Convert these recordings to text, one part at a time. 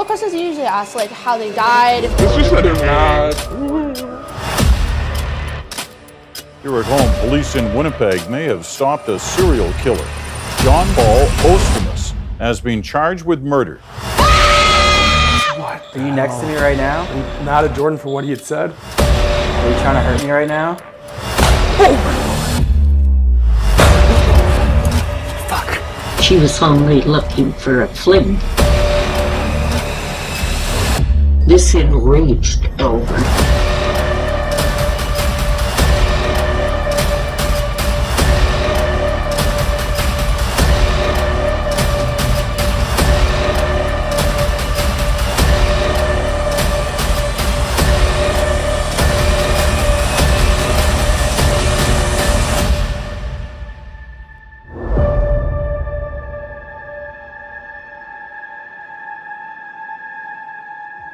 what questions do you usually ask? Like how they died? Here at home, police in Winnipeg may have stopped a serial killer. John Paul Ostermus has been charged with murder. What? Are you next to me right now? I'm mad at Jordan for what he had said. Are you trying to hurt me right now? She was only looking for a fling. This enraged Elmer.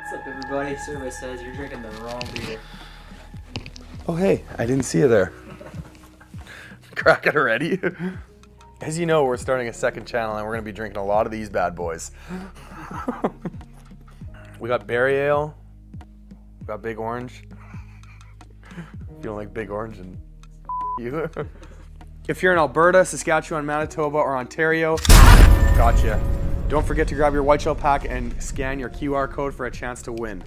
What's up, everybody? Survey says you're drinking the wrong beer. Oh, hey, I didn't see you there. Crack it already? As you know, we're starting a second channel and we're going to be drinking a lot of these bad boys. We got berry ale. We got Big Orange. You don't like Big Orange, and you. If you're in Alberta, Saskatchewan, Manitoba, or Ontario, gotcha. Don't forget to grab your white shell pack and scan your QR code for a chance to win.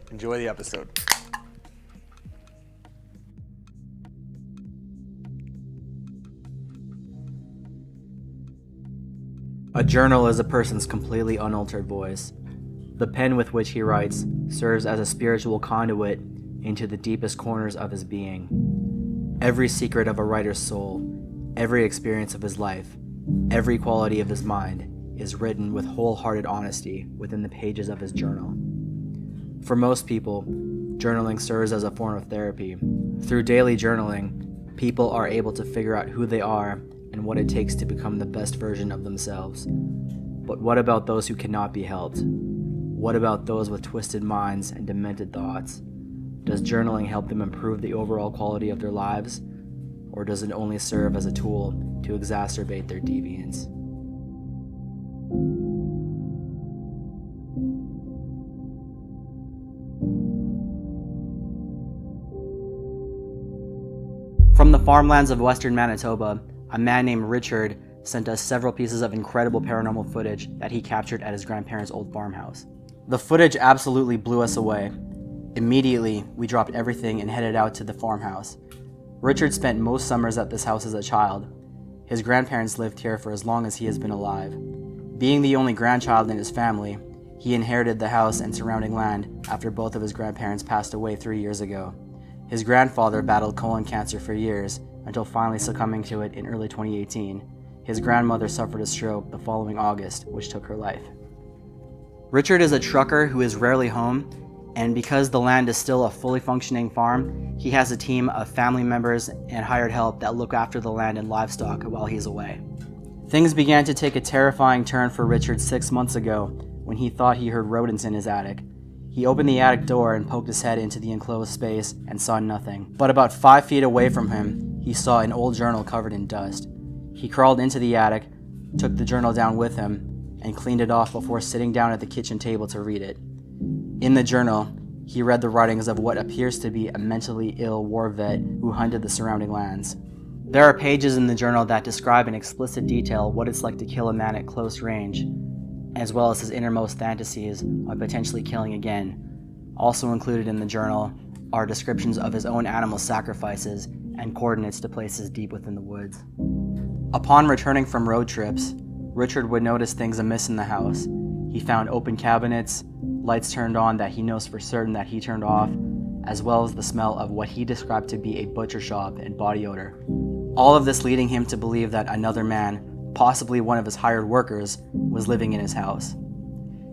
Enjoy the episode. A journal is a person's completely unaltered voice. The pen with which he writes serves as a spiritual conduit into the deepest corners of his being. Every secret of a writer's soul, every experience of his life, every quality of his mind is written with wholehearted honesty within the pages of his journal. For most people, journaling serves as a form of therapy. Through daily journaling, people are able to figure out who they are and what it takes to become the best version of themselves. But what about those who cannot be helped? What about those with twisted minds and demented thoughts? Does journaling help them improve the overall quality of their lives? Or does it only serve as a tool to exacerbate their deviance? From the farmlands of western Manitoba, a man named Richard sent us several pieces of incredible paranormal footage that he captured at his grandparents' old farmhouse. The footage absolutely blew us away. Immediately, we dropped everything and headed out to the farmhouse. Richard spent most summers at this house as a child. His grandparents lived here for as long as he has been alive. Being the only grandchild in his family, he inherited the house and surrounding land after both of his grandparents passed away 3 years ago. His grandfather battled colon cancer for years until finally succumbing to it in early 2018. His grandmother suffered a stroke the following August, which took her life. Richard is a trucker who is rarely home, and because the land is still a fully functioning farm, he has a team of family members and hired help that look after the land and livestock while he's away. Things began to take a terrifying turn for Richard 6 months ago when he thought he heard rodents in his attic. He opened the attic door and poked his head into the enclosed space and saw nothing. But about 5 feet away from him, he saw an old journal covered in dust. He crawled into the attic, took the journal down with him, and cleaned it off before sitting down at the kitchen table to read it. In the journal, he read the writings of what appears to be a mentally ill war vet who hunted the surrounding lands. There are pages in the journal that describe in explicit detail what it's like to kill a man at close range, as well as his innermost fantasies of potentially killing again. Also included in the journal are descriptions of his own animal sacrifices and coordinates to places deep within the woods. Upon returning from road trips, Richard would notice things amiss in the house. He found open cabinets, lights turned on that he knows for certain that he turned off, as well as the smell of what he described to be a butcher shop and body odor. All of this leading him to believe that another man, possibly one of his hired workers, was living in his house.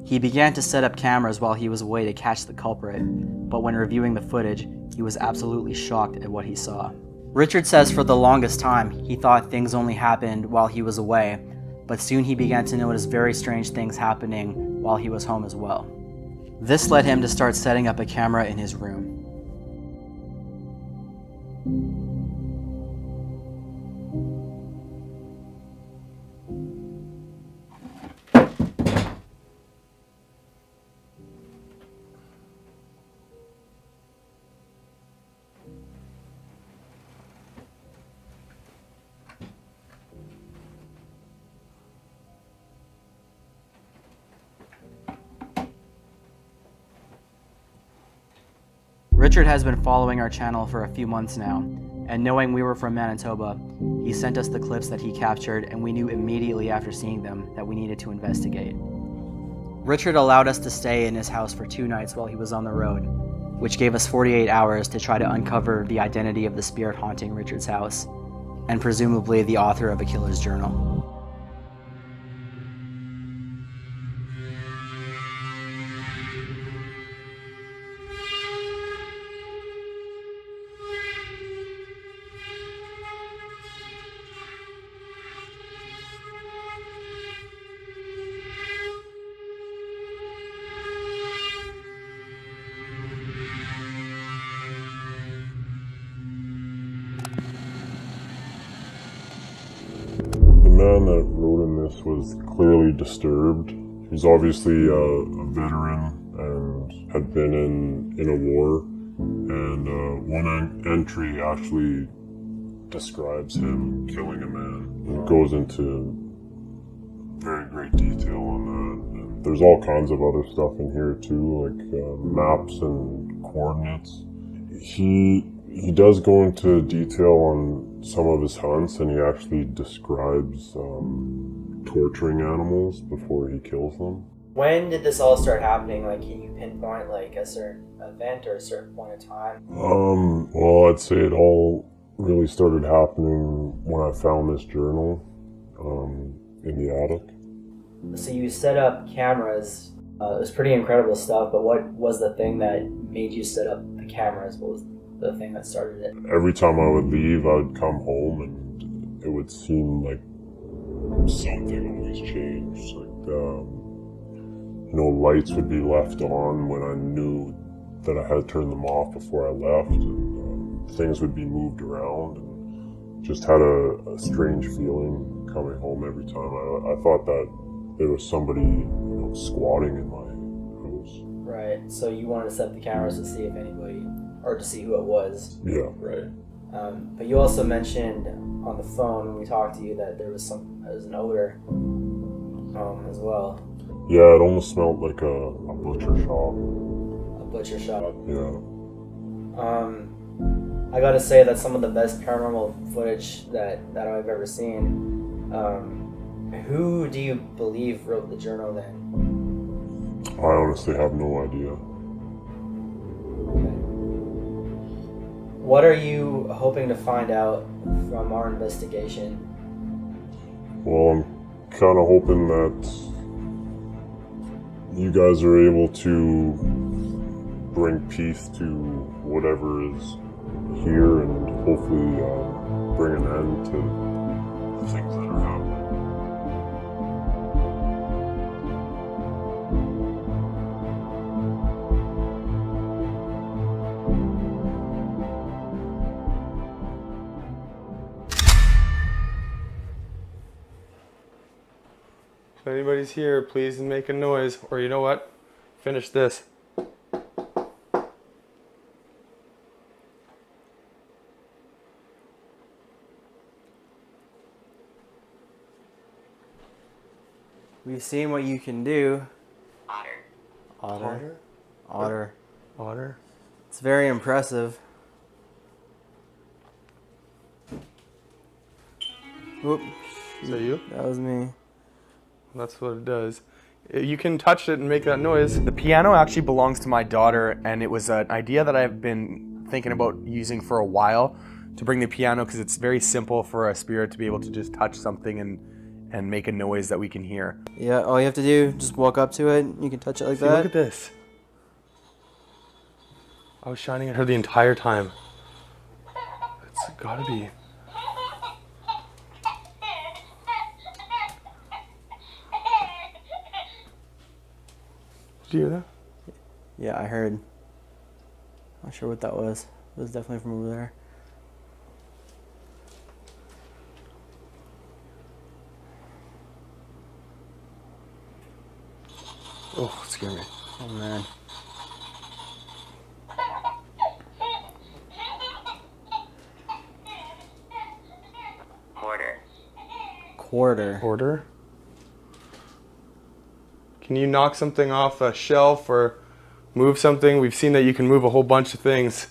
He began to set up cameras while he was away to catch the culprit, but when reviewing the footage, he was absolutely shocked at what he saw. Richard says for the longest time, he thought things only happened while he was away, but soon he began to notice very strange things happening while he was home as well. This led him to start setting up a camera in his room. Richard has been following our channel for a few months now, and knowing we were from Manitoba, he sent us the clips that he captured, and we knew immediately after seeing them that we needed to investigate. Richard allowed us to stay in his house for 2 nights while he was on the road, which gave us 48 hours to try to uncover the identity of the spirit haunting Richard's house, and presumably the author of a killer's journal. The man that wrote in this was clearly disturbed. He's obviously a veteran and had been in a war, and one entry actually describes him killing a man. It goes into very great detail on that. And there's all kinds of other stuff in here too, like maps and coordinates. He does go into detail on some of his hunts, and he actually describes torturing animals before he kills them. When did this all start happening? Like, can you pinpoint like a certain event or a certain point in time? Well, I'd say it all really started happening when I found this journal in the attic. So you set up cameras. It was pretty incredible stuff, but what was the thing that made you set up the cameras? What was the thing that started it? Every time I would leave, I would come home and it would seem like something always changed. Like, lights would be left on when I knew that I had to turn them off before I left, and things would be moved around, and just had a strange feeling coming home every time. I thought that there was somebody squatting in my house. Right, so you wanted to set up the cameras to see if anybody, or to see who it was. Yeah, right. But you also mentioned on the phone when we talked to you that there was an odor as well. Yeah, it almost smelled like a butcher shop. A butcher shop. Yeah. I gotta say that's some of the best paranormal footage that I've ever seen. Who do you believe wrote the journal then? I honestly have no idea. Okay. What are you hoping to find out from our investigation? Well, I'm kind of hoping that you guys are able to bring peace to whatever is here, and hopefully bring an end to the things that are happening. If anybody's here, please make a noise, or you know what? Finish this. We've seen what you can do. Otter. Otter. It's very impressive. Whoop. Is that you? That was me. That's what it does. You can touch it and make that noise. The piano actually belongs to my daughter, and it was an idea that I've been thinking about using for a while to bring the piano, because it's very simple for a spirit to be able to just touch something and make a noise that we can hear. Yeah, all you have to do, just walk up to it, you can touch it like See, that. look at this. I was shining at her the entire time. It's gotta be. Did you hear that? Yeah, I heard. Not sure what that was. It was definitely from over there. Oh, it scared me. Oh man. Quarter. Can you knock something off a shelf or Move something. We've seen that you can move a whole bunch of things.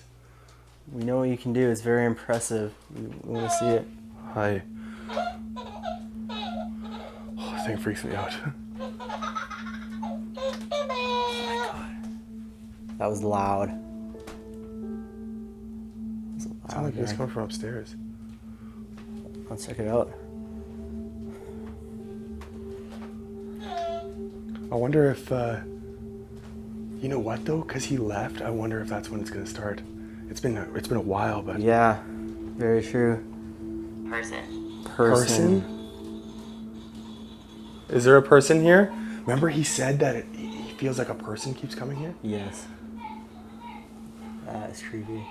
We know what you can do. It's very impressive. We want to see it. Hi. Oh, this thing freaks me out. That was loud. It sounded like it was coming from upstairs. Let's check it out. I wonder if, you know what though? Because he left, I wonder if that's when it's gonna start. It's been a while, but. Yeah, very true. Person. Is there a person here? Remember he said that he feels like a person keeps coming here? Yes. That is creepy.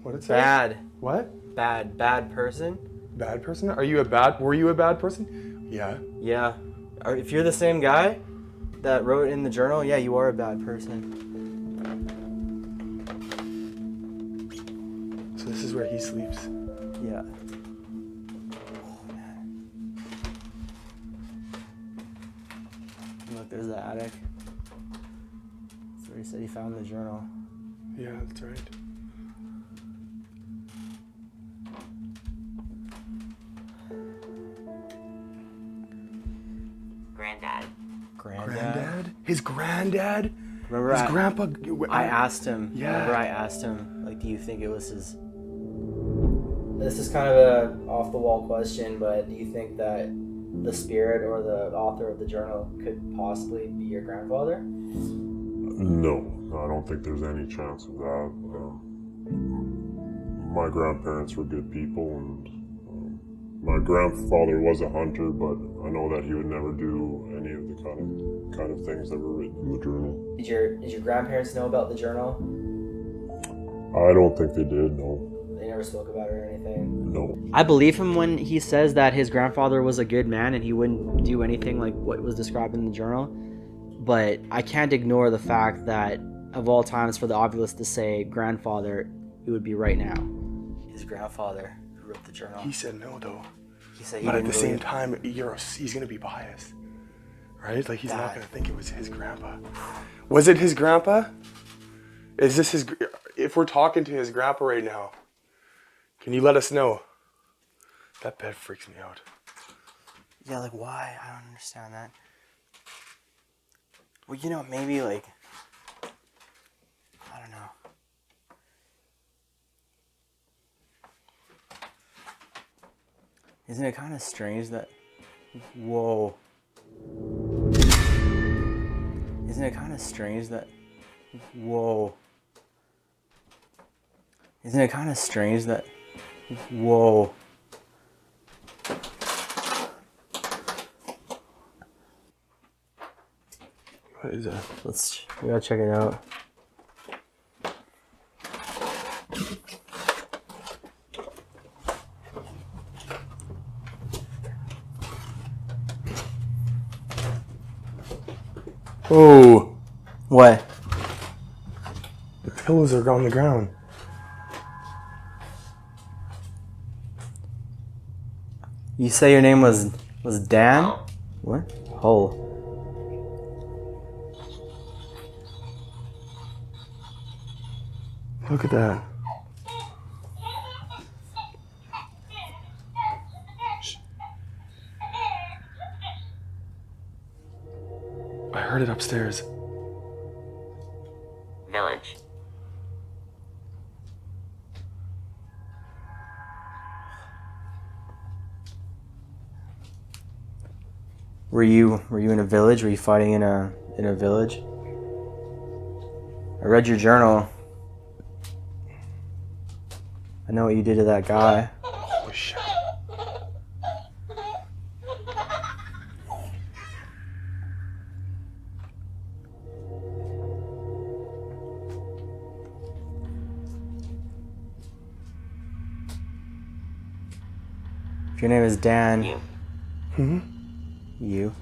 What it say? Bad. What? Bad person? Bad person? Were you a bad person? Yeah. Yeah. If you're the same guy that wrote in the journal, yeah, you are a bad person. So this is where he sleeps. Yeah. Look, there's the attic. That's where he said he found the journal. Yeah, that's right. Granddad? His granddad? Remember his grandpa? I asked him. Yeah. Remember I asked him, like, do you think it was his... This is kind of a off-the-wall question, but do you think that the spirit or the author of the journal could possibly be your grandfather? No, I don't think there's any chance of that. My grandparents were good people, and my grandfather was a hunter, but I know that he would never do any of the kind of things that were written in the journal. Did your grandparents know about the journal? I don't think they did, no. They never spoke about it or anything? No. I believe him when he says that his grandfather was a good man and he wouldn't do anything like what was described in the journal. But I can't ignore the fact that of all times for the obvious to say grandfather, it would be right now. His grandfather who wrote the journal. He said no, though. He said he but at didn't the same believe- time, he's going to be biased. Right? Like, he's not going to think it was his grandpa. Was it his grandpa? Is this his... If we're talking to his grandpa right now, can you let us know? That bed freaks me out. Yeah, like why? I don't understand that. Well, you know, maybe like... I don't know. Isn't it kind of strange that... Whoa. Isn't it kind of strange that... Whoa. Isn't it kind of strange that... Whoa. What is that? We gotta check it out. Oh, What? the pillows are on the ground. You say your name was Dan? What? Hull. Look at that. I heard it upstairs. Village. Were you in a village? Were you fighting in a village? I read your journal. I know what you did to that guy. Holy shit. If your name is Dan. You. Hmm? You.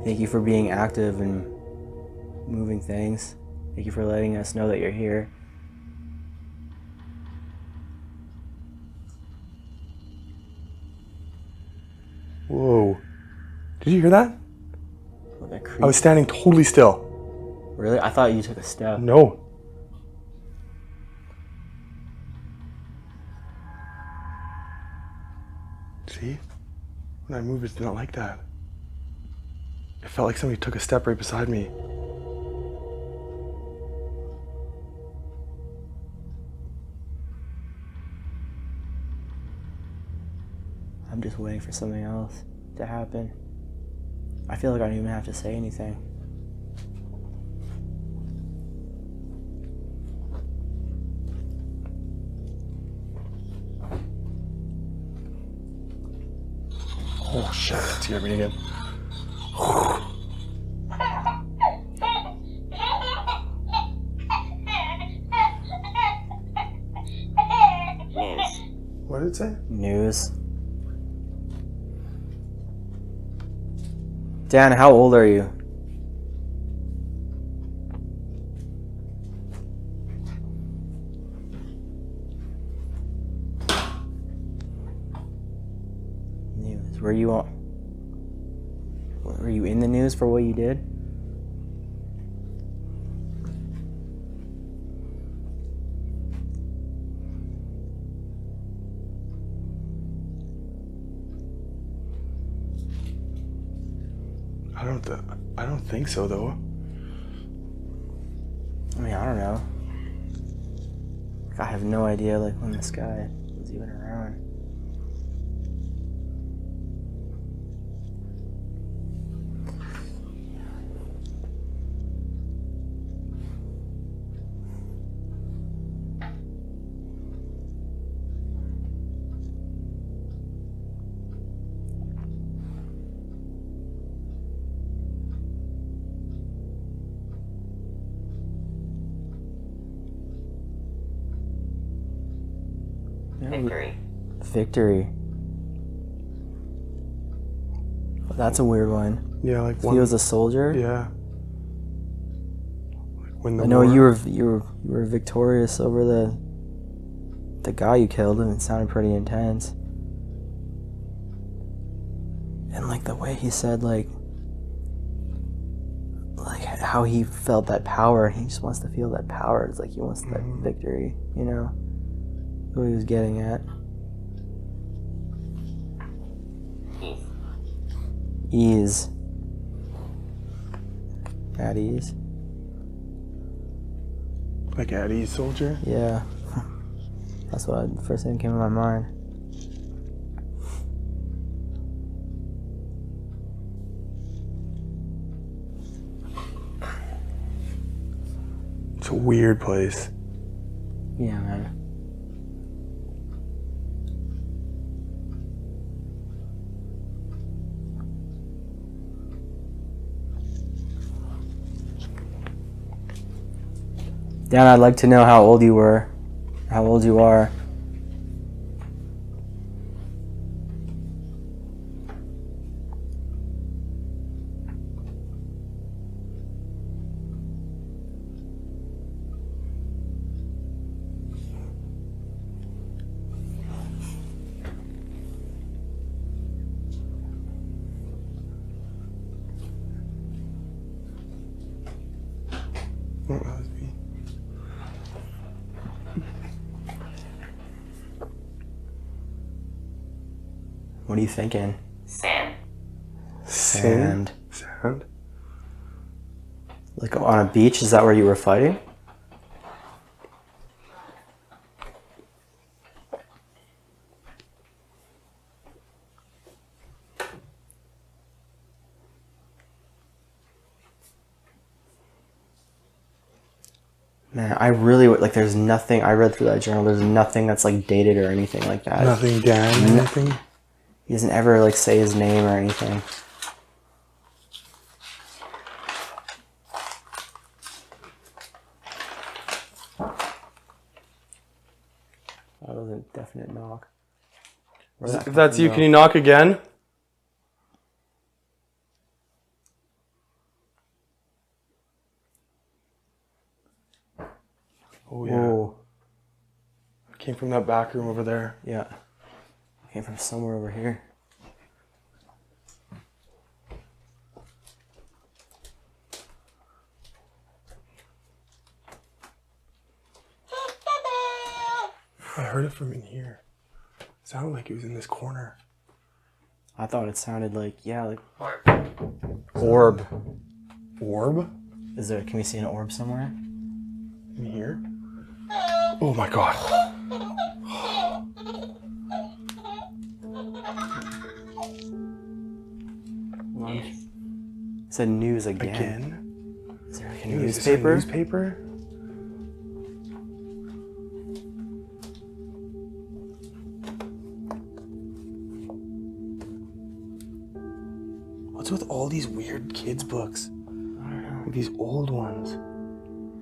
Thank you for being active and moving things. Thank you for letting us know that you're here. Whoa. Did you hear that? Oh, that I was standing totally still. Really? I thought you took a step. No. See? When I move, it's not like that. It felt like somebody took a step right beside me. I'm just waiting for something else to happen. I feel like I don't even have to say anything. Oh shit, it's scared me again. What did it say? News. Dan, how old are you? News. Were you in the news for what you did? I don't think so though. I mean, I don't know. Like, I have no idea like when this guy was even around. Victory. Victory. Well, that's a weird one. Yeah, like He was a soldier. Yeah. Like when the I know war- you were victorious over the guy you killed, and it sounded pretty intense. And like the way he said like how he felt that power, and he just wants to feel that power. It's like he wants that victory, you know? What he was getting at. Ease. At ease. Like at ease, soldier? Yeah. That's what the first thing that came to my mind. It's a weird place. Yeah, man. Dan, I'd like to know how old you were, how old you are. What was me? What are you thinking? Sand. Sand. Sand? Like on a beach, is that where you were fighting? Man, I really like. There's nothing. I read through that journal. There's nothing that's like dated or anything like that. Nothing down, anything? He doesn't ever like say his name or anything. That was a definite knock. Where'd that If come that's from, you, though? can you knock again? Oh yeah. Whoa. It came from that back room over there. Yeah. Came from somewhere over here. I heard it from in here. It sounded like it was in this corner. I thought it sounded like, yeah, like... Orb. Orb? Is there, can we see an orb somewhere? In here? Oh my god. It said news again. Again? Is there like a Dude, is this a newspaper? newspaper? What's with all these weird kids' books? I don't know. Like these old ones.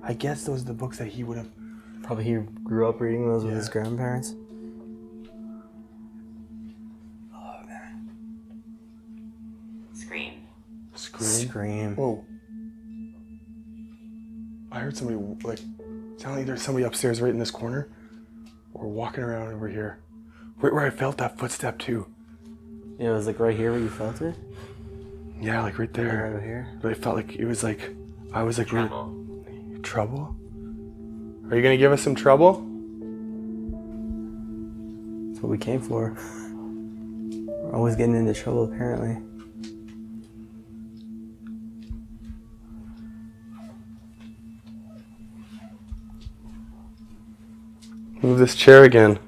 I guess those are the books that he would have. Probably he grew up reading those with his Yeah. grandparents. Oh, man. Scream. Scream. Whoa. I heard somebody, like, sound like there's somebody upstairs right in this corner. Or walking around over here. Right where I felt that footstep too. Yeah, it was like right here where you felt it? Yeah, like right there. Right over here? But I felt like it was like, I was like, Trouble. really, trouble? Are you gonna give us some trouble? That's what we came for. We're always getting into trouble, apparently. Move this chair again.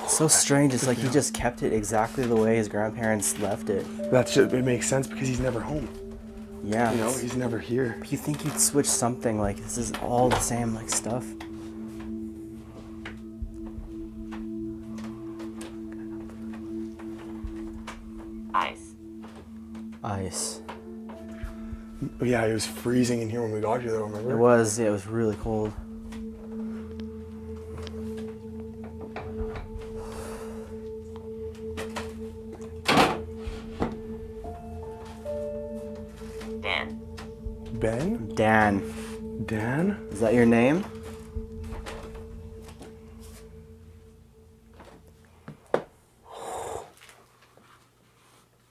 It's so strange. It's like he just kept it exactly the way his grandparents left it. That's just, it makes sense because he's never home. Yeah. You know, he's never here. You think he'd switch something, like this is all the same like stuff. Ice. Ice. Oh, yeah, it was freezing in here when we got here though, remember? It was, yeah, it was really cold. Dan. Ben? Dan. Dan? Is that your name?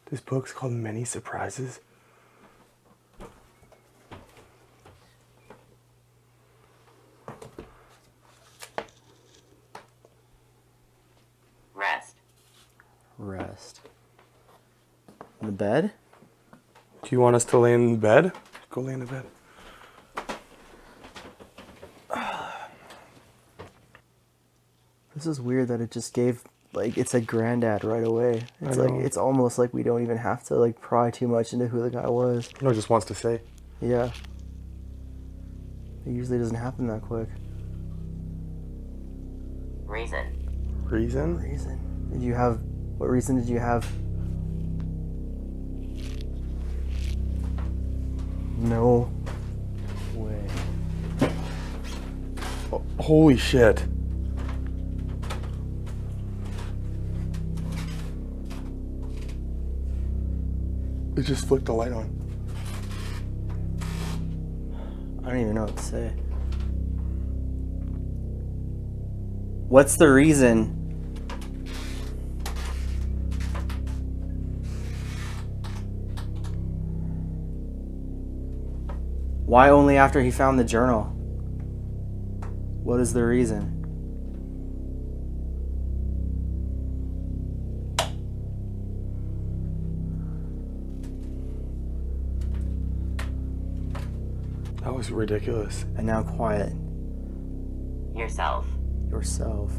This book's called Many Surprises. Rest. Rest. The bed? Do you want us to lay in the bed? Go lay in the bed. This is weird that it just gave, like, it said granddad right away. It's I like, know. it's almost like we don't even have to, like, pry too much into who the guy was. No, it just wants to say. Yeah. It usually doesn't happen that quick. Reason. Reason? Reason? Did you have, what reason did you have? No way. Oh, holy shit. It just flicked the light on. I don't even know what to say. What's the reason? Why only after he found the journal? What is the reason? That was ridiculous. And now quiet. Yourself. Yourself.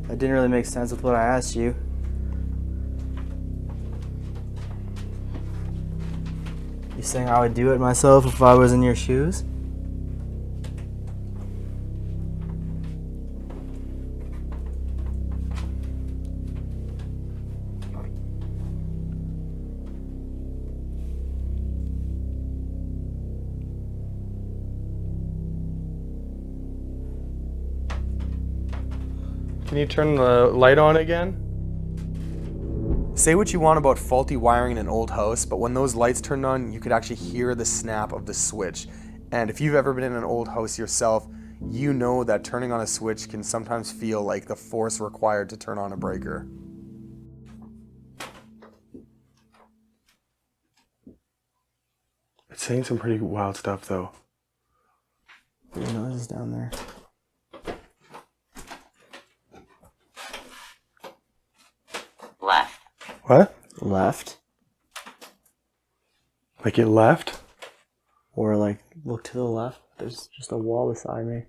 That didn't really make sense with what I asked you. You saying I would do it myself if I was in your shoes? Can you turn the light on again? Say what you want about faulty wiring in an old house, but when those lights turned on, you could actually hear the snap of the switch. And if you've ever been in an old house yourself, you know that turning on a switch can sometimes feel like the force required to turn on a breaker. It's saying some pretty wild stuff though. Your nose is down there. Left. What? Left. Like it left? Or like look to the left. There's just a wall beside me.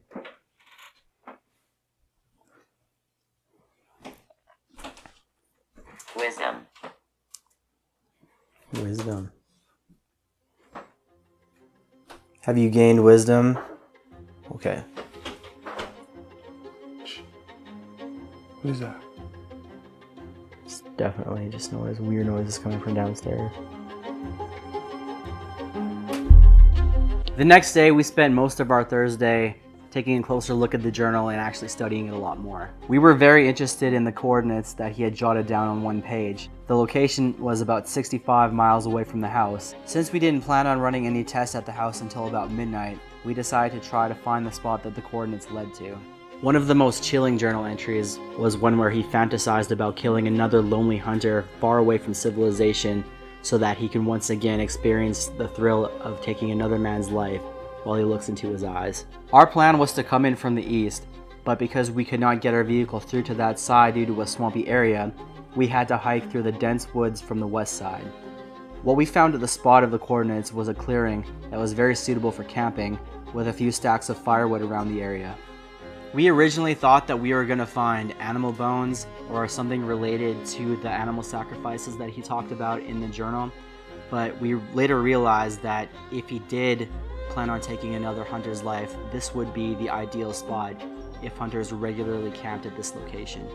Wisdom. Wisdom. Have you gained wisdom? Okay. What is that? It's definitely just noise. Weird noises coming from downstairs. The next day, we spent most of our Thursday taking a closer look at the journal and actually studying it a lot more. We were very interested in the coordinates that he had jotted down on one page. The location was about 65 miles away from the house. Since we didn't plan on running any tests at the house until about midnight, we decided to try to find the spot that the coordinates led to. One of the most chilling journal entries was one where he fantasized about killing another lonely hunter far away from civilization so that he can once again experience the thrill of taking another man's life while he looks into his eyes. Our plan was to come in from the east, but because we could not get our vehicle through to that side due to a swampy area, we had to hike through the dense woods from the west side. What we found at the spot of the coordinates was a clearing that was very suitable for camping, with a few stacks of firewood around the area. We originally thought that we were going to find animal bones or something related to the animal sacrifices that he talked about in the journal, but we later realized that if he did plan on taking another hunter's life, this would be the ideal spot if hunters regularly camped at this location.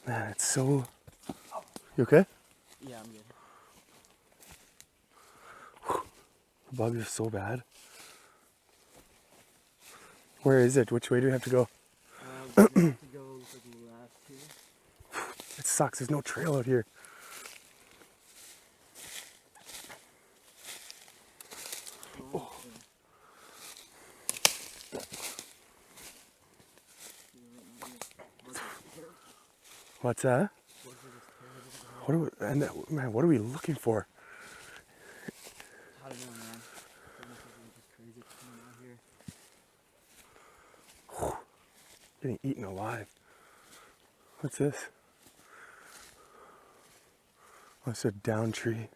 Man, it's so... You okay? Yeah, I'm good. The bugs are so bad. Where is it? Which way do we have to go? It sucks, there's no trail out here. Oh. What's that? What are we, and that, man, what are we looking for? I don't know, man. Just crazy coming out here. Getting eaten alive. What's this? Oh, it's a down tree.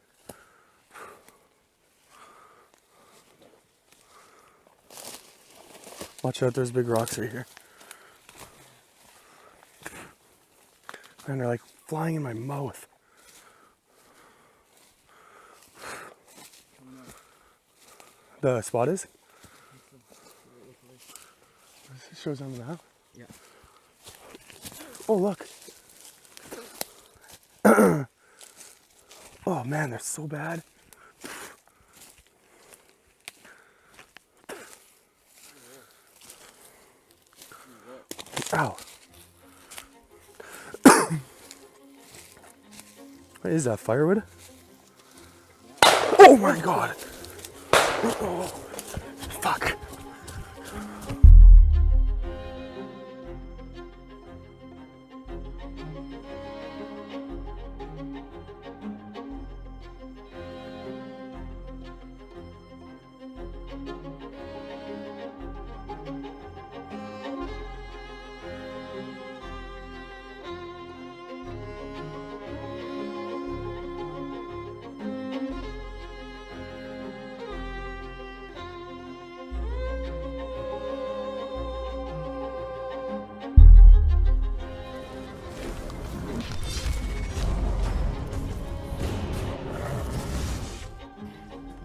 Watch out, there's big rocks right here. Man, they're like flying in my mouth. The spot is? It shows on the map? Yeah. Oh, look. Oh man, they're so bad. Ow. What is that, firewood? Oh my god. Oh, fuck.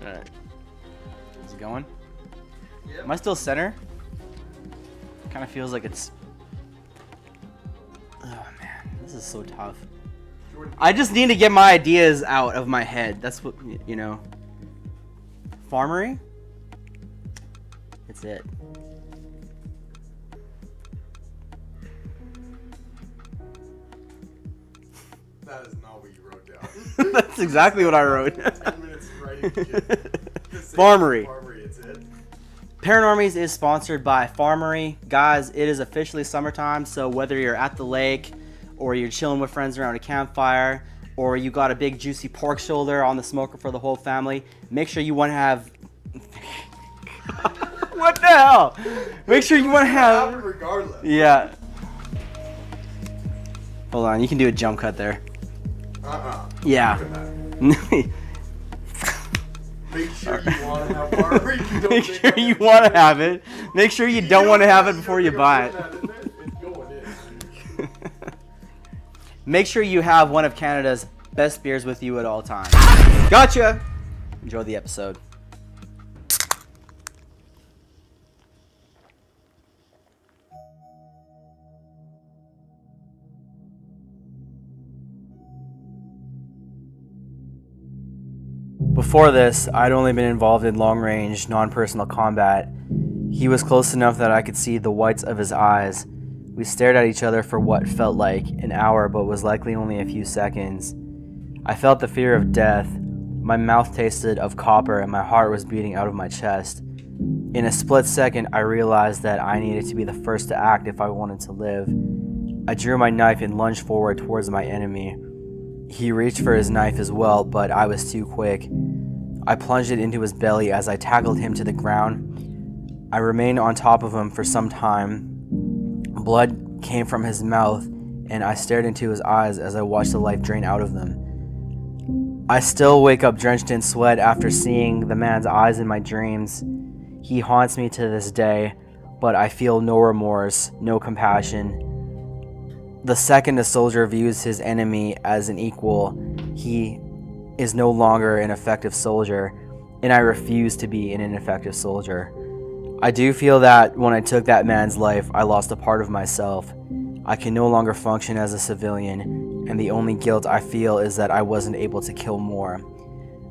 Alright. Is it going? Am I still center? Kind of feels like it's... Oh man, this is so tough. I just need to get my ideas out of my head. That's what, you know. Farmery? It's it. That is not what you wrote down. That's exactly what I wrote. 10 minutes writing. Farmery. Farmery, it's it. Paranormies is sponsored by Farmery. Guys, it is officially summertime, so whether you're at the lake or you're chilling with friends around a campfire or you got a big juicy pork shoulder on the smoker for the whole family, make sure you want to have... What the hell? Make sure you want to have... Regardless. Yeah. Hold on, you can do a jump cut there. Yeah. Make sure you want to have farmery. Make sure you want to have it. Make sure you don't want to have it before you buy it. It's going in. Make sure you have one of Canada's best beers with you at all times. Gotcha! Enjoy the episode. Before this, I'd only been involved in long-range, non-personal combat. He was close enough that I could see the whites of his eyes. We stared at each other for what felt like an hour, but was likely only a few seconds. I felt the fear of death. My mouth tasted of copper and my heart was beating out of my chest. In a split second, I realized that I needed to be the first to act if I wanted to live. I drew my knife and lunged forward towards my enemy. He reached for his knife as well, but I was too quick. I plunged it into his belly as I tackled him to the ground. I remained on top of him for some time. Blood came from his mouth, and I stared into his eyes as I watched the life drain out of them. I still wake up drenched in sweat after seeing the man's eyes in my dreams. He haunts me to this day, but I feel no remorse, no compassion. The second a soldier views his enemy as an equal, he is no longer an effective soldier, and I refuse to be an ineffective soldier. I do feel that when I took that man's life, I lost a part of myself. I can no longer function as a civilian, and the only guilt I feel is that I wasn't able to kill more.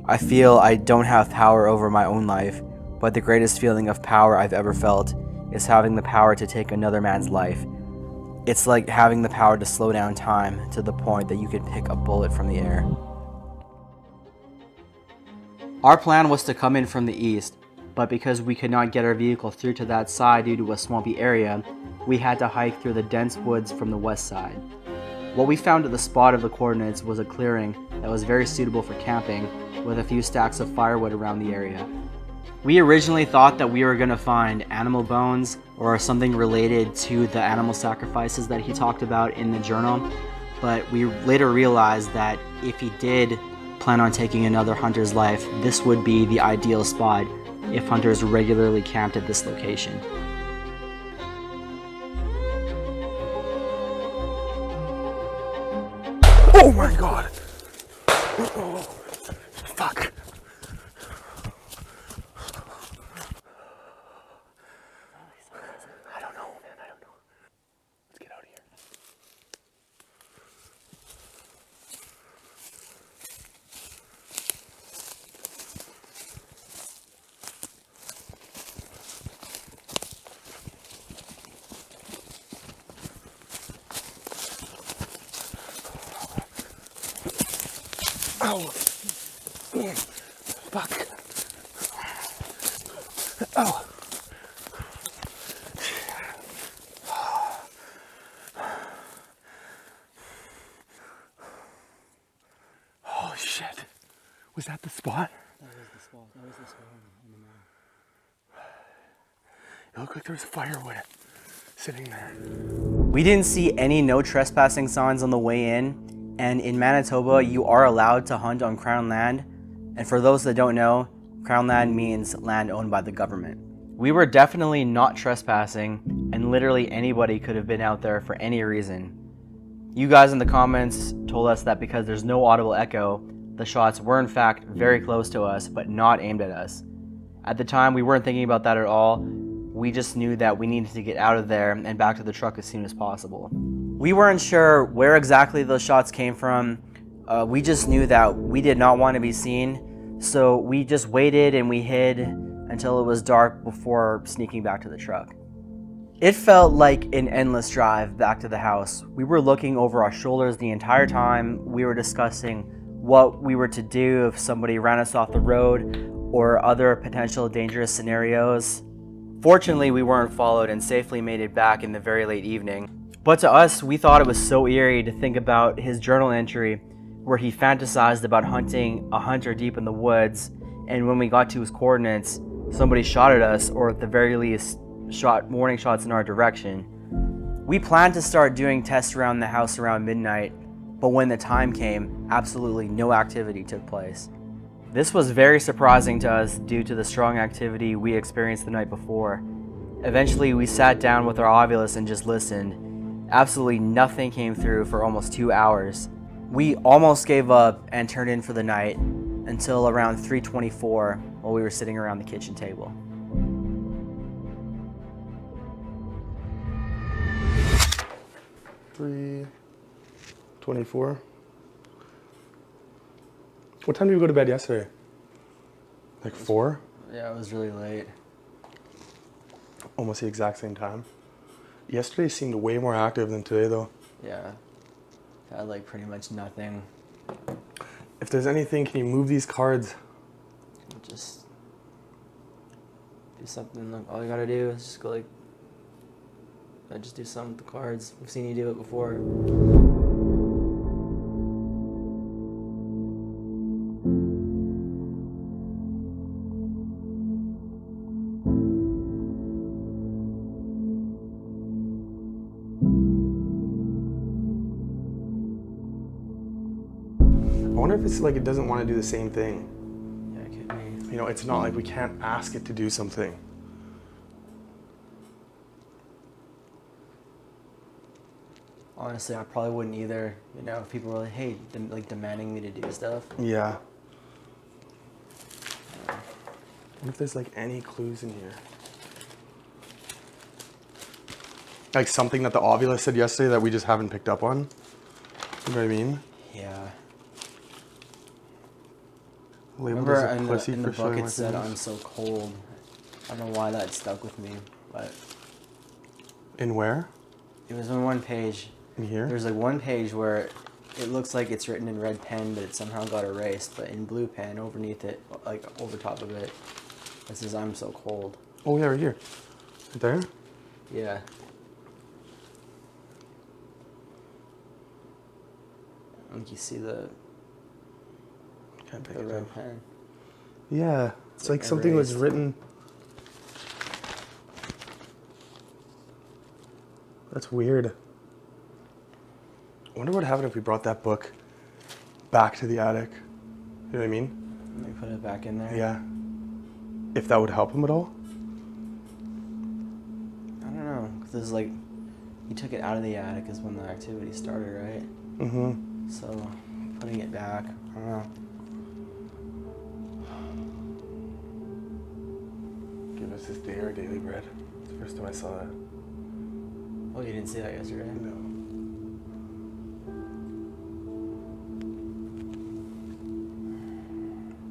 I feel I don't have power over my own life, but the greatest feeling of power I've ever felt is having the power to take another man's life. It's like having the power to slow down time to the point that you could pick a bullet from the air. Our plan was to come in from the east, but because we could not get our vehicle through to that side due to a swampy area, we had to hike through the dense woods from the west side. What we found at the spot of the coordinates was a clearing that was very suitable for camping, with a few stacks of firewood around the area. We originally thought that we were going to find animal bones or something related to the animal sacrifices that he talked about in the journal, but we later realized that if he did plan on taking another hunter's life, this would be the ideal spot if hunters regularly camped at this location. Oh my god! Oh, fuck. I don't know, man, I don't know. Let's get out of here. Oh, fuck. Oh. Oh shit. Was that the spot? That was the spot. That was the spot on the map. It looked like there was firewood sitting there. We didn't see any no trespassing signs on the way in, and in Manitoba you are allowed to hunt on Crown land, and for those that don't know, Crown land means land owned by the government. We were definitely not trespassing, and literally anybody could have been out there for any reason. You guys in the comments told us that because there's no audible echo, the shots were in fact very close to us, but not aimed at us. At the time, we weren't thinking about that at all. We just knew that we needed to get out of there and back to the truck as soon as possible. We weren't sure where exactly those shots came from. We just knew that we did not want to be seen, So we just waited and we hid until it was dark before sneaking back to the truck. It felt like an endless drive back to the house. We were looking over our shoulders the entire time. We were discussing what we were to do if somebody ran us off the road or other potential dangerous scenarios. Fortunately, we weren't followed and safely made it back in the very late evening. But to us, we thought it was so eerie to think about his journal entry where he fantasized about hunting a hunter deep in the woods, and when we got to his coordinates, somebody shot at us, or at the very least, shot warning shots in our direction. We planned to start doing tests around the house around midnight, but when the time came, absolutely no activity took place. This was very surprising to us due to the strong activity we experienced the night before. Eventually, we sat down with our Ovilus and just listened. Absolutely nothing came through for almost 2 hours. We almost gave up and turned in for the night until around 3:24 while we were sitting around the kitchen table. $3.24. What time did we go to bed yesterday? Like 4? Yeah, it was really late. Almost the exact same time. Yesterday seemed way more active than today, though. Yeah, I had like pretty much nothing. If there's anything, can you move these cards? Just do something. Like, all you gotta do is just go like, just do something with the cards. We've seen you do it before. I wonder if it's like it doesn't want to do the same thing. Yeah, it could be. You know, it's not like we can't ask it to do something. Honestly, I probably wouldn't either. You know, if people were like, hey, like demanding me to do stuff. Yeah. What if there's like any clues in here? Like something that the Ovilus said yesterday that we just haven't picked up on? You know what I mean? Yeah. Labeled Remember as a pussy in the for showing book my it said, feelings. I'm so cold. I don't know why that stuck with me, but In where? it was on one page. In here? There's like one page where it looks like it's written in red pen, but it somehow got erased. But in blue pen, underneath it, like over top of it, it says, I'm so cold. Oh yeah, right here. Right there? Yeah. Like you see the Can't pick the it red up. pen. Yeah, it's like something was erased. written. That's weird. I wonder what happened if we brought that book back to the attic. You know what I mean? Let me put it back in there. Yeah. If that would help him at all? I don't know, because it's like, you took it out of the attic is when the activity started, right? Mm-hmm. So, putting it back, I don't know. Give us this day our daily bread. It's the first time I saw that. Oh, you didn't see that yesterday? No.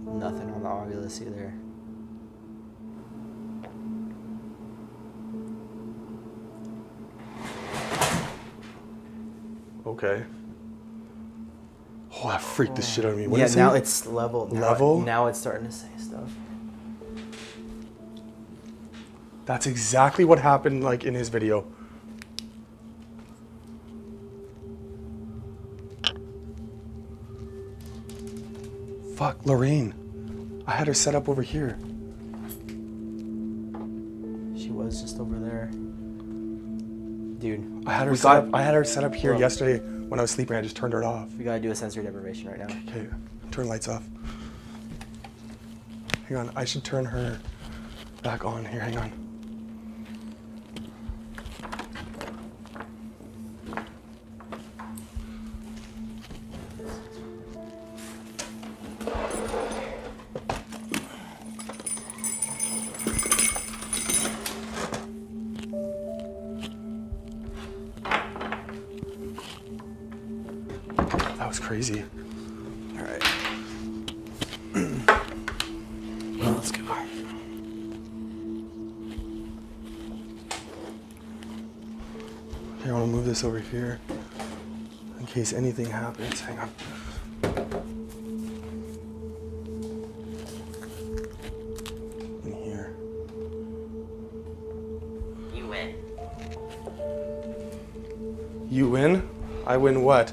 Nothing on the Ovilus either. Okay. Oh, that freaked the shit out of me. What Yeah, is now it? it's level. Level? Now it's starting to say stuff. That's exactly what happened like in his video. Fuck, Lorraine. I had her set up over here. She was just over there. Dude, I had her we set got- up. I had her set up here Look. yesterday when I was sleeping. I just turned her off. we gotta do a sensory deprivation right now. Okay, turn lights off. Hang on, I should turn her back on. Here, hang on. That was crazy. All right. move this over here in case anything happens. Hang on. In here. You win. You win? I win what?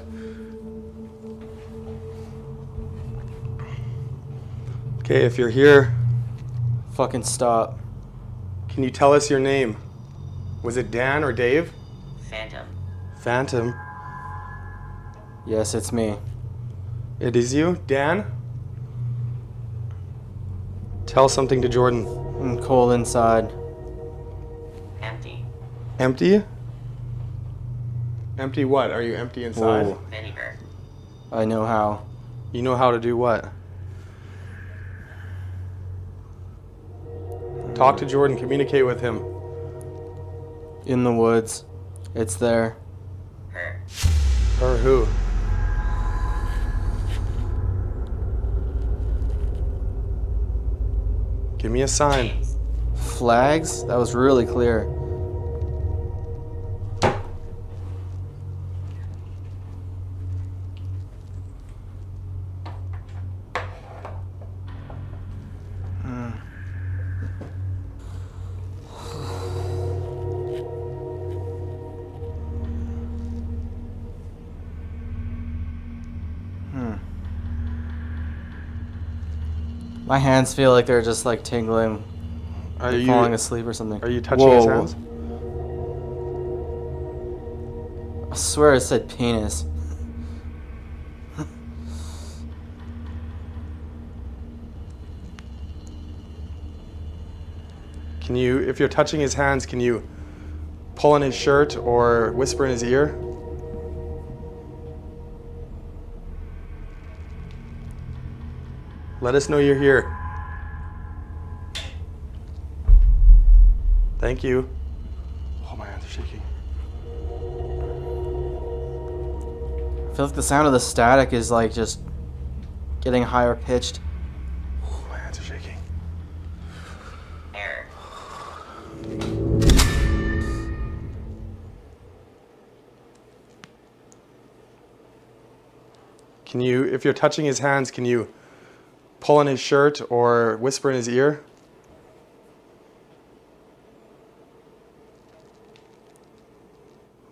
Okay, if you're here, Fucking stop. can you tell us your name? Was it Dan or Dave? Phantom. Phantom. Yes, it's me. It is you, Dan? Tell something to Jordan. I'm cold inside. Empty. Empty? Empty what? Are you empty inside? Whoa. Vinegar. I know how. You know how to do what? Talk to Jordan, communicate with him. In the woods. It's there. Her. Or who? Give me a sign. James. Flags? That was really clear. My hands feel like they're just like tingling, Are like you falling asleep or something. Are you touching his Whoa. hands? I swear it said penis. Can you, if you're touching his hands, can you pull on his shirt or whisper in his ear? Let us know you're here. Thank you. Oh, my hands are shaking. I feel like the sound of the static is like just getting higher pitched. Oh, my hands are shaking. Error. Can you, if you're touching his hands, can you pull on his shirt or whisper in his ear?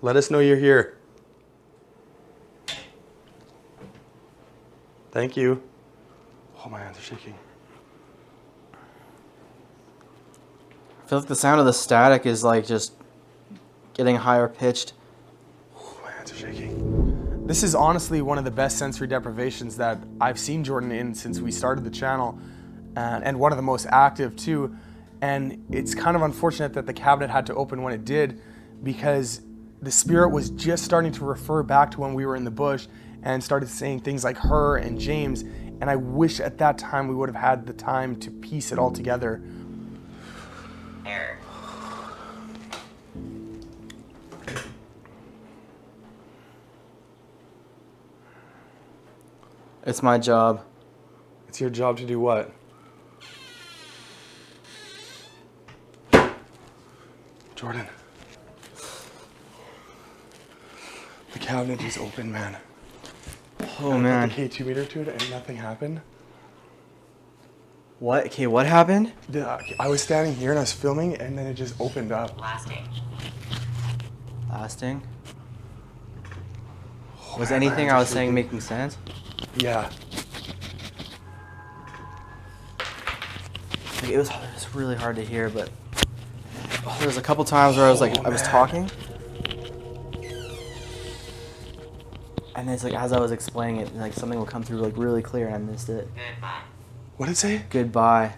Let us know you're here. Thank you. Oh, my hands are shaking. I feel like the sound of the static is like just getting higher pitched. Oh, my hands are shaking. This is honestly one of the best sensory deprivations that I've seen Jordan in since we started the channel, and one of the most active too. And it's kind of unfortunate that the cabinet had to open when it did, because the spirit was just starting to refer back to when we were in the bush and started saying things like her and James. And I wish at that time we would have had the time to piece it all together. Error. It's my job. It's your job to do what? Jordan. The cabinet just opened, man. Oh I man. put the K2 meter to it and nothing happened. What? Okay, what happened? I was standing here and I was filming and then it just opened up. Blasting. Lasting? Was man, anything my I hands was are saying shaking. making sense? Yeah. Like, it was really hard to hear, but there was a couple times where I was like, I was talking, and it's like as I was explaining it, like something would come through like really clear, and I missed it. Goodbye. What did it say? Goodbye.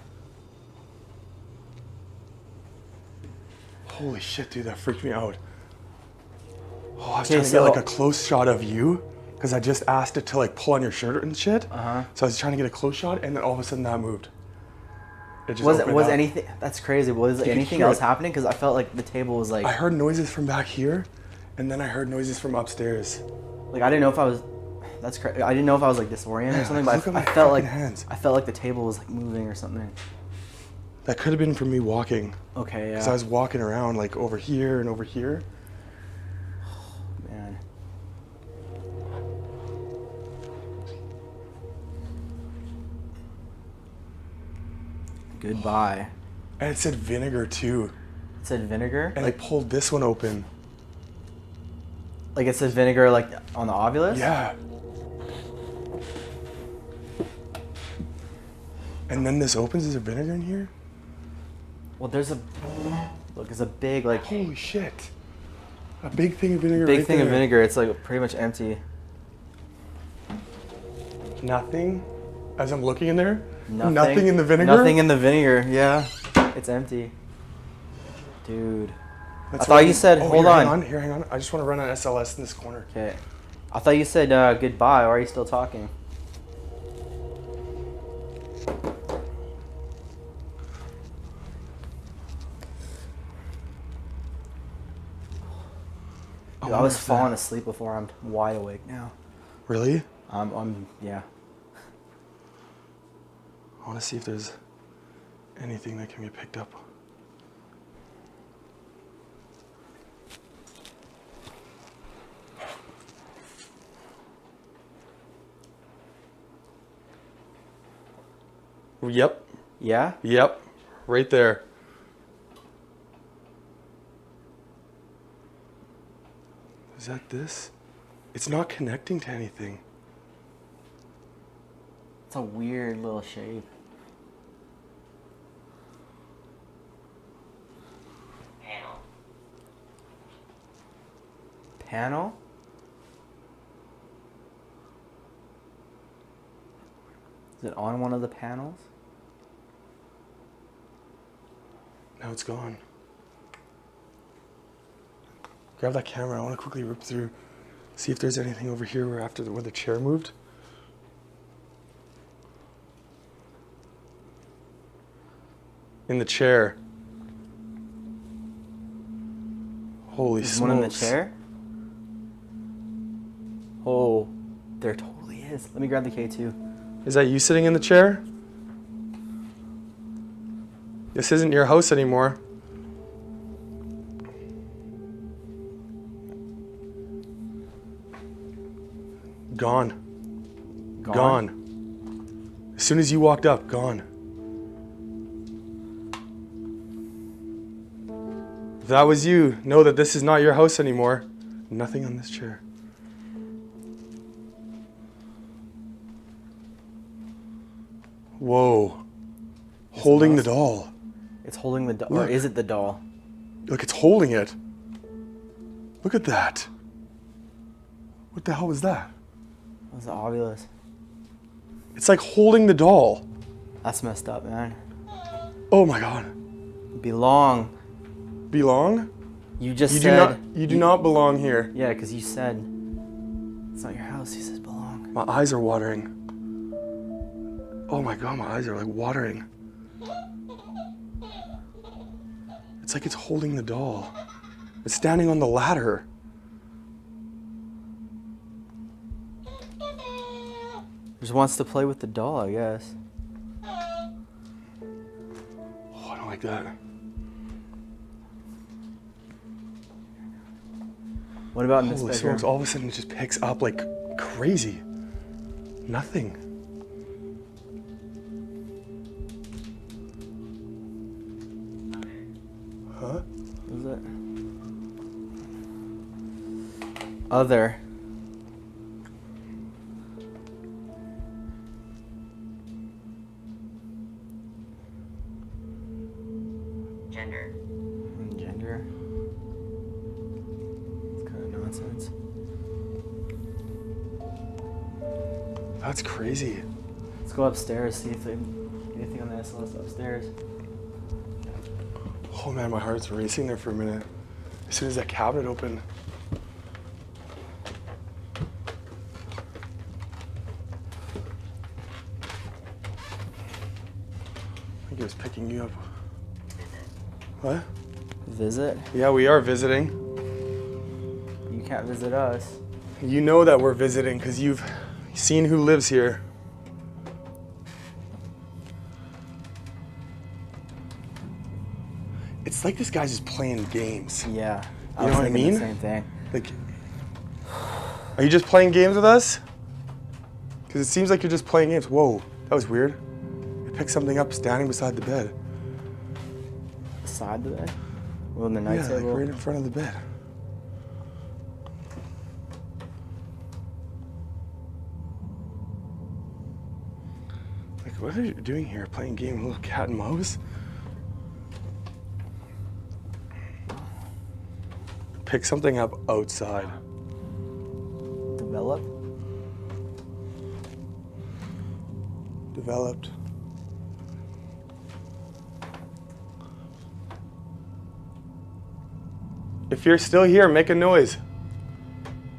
Holy shit, dude, that freaked me out. Oh, I was Okay, trying to so- get like a close shot of you because I just asked it to like pull on your shirt and shit. Uh-huh. So I was trying to get a close shot and then all of a sudden that moved. It just Was opened was up. anything? That's crazy. Was could anything hear else it. happening? Because I felt like the table was like, I heard noises from back here and then I heard noises from upstairs. like I didn't know if I was. That's crazy. I didn't know if I was like disoriented or something, look but at my I felt like fucking hands. I felt like the table was like moving or something. That could have been from me walking Okay, because yeah. I was walking around like over here and over here. Goodbye. And it said vinegar too. It said vinegar? And I pulled this one open. Like it said vinegar like on the ovulus? Yeah. And then this opens. Is there vinegar in here? Well, there's a... Look, there's a big like... Holy shit. A big thing of vinegar Big right thing there. of vinegar. It's like pretty much empty. Nothing? As I'm looking in there? Nothing in the vinegar? Nothing in the vinegar, yeah. It's empty. Dude. That's I thought what you said, hold here, on. Hang on. I just want to run an SLS in this corner. Okay. I thought you said goodbye. Why are you still talking? Dude, I was falling asleep before. I'm wide awake now. Really? Yeah. I want to see if there's anything that can be picked up. Yep. Yeah? Yep. Right there. Is that this? It's not connecting to anything. It's a weird little shape. Panel. Panel? Is it on one of the panels? Now it's gone. Grab that camera. I want to quickly rip through, see if there's anything over here where the chair moved. In the chair. Holy Is smokes. one in the chair? Oh, there totally is. Let me grab the K2. Is that you sitting in the chair? This isn't your house anymore. Gone. Gone. As soon as you walked up, gone. If that was you, know that this is not your house anymore. Nothing on this chair. Whoa. Holding the doll. It's holding the doll. Or Look. is it the doll? Look, it's holding it. Look at that. What the hell was that? That was the ovulus. It's like holding the doll. That's messed up, man. Oh my god. Belong. Belong? You just You said... do not belong here. Yeah, because you said it's not your house. He says belong. My eyes are watering. Oh my god, my eyes are like watering. It's like it's holding the doll. It's standing on the ladder. Just wants to play with the doll, I guess. Oh, I don't like that. What about in this Holy bedroom? smokes, all of a sudden it just picks up like crazy. Nothing. Huh? What is it? Other. Gender. Gender. It's kind of nonsense. That's crazy. Let's go upstairs, see if there's anything on the SLS upstairs. Oh man, my heart's racing there for a minute. As soon as that cabinet opened. I think it was picking you up. What? Visit? Yeah, we are visiting. You can't visit us. You know that we're visiting because you've seen who lives here. It's like this guy's just playing games. Yeah. You know what I mean? The same thing. Like, are you just playing games with us? Because it seems like you're just playing games. Whoa, that was weird. I picked something up standing beside the bed. Beside the bed? Well, in the night Yeah, like table? right in front of the bed. Like, what are you doing here? Playing a game of little cat and mouse? Pick something up outside. Develop? Developed. If you're still here, make a noise.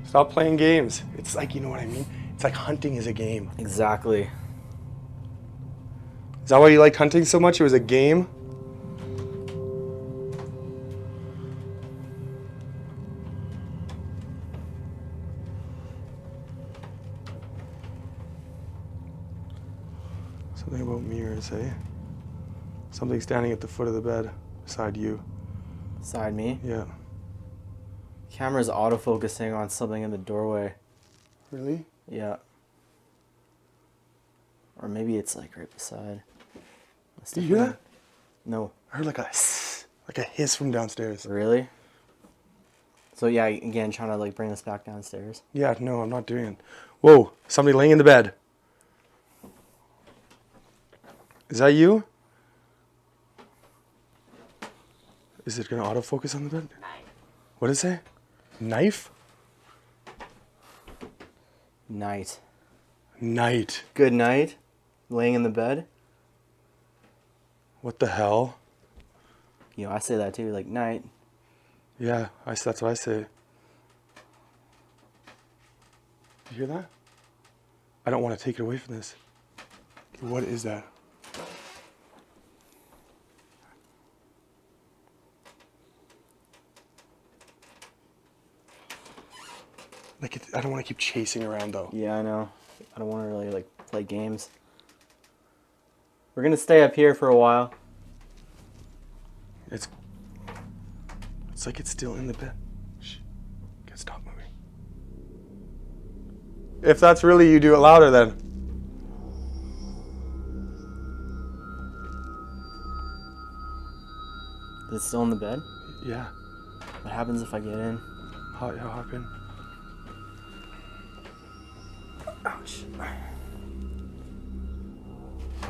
Stop playing games. It's like, you know what I mean? It's like hunting is a game. Exactly. Is that why you liked hunting so much? It was a game? Something about mirrors, eh? Something standing at the foot of the bed beside you. Beside me? Yeah. Camera's autofocusing on something in the doorway. Really? Yeah. Or maybe it's like right beside. Did you hear that? No. I heard like a hiss from downstairs. Really? So yeah, again, trying to like bring this back downstairs. Yeah, no, I'm not doing it. Whoa, somebody laying in the bed. Is that you? Is it gonna autofocus on the bed? What did it say? Knife? Night. Night. Good night. Laying in the bed. What the hell? You know, I say that too, like night. Yeah, that's what I say. You hear that? I don't want to take it away from this. What is that? Like, I don't want to keep chasing around though. Yeah, I know. I don't want to really like play games. We're gonna stay up here for a while. It's like it's still in the bed. Shh. Okay, stop moving. If that's really you, do it louder then. Is it still in the bed? Yeah. What happens if I get in? Hop in. Ouch.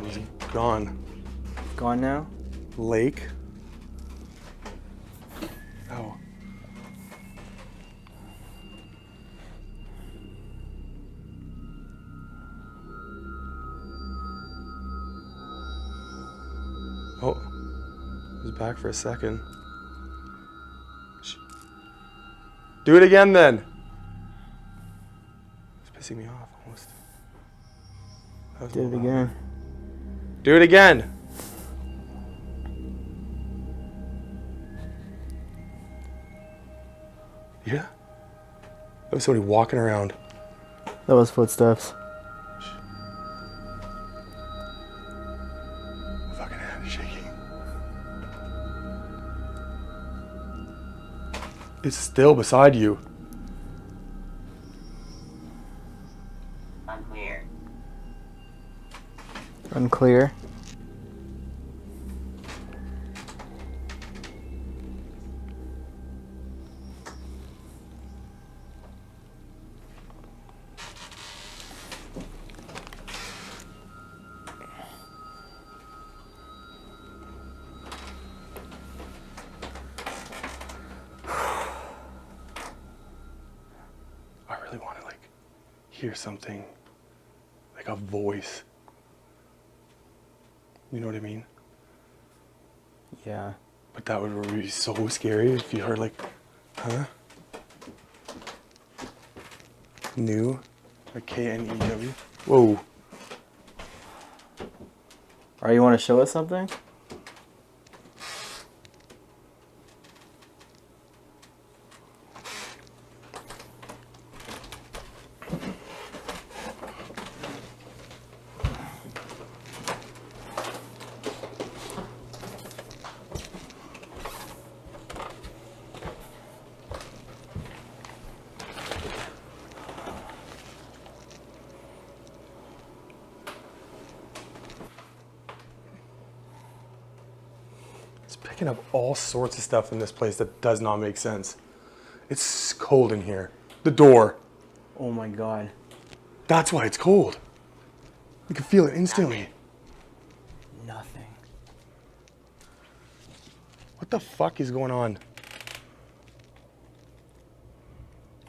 He's gone. Gone now? Lake. Oh. Oh. He was back for a second. Shh. Do it again then. It's pissing me off almost. That was a Did it little again. louder. Do it again. Yeah. That was somebody walking around. That was footsteps. My fucking hand is shaking. It's still beside you. Unclear. Unclear. I really want to hear something, like a voice. You know what I mean? Yeah. But that would be so scary if you heard huh? New, like K-N-E-W. Whoa. Or you want to show us something? Picking up all sorts of stuff in this place that does not make sense. It's cold in here. The door. Oh my god. That's why it's cold. You can feel it instantly. Nothing. What the fuck is going on?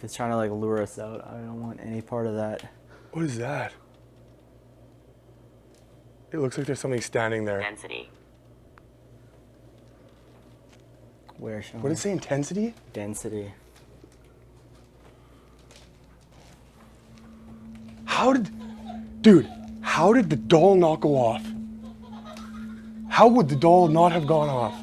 It's trying to like lure us out. I don't want any part of that. What is that? It looks like there's something standing there. Density. Where, Sean? What did it say, intensity? Density. Dude, how did the doll not go off? How would the doll not have gone off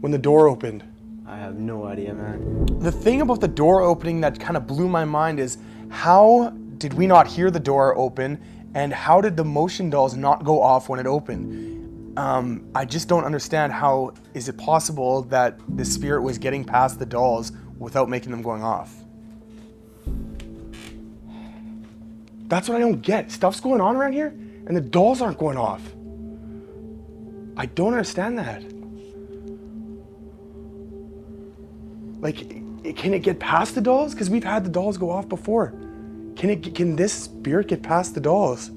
when the door opened? I have no idea, man. The thing about the door opening that kind of blew my mind is how did we not hear the door open, and how did the motion dolls not go off when it opened? I just don't understand how is it possible that the spirit was getting past the dolls without making them going off. That's what I don't get. Stuff's going on around here and the dolls aren't going off. I don't understand that. Like, can it get past the dolls? Because we've had the dolls go off before. Can this spirit get past the dolls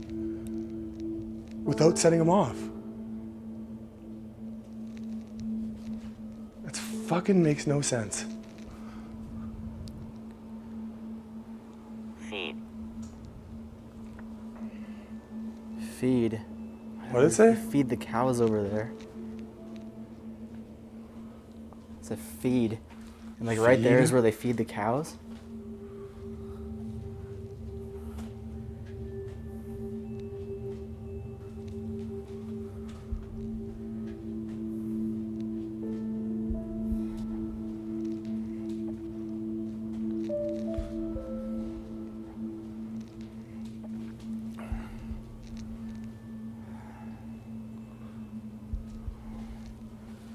without setting them off? That fucking makes no sense. Feed. Feed. What did it say? Feed the cows over there. It's a feed. And like right there Feed? is where they feed the cows.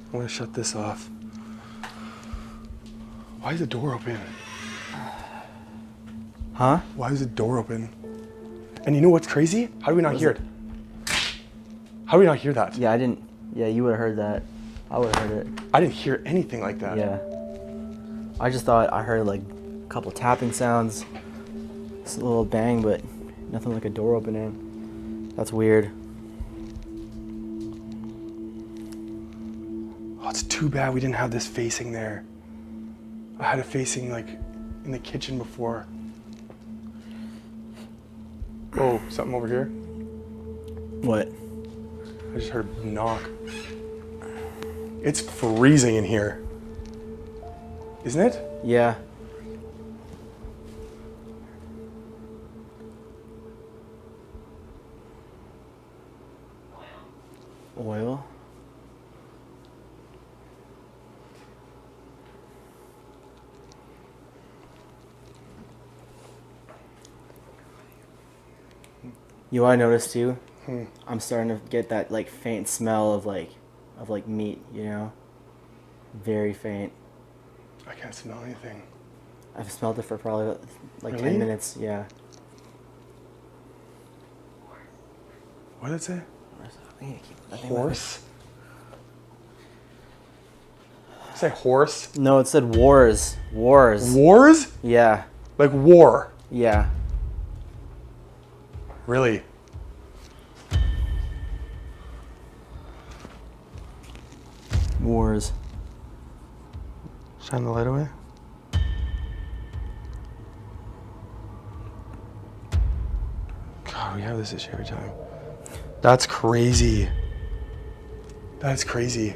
I'm gonna shut this off. Why is the door open? Huh? Why is the door open? And you know what's crazy? How do we not hear it? How do we not hear that? Yeah, I didn't. Yeah, you would have heard that. I would have heard it. I didn't hear anything like that. Yeah. I just thought I heard like a couple tapping sounds, just a little bang, but nothing like a door opening. That's weird. Oh, it's too bad we didn't have this facing there. I had it facing like in the kitchen before. Oh, something over here. What? I just heard a knock. It's freezing in here. Isn't it? Yeah. Oil? You know what I noticed too? I'm starting to get that like faint smell of like meat, you know? Very faint. I can't smell anything. I've smelled it for probably like Really? 10 minutes, yeah. What did it say? I need to keep that thing Horse? Say horse? No, it said wars. Wars. Wars? Yeah. Like war. Yeah. Really? Wars. Shine the light away. God, we have this issue every time. That's crazy. That's crazy.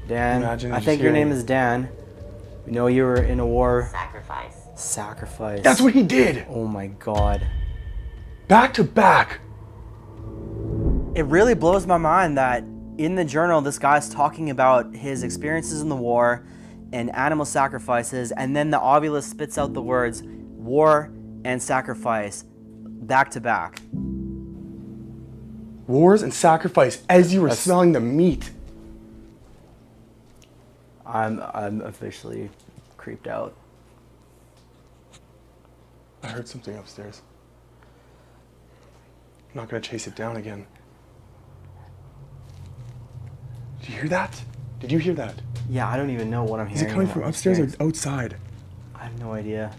Dan, Imagine I just think your hearing- name is Dan. We know you were in a war. Sacrifice. Sacrifice. That's what he did. Oh my god. Back to back. It really blows my mind that in the journal, this guy's talking about his experiences in the war and animal sacrifices, and then the ovulus spits out the words war and sacrifice back to back. Wars and sacrifice as you were smelling the meat. I'm officially creeped out. I heard something upstairs. I'm not gonna chase it down again. Did you hear that? Did you hear that? Yeah, I don't even know what I'm hearing. Is it coming from upstairs or outside? I have no idea.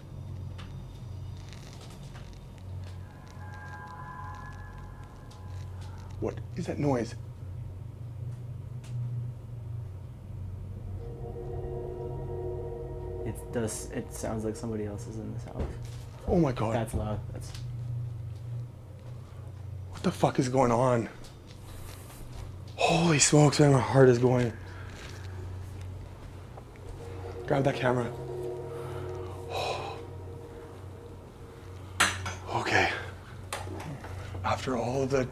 What is that noise? It sounds like somebody else is in this house. Oh my god. That's loud. What the fuck is going on? Holy smokes, man, my heart is going. Grab that camera. Okay. After all of the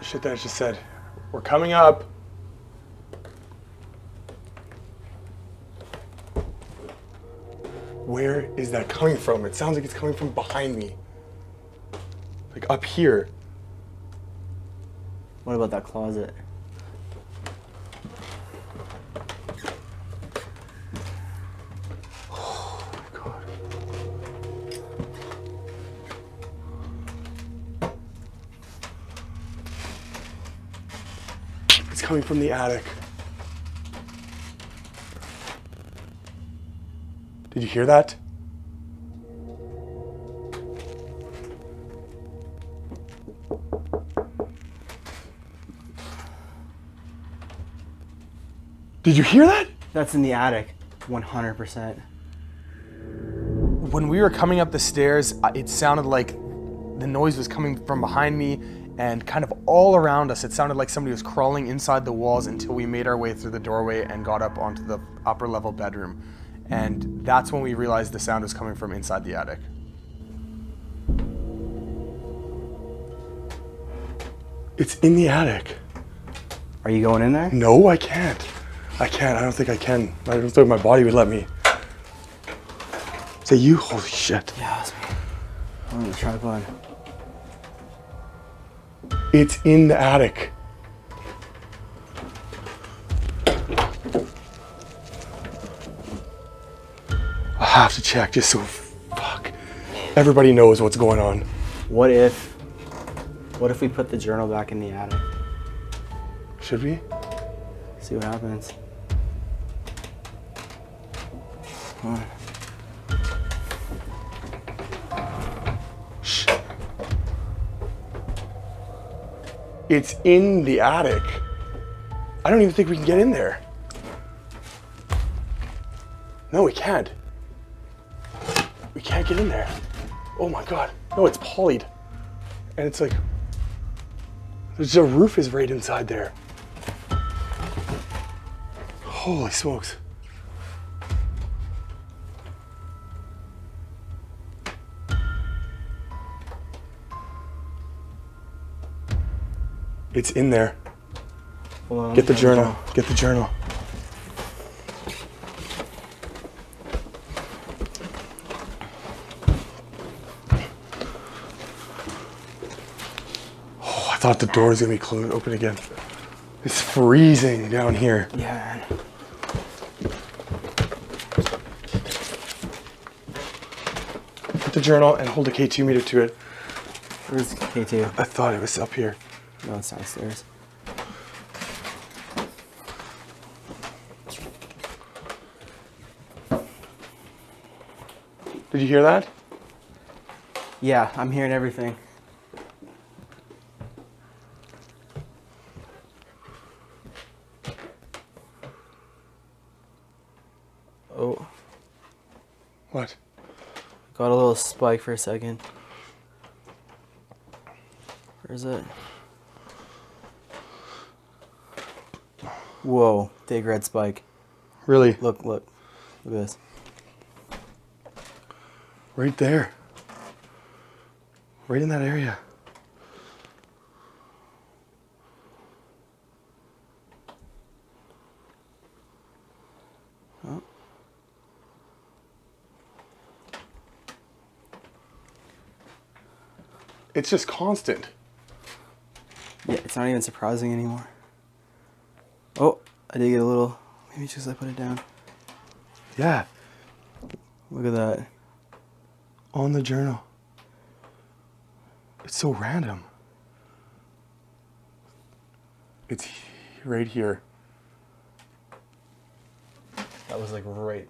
shit that I just said, we're coming up. Where is that coming from? It sounds like it's coming from behind me. Like up here. What about that closet? Oh my god. It's coming from the attic. Did you hear that? Did you hear that? That's in the attic, 100%. When we were coming up the stairs, it sounded like the noise was coming from behind me and kind of all around us. It sounded like somebody was crawling inside the walls until we made our way through the doorway and got up onto the upper level bedroom. And that's when we realized the sound was coming from inside the attic. It's in the attic. Are you going in there? No, I can't. I can't. I don't think I can. I don't think my body would let me. Is that you? Holy shit. Yeah, that's me. I'm on the tripod. It's in the attic. I have to check just so everybody knows what's going on. What if we put the journal back in the attic? Should we? See what happens. Come on. Shh. It's in the attic. I don't even think we can get in there. No, we can't. We can't get in there. Oh my god. No, it's polyed. And it's like, the roof is right inside there. Holy smokes. It's in there. Hold on, Get the journal. Get the journal. Oh, I thought the door was gonna be closed, open again. It's freezing down here. Yeah. Get the journal and hold a K2 meter to it. Where's K2? I thought it was up here. No, it's downstairs. Did you hear that? Yeah, I'm hearing everything. Oh. What? Got a little spike for a second. Where is it? Whoa, big red spike. Really? Look at this. Right there. Right in that area. Oh. It's just constant. Yeah, it's not even surprising anymore. Oh, I did get a little, maybe just I put it down. Yeah. Look at that. On the journal. It's so random. It's right here. That was like right.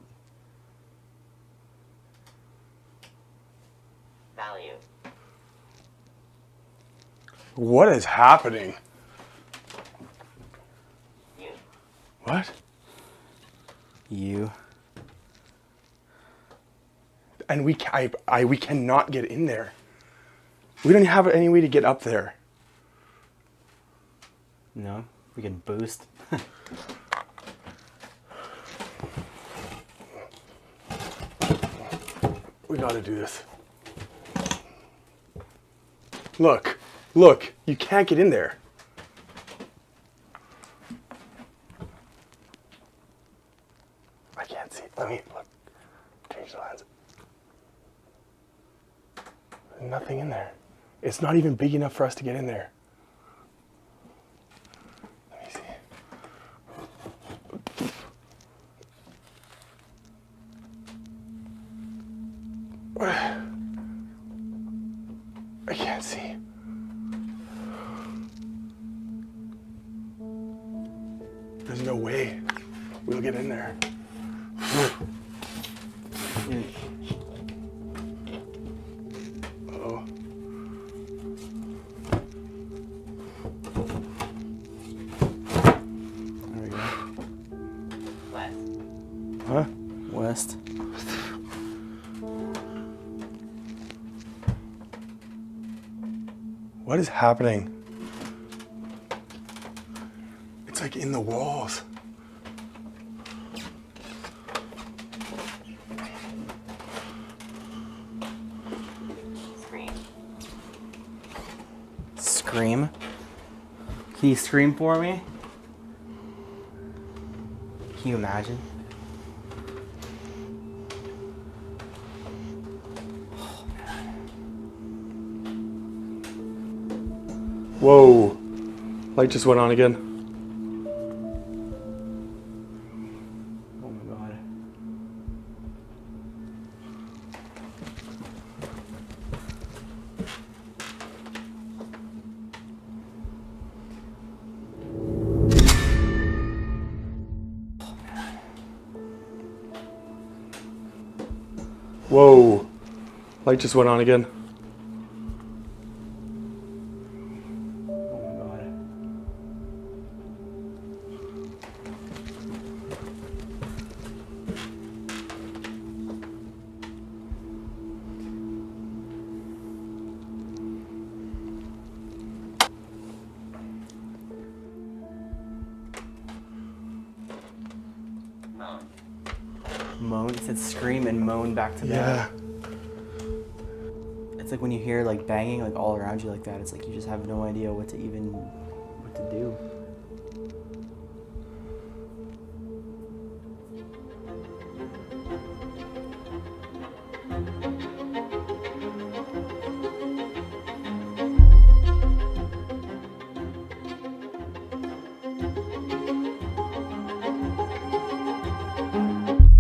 Value. What is happening? You. What? You. And we cannot get in there. We don't have any way to get up there. No, we can boost. We gotta do this. Look, look, you can't get in there. I can't see. Let me look. Change the lens. There's nothing in there. It's not even big enough for us to get in there. Let me see. I can't see. There's no way we'll get in there. Oh. There we go. West. Huh? West. What is happening? It's like in the walls. Scream. Scream. Can you scream for me? Can you imagine? Whoa. Light just went on again. Oh my god. Whoa. Light just went on again. Oh my god. Moan. Moan. It said scream and moan back to Yeah. back. It's like when you hear like banging like all around you like that, it's like you just have no idea what to do.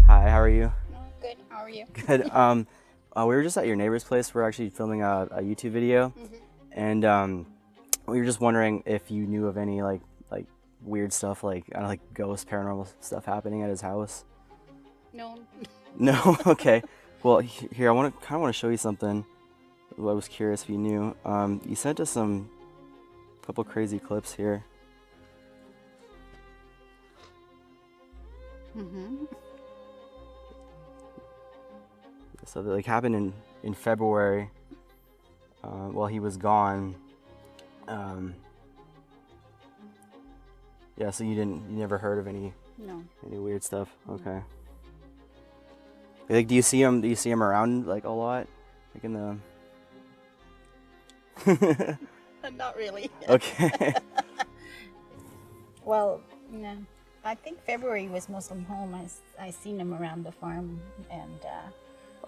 Hi, how are you? Good. How are you? Good. We were just at your neighbor's place. We're actually filming a YouTube video, and we were just wondering if you knew of any like weird stuff, like I don't know, like ghost, paranormal stuff happening at his house. No. No. Okay. Well, here I want to show you something. I was curious if you knew. You sent us couple crazy clips here. Mm-hmm. So that like happened in February while he was gone. Yeah, so you never heard of any No. weird stuff? Okay. Like, do you see him around like a lot, like in the? Not really. Okay. Well, no. I think February was mostly home. I seen him around the farm, and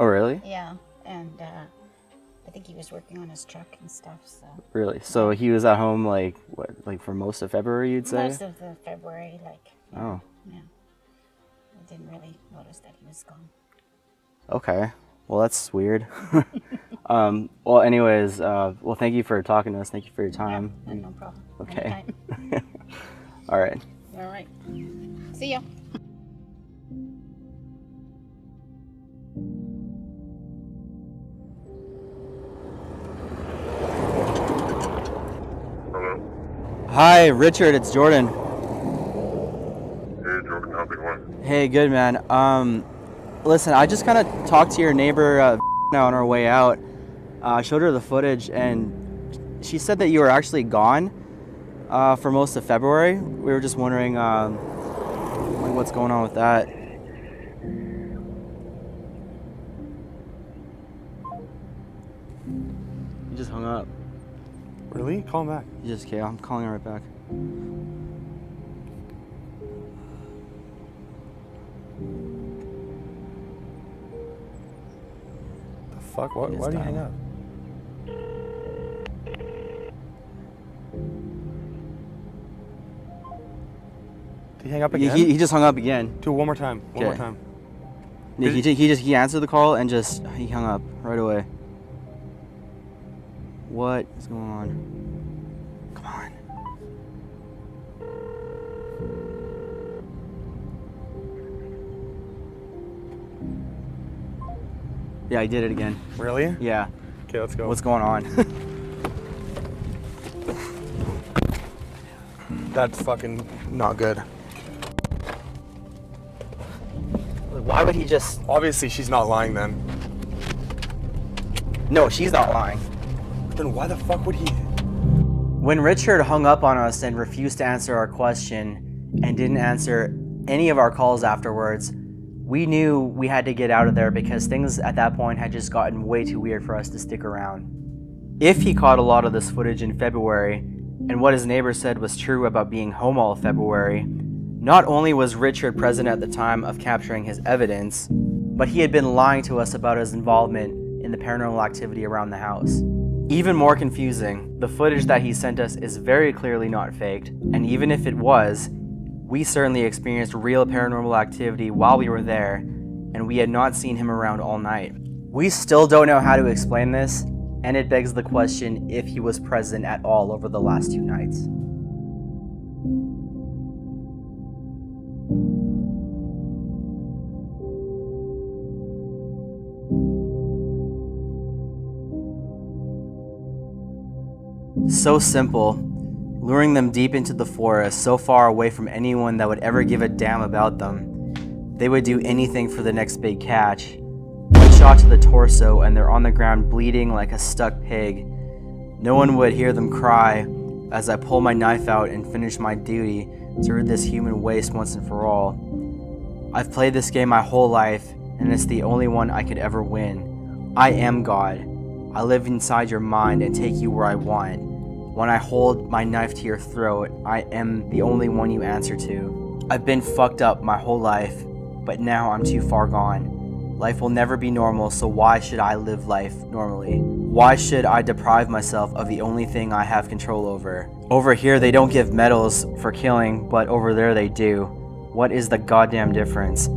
Oh, really? yeah, and I think he was working on his truck and stuff. So Really? So he was at home like what, like for most of February, you'd say? most of the February, like Oh. yeah, I didn't really notice that he was gone. Okay. Well, that's weird. Well, anyways, well, thank you for talking to us. Thank you for your time. Yeah, no problem. Okay. Anytime. All right. All right. See ya. Hello. Hi, Richard. It's Jordan. Hey, Jordan, how's it going? Hey, good man. Listen, I just kind of talked to your neighbor now on our way out. I showed her the footage, and she said that you were actually gone for most of February. We were just wondering, like, what's going on with that. You just hung up. Really? Call him back. You just, okay, I'm calling her right back. The fuck? Why did you hang up? Did he hang up again? He just hung up again. Do it one more time. One more Okay. time. Yeah, he answered the call and just he hung up right away. What is going on? Come on. Yeah, I did it again. Really? Yeah. Okay, let's go. What's going on? That's fucking not good. Why would he just... Obviously, she's not lying then. No, she's not lying. But then why the fuck would he? When Richard hung up on us and refused to answer our question and didn't answer any of our calls afterwards, we knew we had to get out of there because things at that point had just gotten way too weird for us to stick around. If he caught a lot of this footage in February, and what his neighbor said was true about being home all of February, not only was Richard present at the time of capturing his evidence, but he had been lying to us about his involvement in the paranormal activity around the house. Even more confusing, the footage that he sent us is very clearly not faked, and even if it was, we certainly experienced real paranormal activity while we were there, and we had not seen him around all night. We still don't know how to explain this, and it begs the question if he was present at all over the last 2 nights. So simple, luring them deep into the forest, so far away from anyone that would ever give a damn about them. They would do anything for the next big catch. One shot to the torso and they're on the ground bleeding like a stuck pig. No one would hear them cry as I pull my knife out and finish my duty to rid this human waste once and for all. I've played this game my whole life, and it's the only one I could ever win. I am God. I live inside your mind and take you where I want. When I hold my knife to your throat, I am the only one you answer to. I've been fucked up my whole life, but now I'm too far gone. Life will never be normal, so why should I live life normally? Why should I deprive myself of the only thing I have control over? Over here they don't give medals for killing, but over there they do. What is the goddamn difference?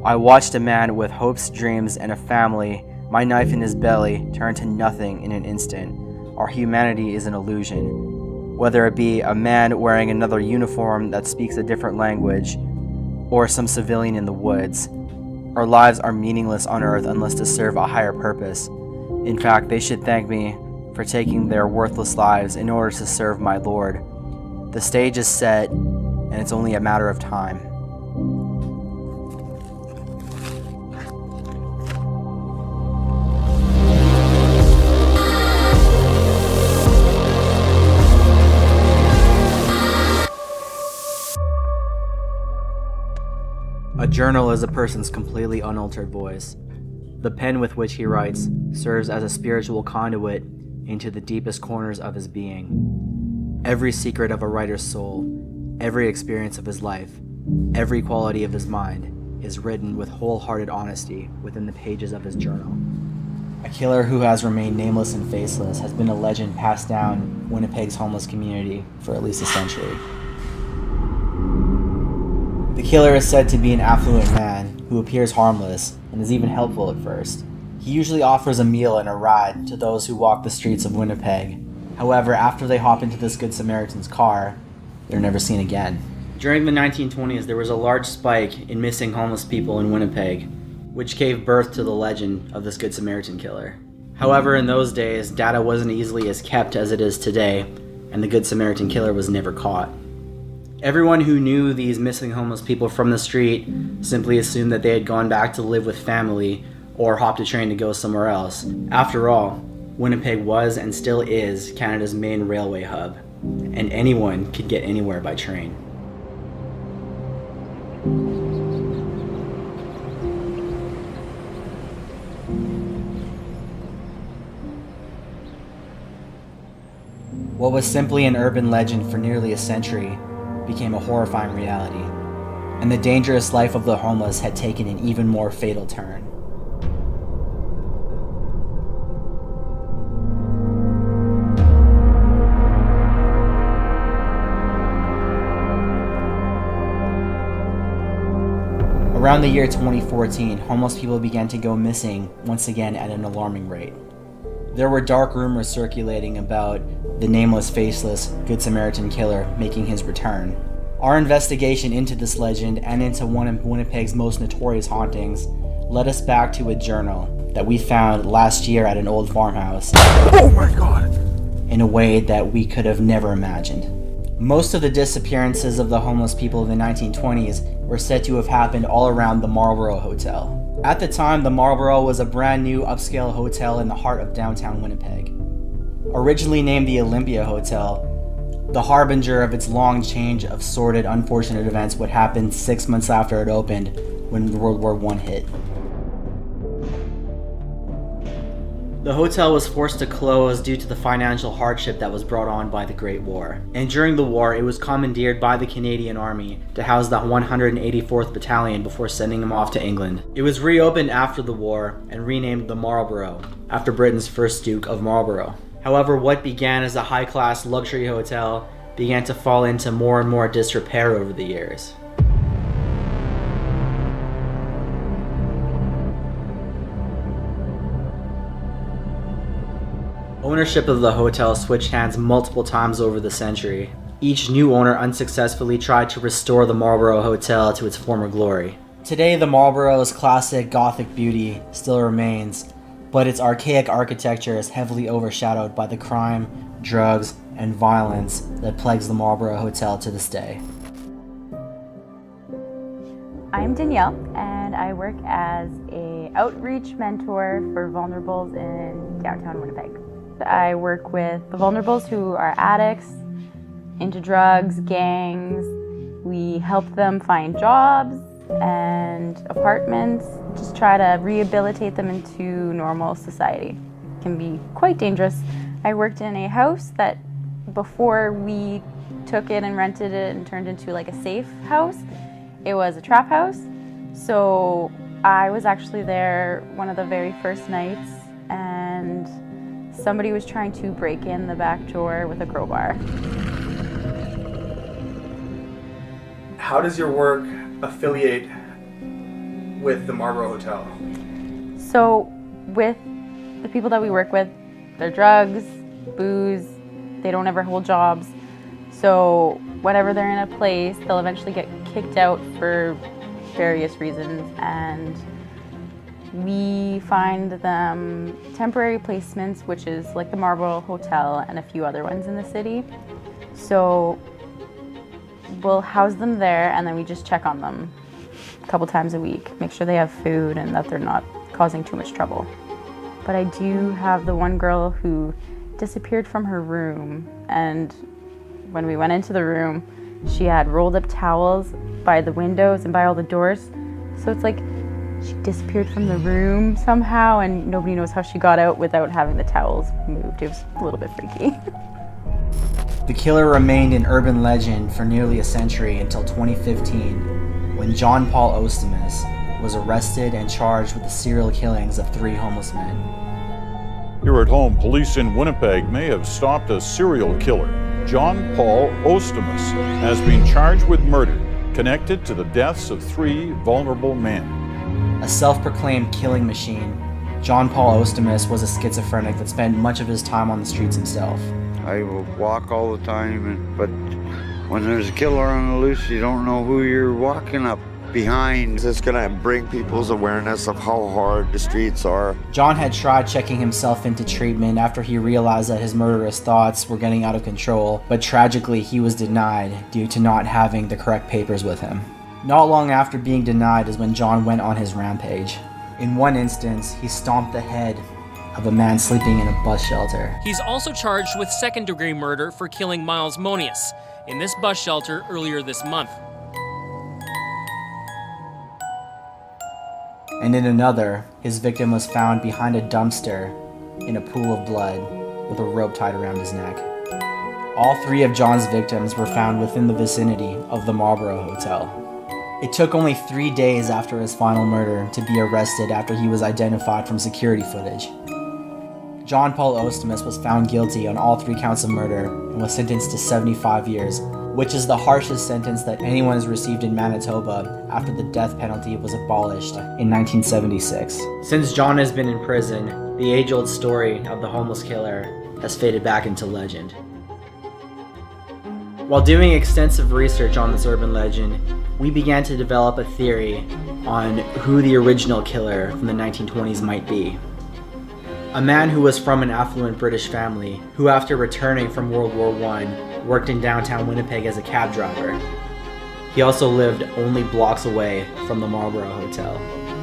I watched a man with hopes, dreams, and a family, my knife in his belly, turn to nothing in an instant. Our humanity is an illusion. Whether it be a man wearing another uniform that speaks a different language, or some civilian in the woods, our lives are meaningless on Earth unless to serve a higher purpose. In fact, they should thank me for taking their worthless lives in order to serve my Lord. The stage is set, and it's only a matter of time. A journal is a person's completely unaltered voice. The pen with which he writes serves as a spiritual conduit into the deepest corners of his being. Every secret of a writer's soul, every experience of his life, every quality of his mind is written with wholehearted honesty within the pages of his journal. A killer who has remained nameless and faceless has been a legend passed down in Winnipeg's homeless community for at least a century. The killer is said to be an affluent man who appears harmless and is even helpful at first. He usually offers a meal and a ride to those who walk the streets of Winnipeg. However, after they hop into this Good Samaritan's car, they're never seen again. During the 1920s, there was a large spike in missing homeless people in Winnipeg, which gave birth to the legend of this Good Samaritan killer. However, in those days, data wasn't easily as kept as it is today, and the Good Samaritan killer was never caught. Everyone who knew these missing homeless people from the street simply assumed that they had gone back to live with family or hopped a train to go somewhere else. After all, Winnipeg was and still is Canada's main railway hub, and anyone could get anywhere by train. What was simply an urban legend for nearly a century became a horrifying reality, and the dangerous life of the homeless had taken an even more fatal turn. Around the year 2014, homeless people began to go missing once again at an alarming rate. There were dark rumors circulating about the nameless, faceless Good Samaritan killer making his return. Our investigation into this legend and into one of Winnipeg's most notorious hauntings led us back to a journal that we found last year at an old farmhouse. Oh my god! In a way that we could have never imagined. Most of the disappearances of the homeless people of the 1920s were said to have happened all around the Marlborough Hotel. At the time, the Marlborough was a brand new upscale hotel in the heart of downtown Winnipeg. Originally named the Olympia Hotel, the harbinger of its long change of sordid, unfortunate events would happen 6 months after it opened when World War I hit. The hotel was forced to close due to the financial hardship that was brought on by the Great War. And during the war, it was commandeered by the Canadian Army to house the 184th Battalion before sending them off to England. It was reopened after the war and renamed the Marlborough, after Britain's first Duke of Marlborough. However, what began as a high-class luxury hotel began to fall into more and more disrepair over the years. Ownership of the hotel switched hands multiple times over the century. Each new owner unsuccessfully tried to restore the Marlborough Hotel to its former glory. Today, the Marlborough's classic Gothic beauty still remains, but its archaic architecture is heavily overshadowed by the crime, drugs, and violence that plagues the Marlborough Hotel to this day. I'm Danielle, and I work as an outreach mentor for vulnerables in downtown Winnipeg. I work with the vulnerables who are addicts, into drugs, gangs. We help them find jobs and apartments, just try to rehabilitate them into normal society. It can be quite dangerous. I worked in a house that before we took it and rented it and turned into like a safe house, it was a trap house. So I was actually there one of the very first nights, and somebody was trying to break in the back door with a crowbar. How does your work affiliate with the Marlborough Hotel? So with the people that we work with, they're drugs, booze, they don't ever hold jobs. So whenever they're in a place, they'll eventually get kicked out for various reasons, and we find them temporary placements, which is like the Marlborough Hotel and a few other ones in the city. So we'll house them there, and then we just check on them a couple times a week, make sure they have food and that they're not causing too much trouble. But I do have the one girl who disappeared from her room, and when we went into the room, she had rolled up towels by the windows and by all the doors. So it's like she disappeared from the room somehow, and nobody knows how she got out without having the towels moved. It was a little bit freaky. The killer remained an urban legend for nearly a century until 2015, when John Paul Ostemus was arrested and charged with the serial killings of 3 homeless men. Here at home, police in Winnipeg may have stopped a serial killer. John Paul Ostemus has been charged with murder connected to the deaths of 3 vulnerable men. A self-proclaimed killing machine, John Paul Ostemus was a schizophrenic that spent much of his time on the streets himself. I will walk all the time, but When there's a killer on the loose, you don't know who you're walking up behind. It's gonna bring people's awareness of how hard the streets are. John had tried checking himself into treatment after he realized that his murderous thoughts were getting out of control, but tragically he was denied due to not having the correct papers with him. Not long after being denied is when John went on his rampage. In one instance, he stomped the head of a man sleeping in a bus shelter. He's also charged with second-degree murder for killing Miles Monius in this bus shelter earlier this month. And in another, his victim was found behind a dumpster in a pool of blood with a rope tied around his neck. All three of John's victims were found within the vicinity of the Marlborough Hotel. It took only 3 days after his final murder to be arrested after he was identified from security footage. John Paul Ostamus was found guilty on all 3 counts of murder and was sentenced to 75 years, which is the harshest sentence that anyone has received in Manitoba after the death penalty was abolished in 1976. Since John has been in prison, the age-old story of the homeless killer has faded back into legend. While doing extensive research on this urban legend, we began to develop a theory on who the original killer from the 1920s might be. A man who was from an affluent British family, who after returning from World War I, worked in downtown Winnipeg as a cab driver. He also lived only blocks away from the Marlborough Hotel.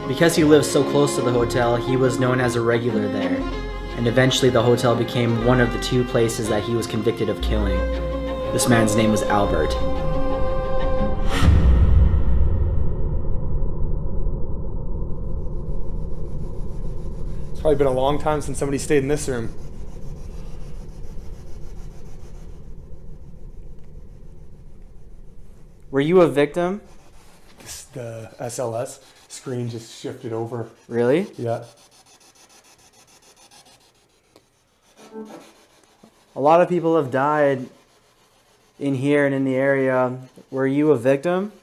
Because he lived so close to the hotel, he was known as a regular there, and eventually the hotel became one of the 2 places that he was convicted of killing. This man's name was Albert. It's probably been a long time since somebody stayed in this room. Were you a victim? The SLS screen just shifted over. Really? Yeah. A lot of people have died in here and in the area. Were you a victim?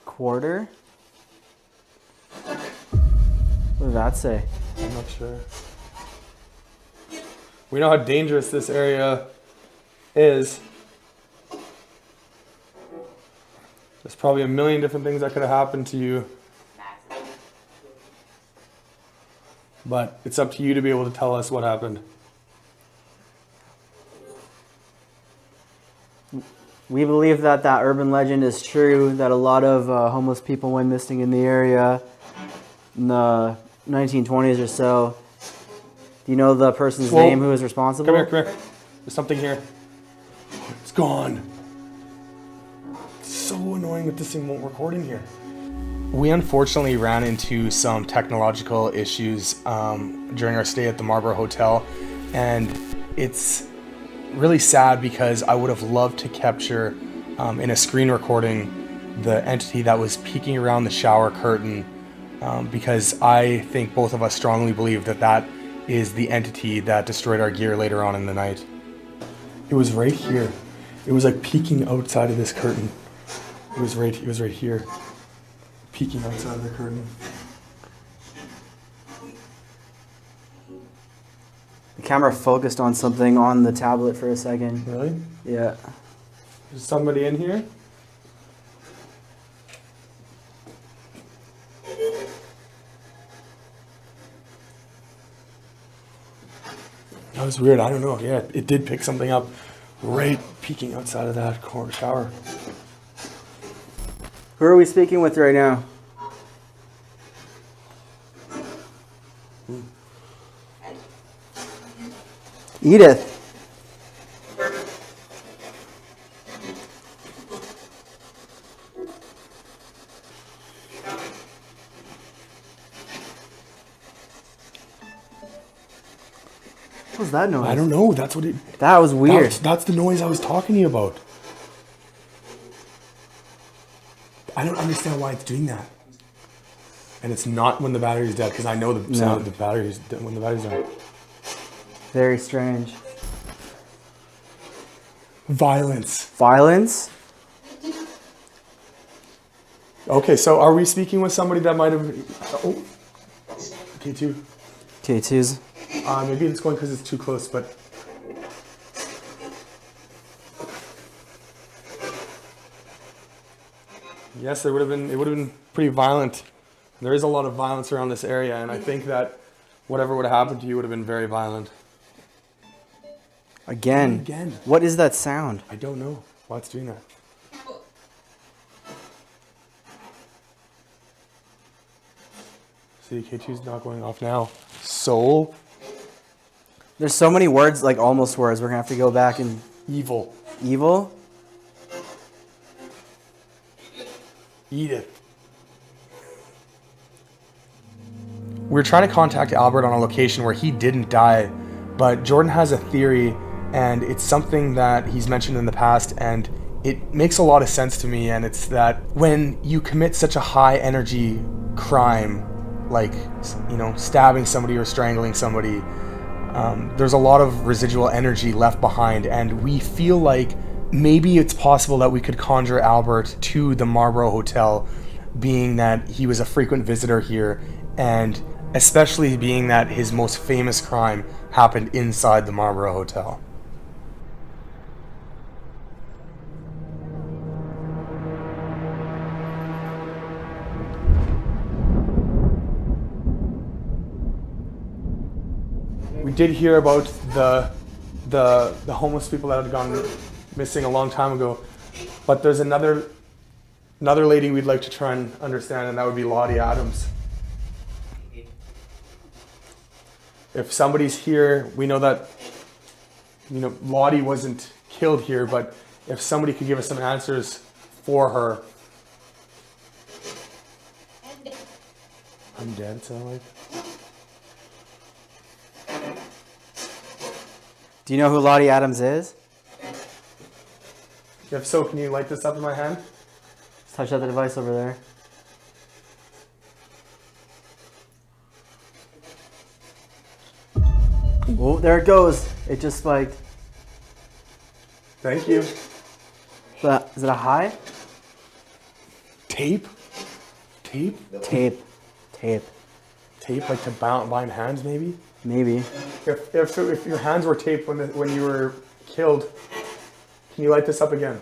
Quarter? What does that say? I'm not sure. We know how dangerous this area is. There's probably a million different things that could have happened to you. But it's up to you to be able to tell us what happened. We believe that that urban legend is true, that a lot of homeless people went missing in the area in the 1920s or so. Do you know the person's name who is responsible? Come here. There's something here. It's gone. It's so annoying that this thing won't record in here. We unfortunately ran into some technological issues during our stay at the Marlborough Hotel, and it's really sad because I would have loved to capture in a screen recording the entity that was peeking around the shower curtain, because I think both of us strongly believe that that is the entity that destroyed our gear later on in the night. It was right here. It was like peeking outside of this curtain. It was right here, peeking outside of the curtain. The camera focused on something on the tablet for a second. Really? Yeah. There's somebody in here? That was weird. I don't know. Yeah, it did pick something up right peeking outside of that shower. Who are we speaking with right now? Edith. What was that noise? I don't know. That's what it... That was weird. That's the noise I was talking to you about. I don't understand why it's doing that. And it's not when the battery's dead, because I know the sound of the battery's dead when the battery's dead. Very strange. Violence. Violence? Okay, so are we speaking with somebody that might have... Oh, K2. K2's. Maybe it's going because it's too close, but... Yes, it would have been pretty violent. There is a lot of violence around this area, and I think that whatever would have happened to you would have been very violent. Again. What is that sound? I don't know why it's doing that. See, K2's not going off now. Soul. There's so many words, like almost words. We're gonna have to go back and... Evil. Evil? Edith. We're trying to contact Albert on a location where he didn't die, but Jordan has a theory, and it's something that he's mentioned in the past, and it makes a lot of sense to me, and it's that when you commit such a high energy crime, like, you know, stabbing somebody or strangling somebody, there's a lot of residual energy left behind, and we feel like maybe it's possible that we could conjure Albert to the Marlborough Hotel, being that he was a frequent visitor here, and especially being that his most famous crime happened inside the Marlborough Hotel. We did hear about the homeless people that had gone missing a long time ago, but there's another lady we'd like to try and understand, and that would be Lottie Adams. If somebody's here, we know that, you know, Lottie wasn't killed here, but if somebody could give us some answers for her. I'm dead, it sounds like. Do you know who Lottie Adams is? If so, can you light this up in my hand? Just touch out the device over there. Oh, there it goes. It just spiked. Thank you. Is it a high? Tape? Tape? Tape. Tape. Tape, like to bind hands, maybe? Maybe. If your hands were taped when you were killed, can you light this up again?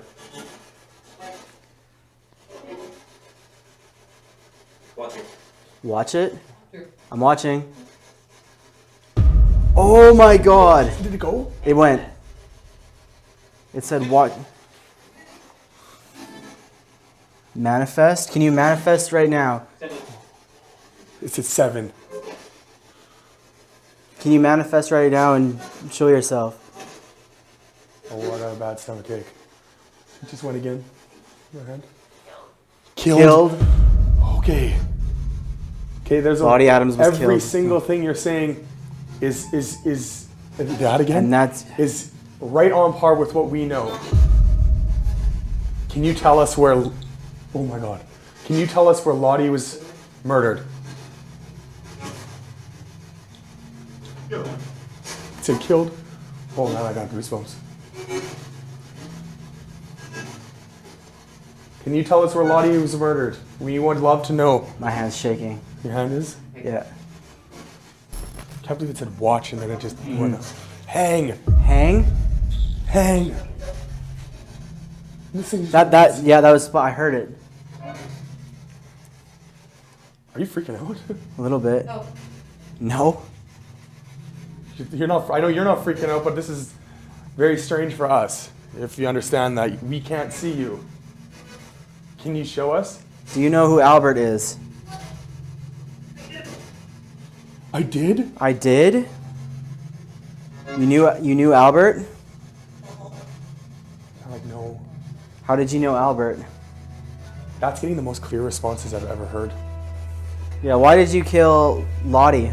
Watch it? I'm watching. Oh my god! Did it go? It went. It said what? Manifest? Can you manifest right now? It's at 7. Can you manifest right now and show yourself? Oh, I got a bad stomachache. It just went again. Your hand. Killed. Okay. Okay, there's Lottie Adams was every killed. single thing you're saying is that again? And that's is right on par with what we know. Can you tell us where? Oh my God! Can you tell us where Lottie was murdered? It said killed. Oh, now I got goosebumps. Can you tell us where Lottie was murdered? We would love to know. My hand's shaking. Your hand is? Yeah. I can't believe it said watch and then it just went up. Hang. Hang? Hang. That was, I heard it. Are you freaking out? A little bit. No. No? You're not, I know you're not freaking out, but this is very strange for us. If you understand that we can't see you. Can you show us? Do you know who Albert is? I did? I did? You knew Albert? I'm like, no. How did you know Albert? That's getting the most clear responses I've ever heard. Yeah, why did you kill Lottie?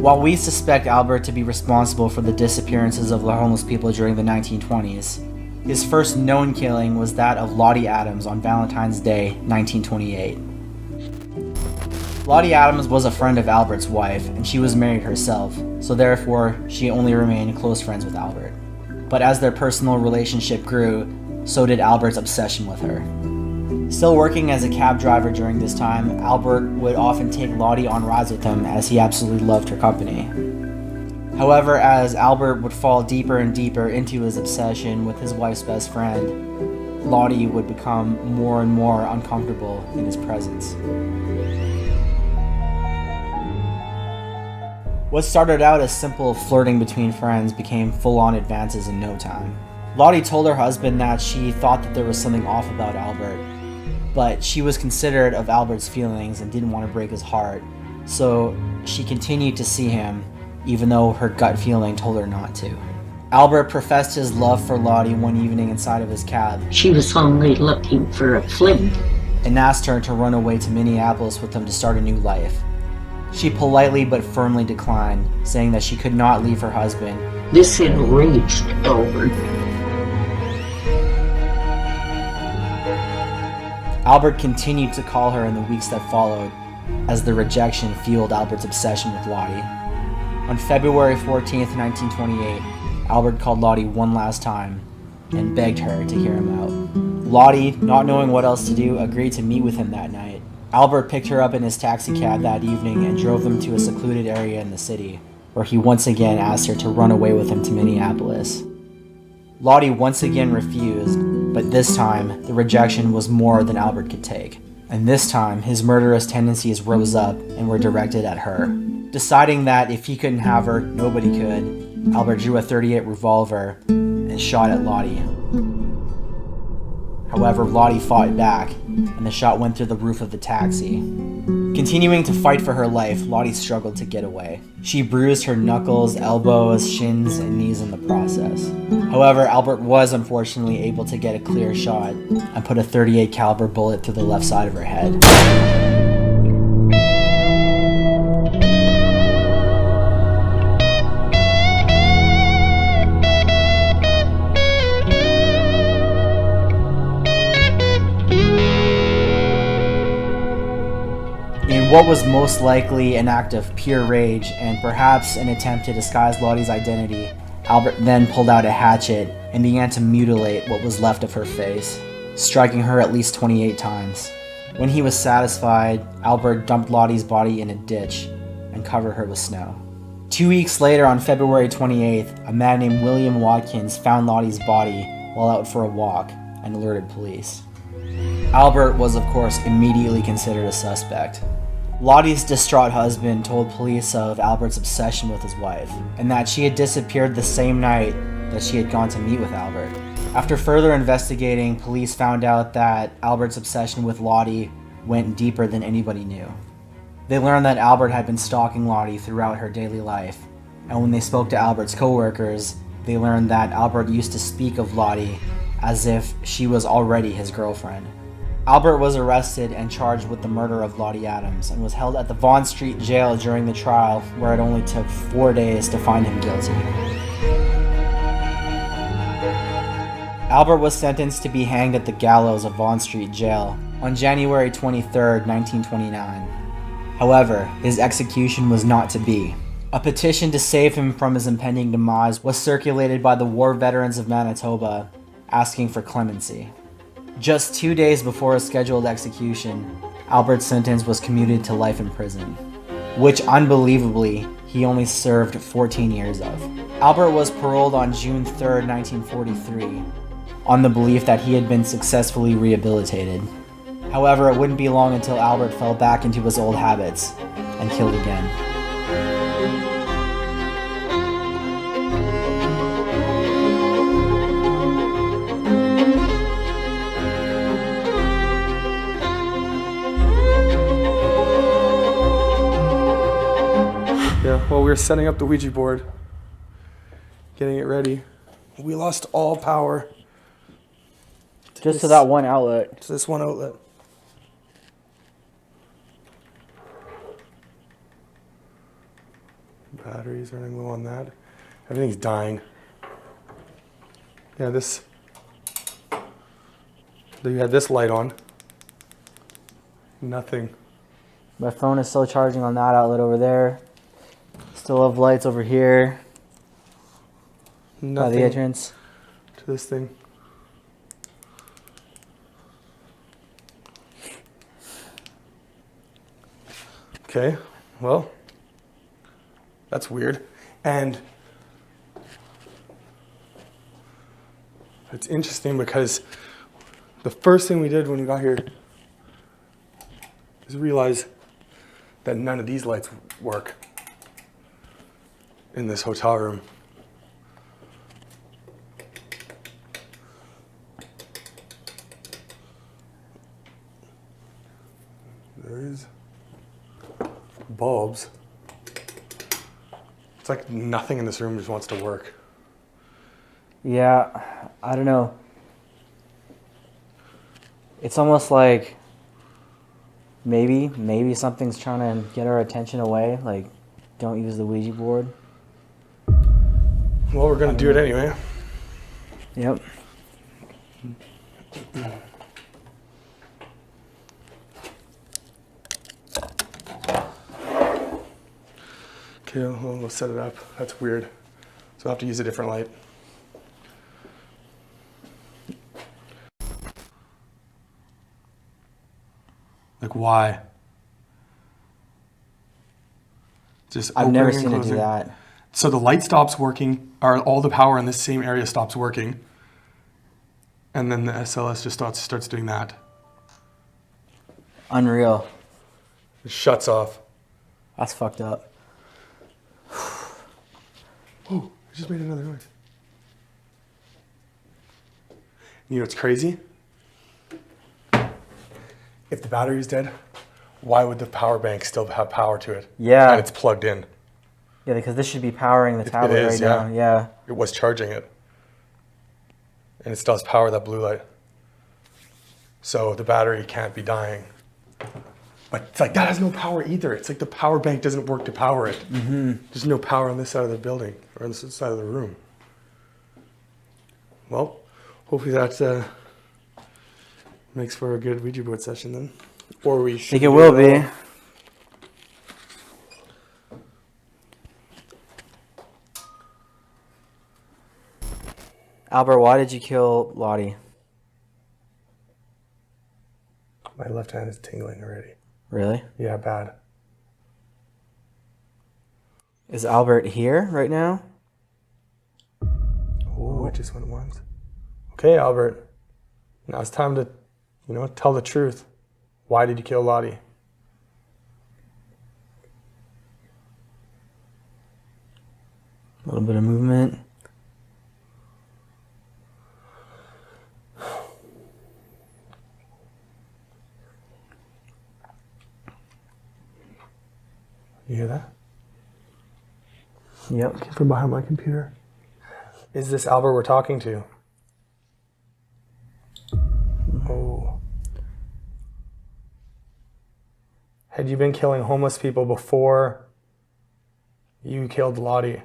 While we suspect Albert to be responsible for the disappearances of the homeless people during the 1920s, his first known killing was that of Lottie Adams on Valentine's Day, 1928. Lottie Adams was a friend of Albert's wife, and she was married herself, so therefore she only remained close friends with Albert. But as their personal relationship grew, so did Albert's obsession with her. Still working as a cab driver during this time, Albert would often take Lottie on rides with him as he absolutely loved her company. However, as Albert would fall deeper and deeper into his obsession with his wife's best friend, Lottie would become more and more uncomfortable in his presence. What started out as simple flirting between friends became full-on advances in no time. Lottie told her husband that she thought that there was something off about Albert, but she was considerate of Albert's feelings and didn't want to break his heart, so she continued to see him, even though her gut feeling told her not to. Albert professed his love for Lottie one evening inside of his cab. She was only looking for a fling. And asked her to run away to Minneapolis with him to start a new life. She politely but firmly declined, saying that she could not leave her husband. This enraged Albert. Albert continued to call her in the weeks that followed, as the rejection fueled Albert's obsession with Lottie. On February 14th, 1928, Albert called Lottie one last time and begged her to hear him out. Lottie, not knowing what else to do, agreed to meet with him that night. Albert picked her up in his taxicab that evening and drove them to a secluded area in the city, where he once again asked her to run away with him to Minneapolis. Lottie once again refused, but this time, the rejection was more than Albert could take. And this time, his murderous tendencies rose up and were directed at her. Deciding that if he couldn't have her, nobody could, Albert drew a .38 revolver and shot at Lottie. However, Lottie fought back, and the shot went through the roof of the taxi. Continuing to fight for her life, Lottie struggled to get away. She bruised her knuckles, elbows, shins, and knees in the process. However, Albert was unfortunately able to get a clear shot and put a .38 caliber bullet through the left side of her head. What was most likely an act of pure rage and perhaps an attempt to disguise Lottie's identity, Albert then pulled out a hatchet and began to mutilate what was left of her face, striking her at least 28 times. When he was satisfied, Albert dumped Lottie's body in a ditch and covered her with snow. 2 weeks later, on February 28th, a man named William Watkins found Lottie's body while out for a walk and alerted police. Albert was, of course, immediately considered a suspect. Lottie's distraught husband told police of Albert's obsession with his wife, and that she had disappeared the same night that she had gone to meet with Albert. After further investigating, police found out that Albert's obsession with Lottie went deeper than anybody knew. They learned that Albert had been stalking Lottie throughout her daily life, and when they spoke to Albert's co-workers, they learned that Albert used to speak of Lottie as if she was already his girlfriend. Albert was arrested and charged with the murder of Lottie Adams and was held at the Vaughn Street Jail during the trial, where it only took 4 days to find him guilty. Albert was sentenced to be hanged at the gallows of Vaughn Street Jail on January 23, 1929. However, his execution was not to be. A petition to save him from his impending demise was circulated by the war veterans of Manitoba, asking for clemency. Just 2 days before his scheduled execution, Albert's sentence was commuted to life in prison, which unbelievably, he only served 14 years of. Albert was paroled on June 3, 1943, on the belief that he had been successfully rehabilitated. However, it wouldn't be long until Albert fell back into his old habits and killed again. While we were setting up the Ouija board, getting it ready, we lost all power. Just to that one outlet. To this one outlet. Batteries running low on that. Everything's dying. Yeah, you had this light on. Nothing. My phone is still charging on that outlet over there. Still have lights over here. Nothing by the entrance. To this thing. Okay, well, that's weird. And it's interesting because the first thing we did when we got here is realize that none of these lights work in this hotel room. There is bulbs. It's like nothing in this room just wants to work. Yeah, I don't know. It's almost like maybe something's trying to get our attention away. Like, don't use the Ouija board. Well, we're gonna do it anyway. Yep. Okay, we'll set it up. That's weird. So I'll have to use a different light. Like, why? Just I've never opening and seen it do closing. that. So the light stops working, or all the power in this same area stops working, and then the SLS just starts doing that. Unreal. It shuts off. That's fucked up. Oh, I just made another noise. You know what's crazy? If the battery's dead, why would the power bank still have power to it? Yeah. And it's plugged in. Yeah, because this should be powering the tablet it is, right now. Yeah. It was charging it. And it still has power, that blue light. So the battery can't be dying. But it's like, that has no power either. It's like the power bank doesn't work to power it. Mm-hmm. There's no power on this side of the building, or on this side of the room. Well, hopefully that makes for a good Ouija board session then. Or we should. I think it will be. Albert, why did you kill Lottie? My left hand is tingling already. Really? Yeah, bad. Is Albert here right now? Oh, it just went once. Okay, Albert. Now it's time to, tell the truth. Why did you kill Lottie? A little bit of movement. You hear that? Yep. Came from behind my computer. Is this Albert we're talking to? Oh. Had you been killing homeless people before you killed Lottie?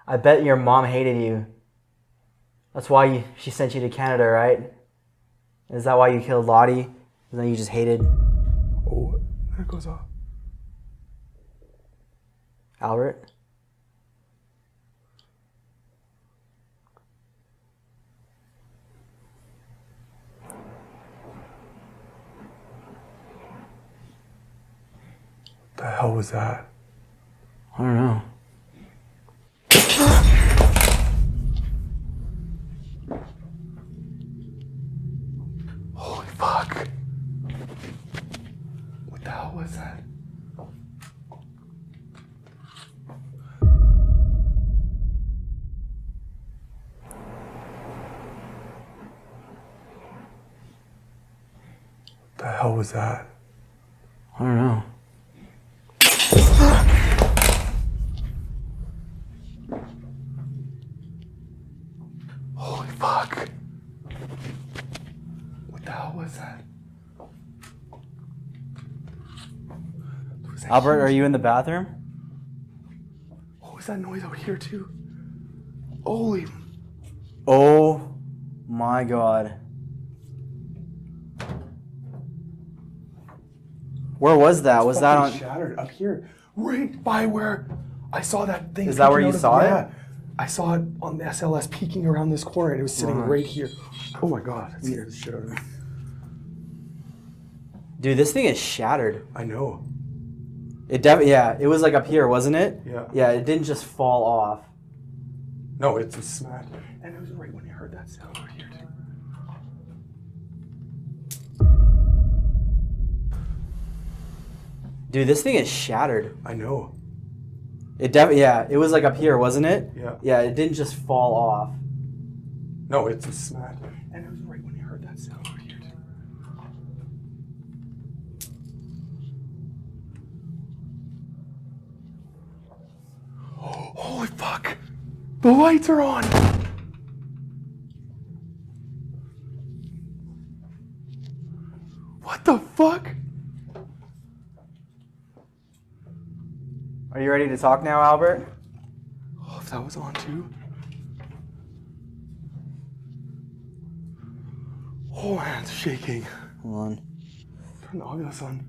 I bet your mom hated you. That's why she sent you to Canada, right? Is that why you killed Lottie? And then you just hated Oh, there it goes off. Albert? The hell was that? I don't know. Holy fuck. What the hell was that? The hell was that? I don't know. Holy fuck. What the hell was that? Albert, are you in the bathroom? What was that noise out here too? Holy. Oh my god. Where was that? Was that on? Shattered up here, right by where I saw that thing. Is that where you saw it? Yeah, I saw it on the SLS peeking around this corner, and it was sitting right here. Oh my god, that scared the shit out of me. Dude, this thing is shattered. I know. Yeah, it was like up here, wasn't it? Yeah. Yeah, it didn't just fall off. No, it was smacked, and it was right when you heard that sound right here too. Dude, this thing is shattered. I know. Yeah, it was like up here, wasn't it? Yeah. Yeah, it didn't just fall off. No, it was smacked, and it was right when you heard that sound right here too. Holy fuck! The lights are on! What the fuck? Are you ready to talk now, Albert? Oh, if that was on too. Oh man, it's shaking. Hold on. Turn the Oculus on.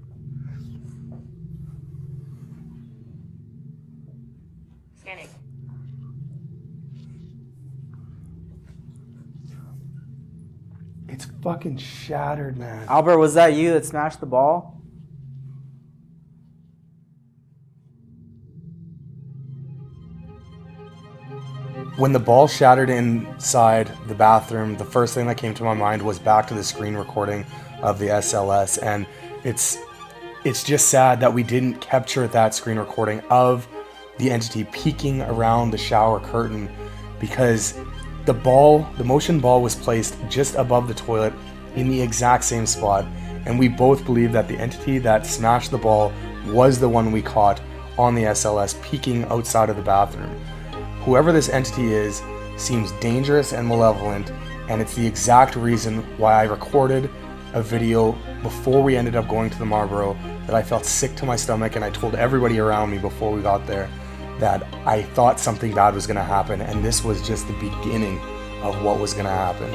Scanning. It's fucking shattered, man. Albert, was that you that smashed the ball? When the ball shattered inside the bathroom, the first thing that came to my mind was back to the screen recording of the SLS, and it's just sad that we didn't capture that screen recording of the entity peeking around the shower curtain, because the motion ball was placed just above the toilet in the exact same spot, and we both believe that the entity that smashed the ball was the one we caught on the SLS peeking outside of the bathroom. Whoever this entity is seems dangerous and malevolent, and it's the exact reason why I recorded a video before we ended up going to the Marlboro that I felt sick to my stomach, and I told everybody around me before we got there that I thought something bad was going to happen, and this was just the beginning of what was going to happen.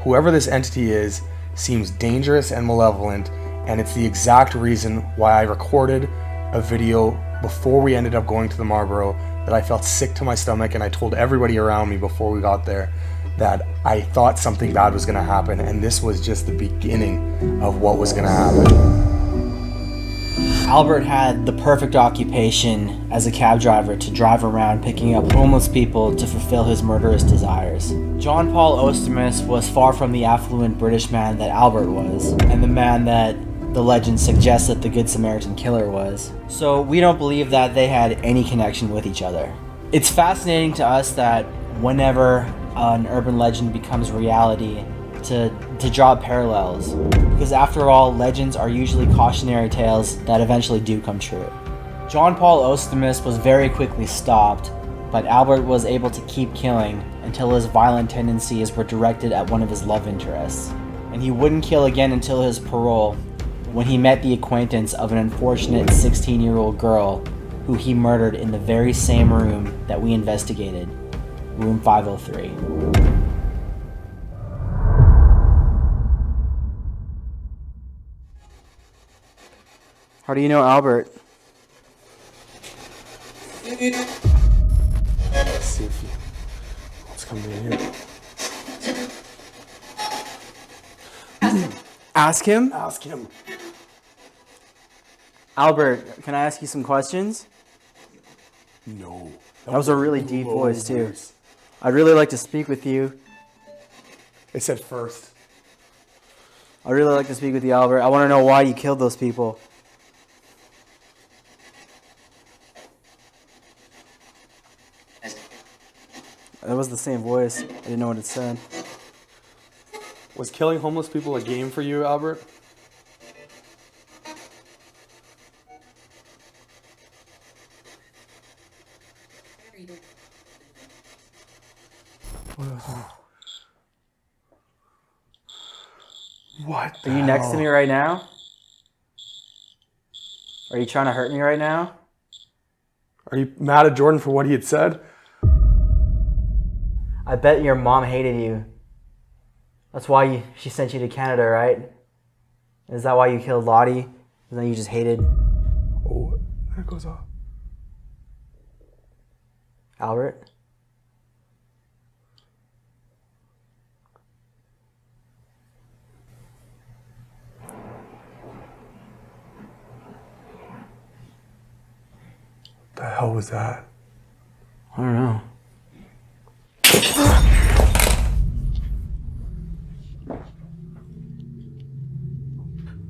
Whoever this entity is seems dangerous and malevolent, and it's the exact reason why I recorded a video before we ended up going to the Marlboro that I felt sick to my stomach, and I told everybody around me before we got there that I thought something bad was going to happen, and this was just the beginning of what was going to happen. Albert had the perfect occupation as a cab driver to drive around picking up homeless people to fulfill his murderous desires. John Paul Ostermus was far from the affluent British man that Albert was, and the man that the legend suggests that the Good Samaritan killer was. So we don't believe that they had any connection with each other. It's fascinating to us that whenever an urban legend becomes reality, to draw parallels, because after all, legends are usually cautionary tales that eventually do come true. John Paul Ostermus was very quickly stopped, but Albert was able to keep killing until his violent tendencies were directed at one of his love interests. And he wouldn't kill again until his parole, when he met the acquaintance of an unfortunate 16-year-old girl who he murdered in the very same room that we investigated, room 503. How do you know Albert? Let's see if he wants to come in here. Ask him? Ask him. Albert, can I ask you some questions? No. That was a really deep voice, too. I'd really like to speak with you. It said first. I'd really like to speak with you, Albert. I want to know why you killed those people. That was the same voice. I didn't know what it said. Was killing homeless people a game for you, Albert? What the Are you next to hell? me right now? Are you trying to hurt me right now? Are you mad at Jordan for what he had said? I bet your mom hated you. That's why she sent you to Canada, right? Is that why you killed Lottie? Is that you just hated Oh, there it goes off. Albert? The hell was that? I don't know.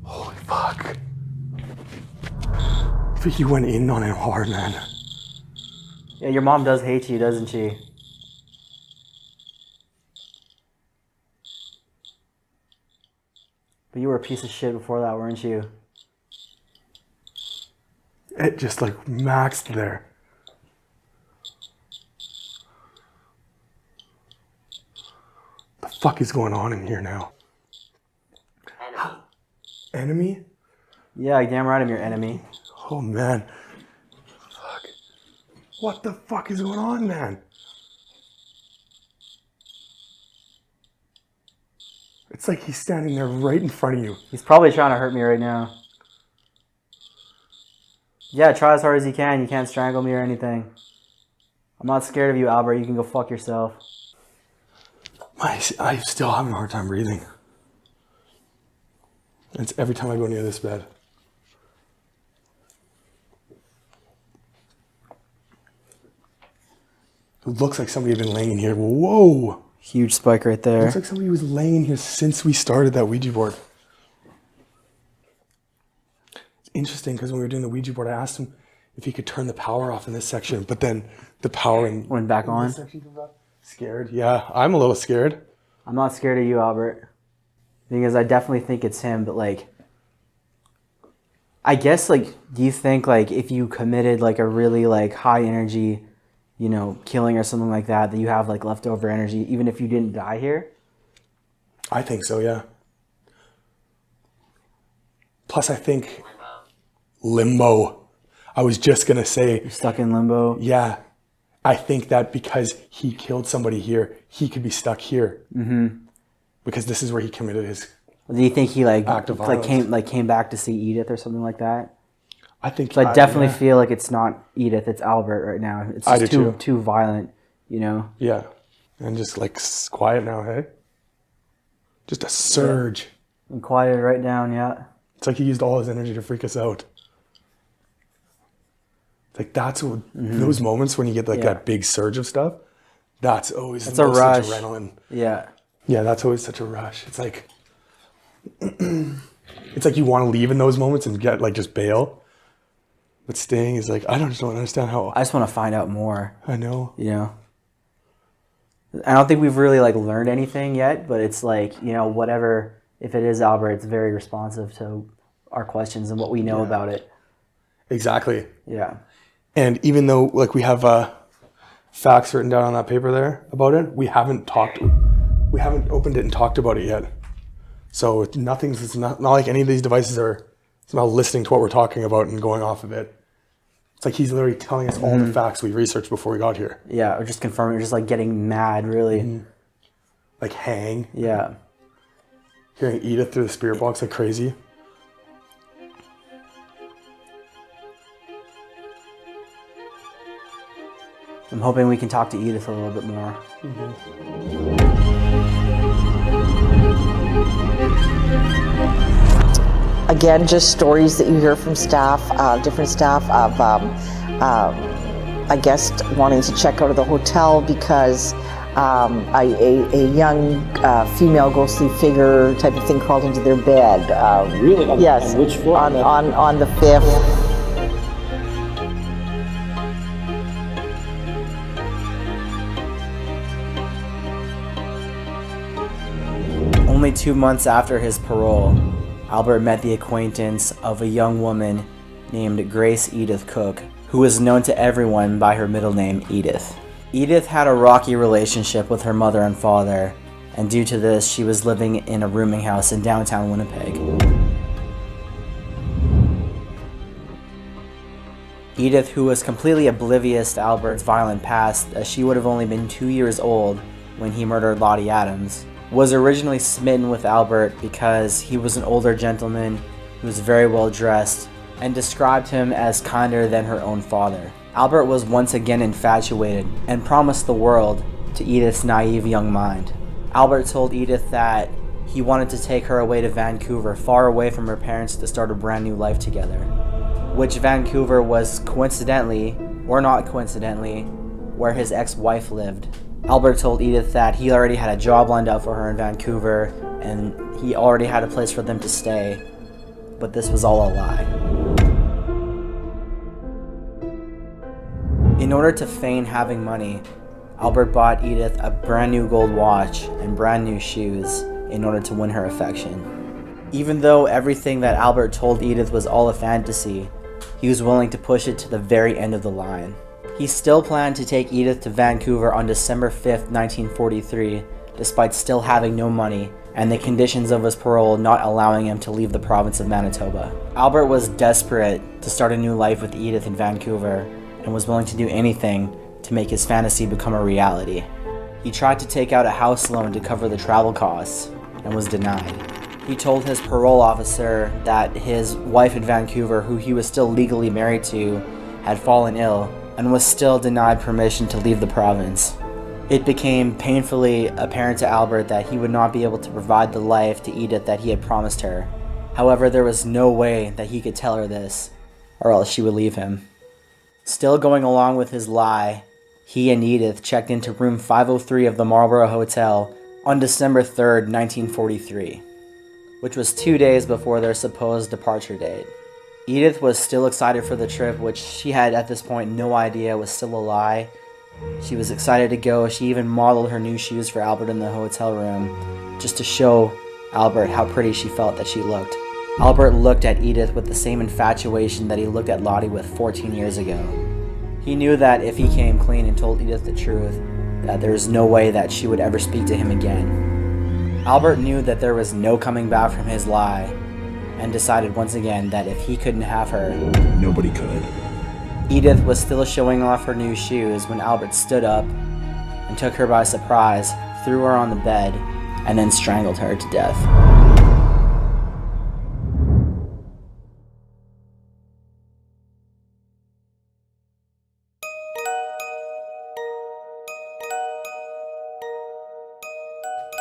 Holy fuck. I think he went in on him hard, man. Yeah, your mom does hate you, doesn't she? But you were a piece of shit before that, weren't you? It just like maxed there. The fuck is going on in here now? Enemy? Yeah, damn right I'm your enemy. Oh man. Fuck. What the fuck is going on, man? It's like he's standing there right in front of you. He's probably trying to hurt me right now. Yeah, try as hard as you can. You can't strangle me or anything. I'm not scared of you, Albert. You can go fuck yourself. I'm still having a hard time breathing. It's every time I go near this bed. It looks like somebody had been laying in here. Whoa! Huge spike right there. Looks like somebody was laying in here since we started that Ouija board. It's interesting because when we were doing the Ouija board, I asked him if he could turn the power off in this section, but then the power went back on. This section comes up. Scared? Yeah, I'm a little scared. I'm not scared of you, Albert. Because I definitely think it's him, but like, I guess like, do you think like if you committed like a really like high energy, you know, killing or something like that, that you have like leftover energy, even if you didn't die here? I think so, yeah. Plus, I think limbo. I was just gonna say, you're stuck in limbo. Yeah, I think that because he killed somebody here, he could be stuck here. Mm-hmm. Because this is where he committed his. Do you think he act of violence. came back to see Edith or something like that? I think. So I definitely feel like it's not Edith, it's Albert right now. It's just too violent, you know. Yeah, and just like quiet now, hey. Just a surge. Yeah. And quieted right down, yeah. It's like he used all his energy to freak us out. It's like that's what those moments when you get like that big surge of stuff. That's always a rush. Adrenaline. Yeah. Yeah, that's always such a rush. It's like it's like you want to leave in those moments and get like just bail. But staying is like I just don't understand how. I just want to find out more. I know. You know. I don't think we've really like learned anything yet, but it's like, you know, whatever. If it is Albert, it's very responsive to our questions and what we know about it. Exactly. Yeah. And even though like we have facts written down on that paper there about it, we haven't opened it and talked about it yet. So it's not like any of these devices are somehow listening to what we're talking about and going off of it. It's like he's literally telling us all the facts we researched before we got here. Yeah, or just confirming, or just like getting mad, really. Like hang. Yeah. Hearing Edith through the spirit box like crazy. I'm hoping we can talk to Edith a little bit more. Again, just stories that you hear from staff, different staff of a guest wanting to check out of the hotel because a young female ghostly figure type of thing crawled into their bed. Really? Yes. On which floor? On the 5th. Only 2 months after his parole, Albert met the acquaintance of a young woman named Grace Edith Cook, who was known to everyone by her middle name, Edith. Edith had a rocky relationship with her mother and father, and due to this, she was living in a rooming house in downtown Winnipeg. Edith, who was completely oblivious to Albert's violent past, as she would have only been 2 years old when he murdered Lottie Adams, was originally smitten with Albert because he was an older gentleman who was very well dressed and described him as kinder than her own father. Albert was once again infatuated and promised the world to Edith's naive young mind. Albert told Edith that he wanted to take her away to Vancouver, far away from her parents, to start a brand new life together, which Vancouver was coincidentally, or not coincidentally, where his ex-wife lived. Albert told Edith that he already had a job lined up for her in Vancouver and he already had a place for them to stay, but this was all a lie. In order to feign having money, Albert bought Edith a brand new gold watch and brand new shoes in order to win her affection. Even though everything that Albert told Edith was all a fantasy, he was willing to push it to the very end of the line. He still planned to take Edith to Vancouver on December 5th, 1943, despite still having no money and the conditions of his parole not allowing him to leave the province of Manitoba. Albert was desperate to start a new life with Edith in Vancouver and was willing to do anything to make his fantasy become a reality. He tried to take out a house loan to cover the travel costs and was denied. He told his parole officer that his wife in Vancouver, who he was still legally married to, had fallen ill and was still denied permission to leave the province. It became painfully apparent to Albert that he would not be able to provide the life to Edith that he had promised her. However, there was no way that he could tell her this, or else she would leave him. Still going along with his lie, he and Edith checked into room 503 of the Marlborough Hotel on December 3rd, 1943, which was 2 days before their supposed departure date. Edith was still excited for the trip, which she had at this point no idea was still a lie. She was excited to go. She even modeled her new shoes for Albert in the hotel room, just to show Albert how pretty she felt that she looked. Albert looked at Edith with the same infatuation that he looked at Lottie with 14 years ago. He knew that if he came clean and told Edith the truth, that there was no way that she would ever speak to him again. Albert knew that there was no coming back from his lie, and decided once again that if he couldn't have her, nobody could. Edith was still showing off her new shoes when Albert stood up and took her by surprise, threw her on the bed, and then strangled her to death.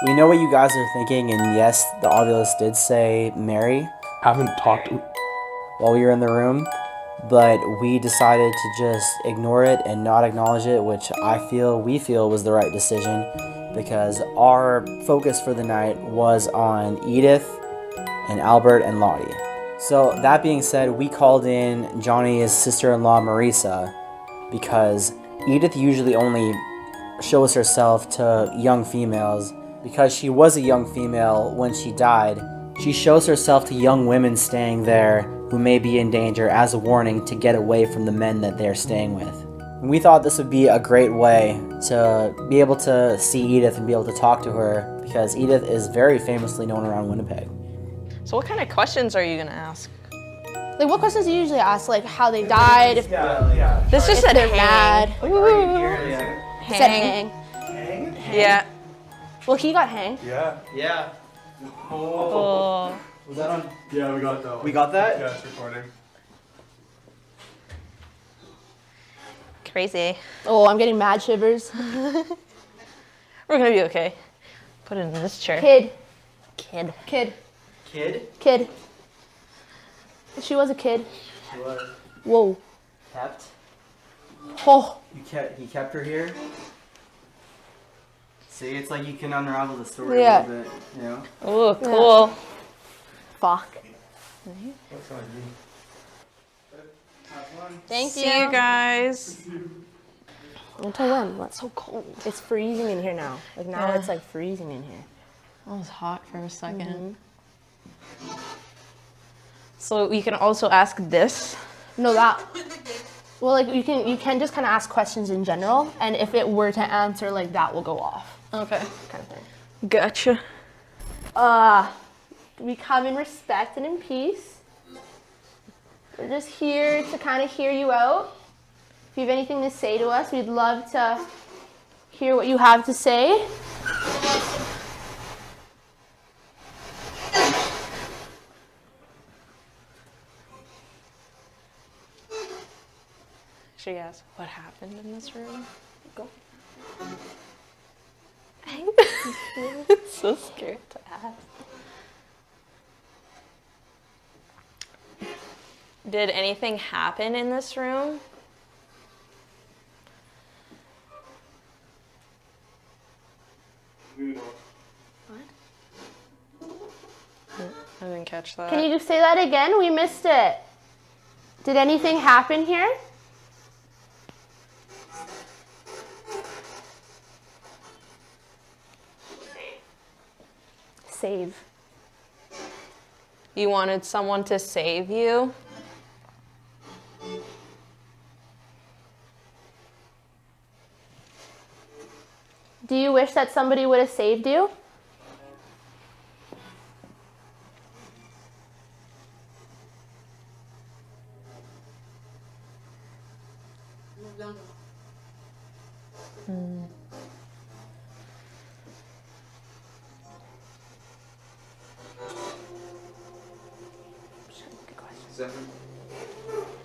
We know what you guys are thinking, and yes, the audios did say Mary. Haven't talked while we were in the room, but we decided to just ignore it and not acknowledge it, which we feel was the right decision, because our focus for the night was on Edith and Albert and Lottie. So that being said, we called in Johnny's sister-in-law Marisa, because Edith usually only shows herself to young females. Because she was a young female when she died, she shows herself to young women staying there who may be in danger as a warning to get away from the men that they're staying with. And we thought this would be a great way to be able to see Edith and be able to talk to her, because Edith is very famously known around Winnipeg. So what kind of questions are you going to ask? Like, what questions do you usually ask? Like, how they died? This just said they're hang. mad. Like, are you here? It said hang. Hang? Yeah. Well, he got hanged. Yeah. Yeah. Oh. Was that on? Yeah, we got that one. We got that? Yeah, it's recording. Crazy. Oh, I'm getting mad shivers. We're going to be okay. Put it in this chair. Kid. Kid. Kid. Kid? Kid. She was a kid. She was. Whoa. Kept? Oh. He kept her here? See, it's like you can unravel the story Yeah. a little bit, you know? Oh, cool. Yeah. Fuck. Thank you. See you guys. Until when? It's so cold. It's freezing in here now. Like now it's like freezing in here. It was hot for a second. So we can also ask this. No, that. Well, like you can just kind of ask questions in general, and if it were to answer, like that will go off. Okay. Kind of thing. Gotcha. We come in respect and in peace. We're just here to kind of hear you out. If you have anything to say to us, we'd love to hear what you have to say. She asked, what happened in this room? Go. I'm so scared to ask. Did anything happen in this room? What? I didn't catch that. Can you just say that again? We missed it. Did anything happen here? Save. You wanted someone to save you? Do you wish that somebody would have saved you?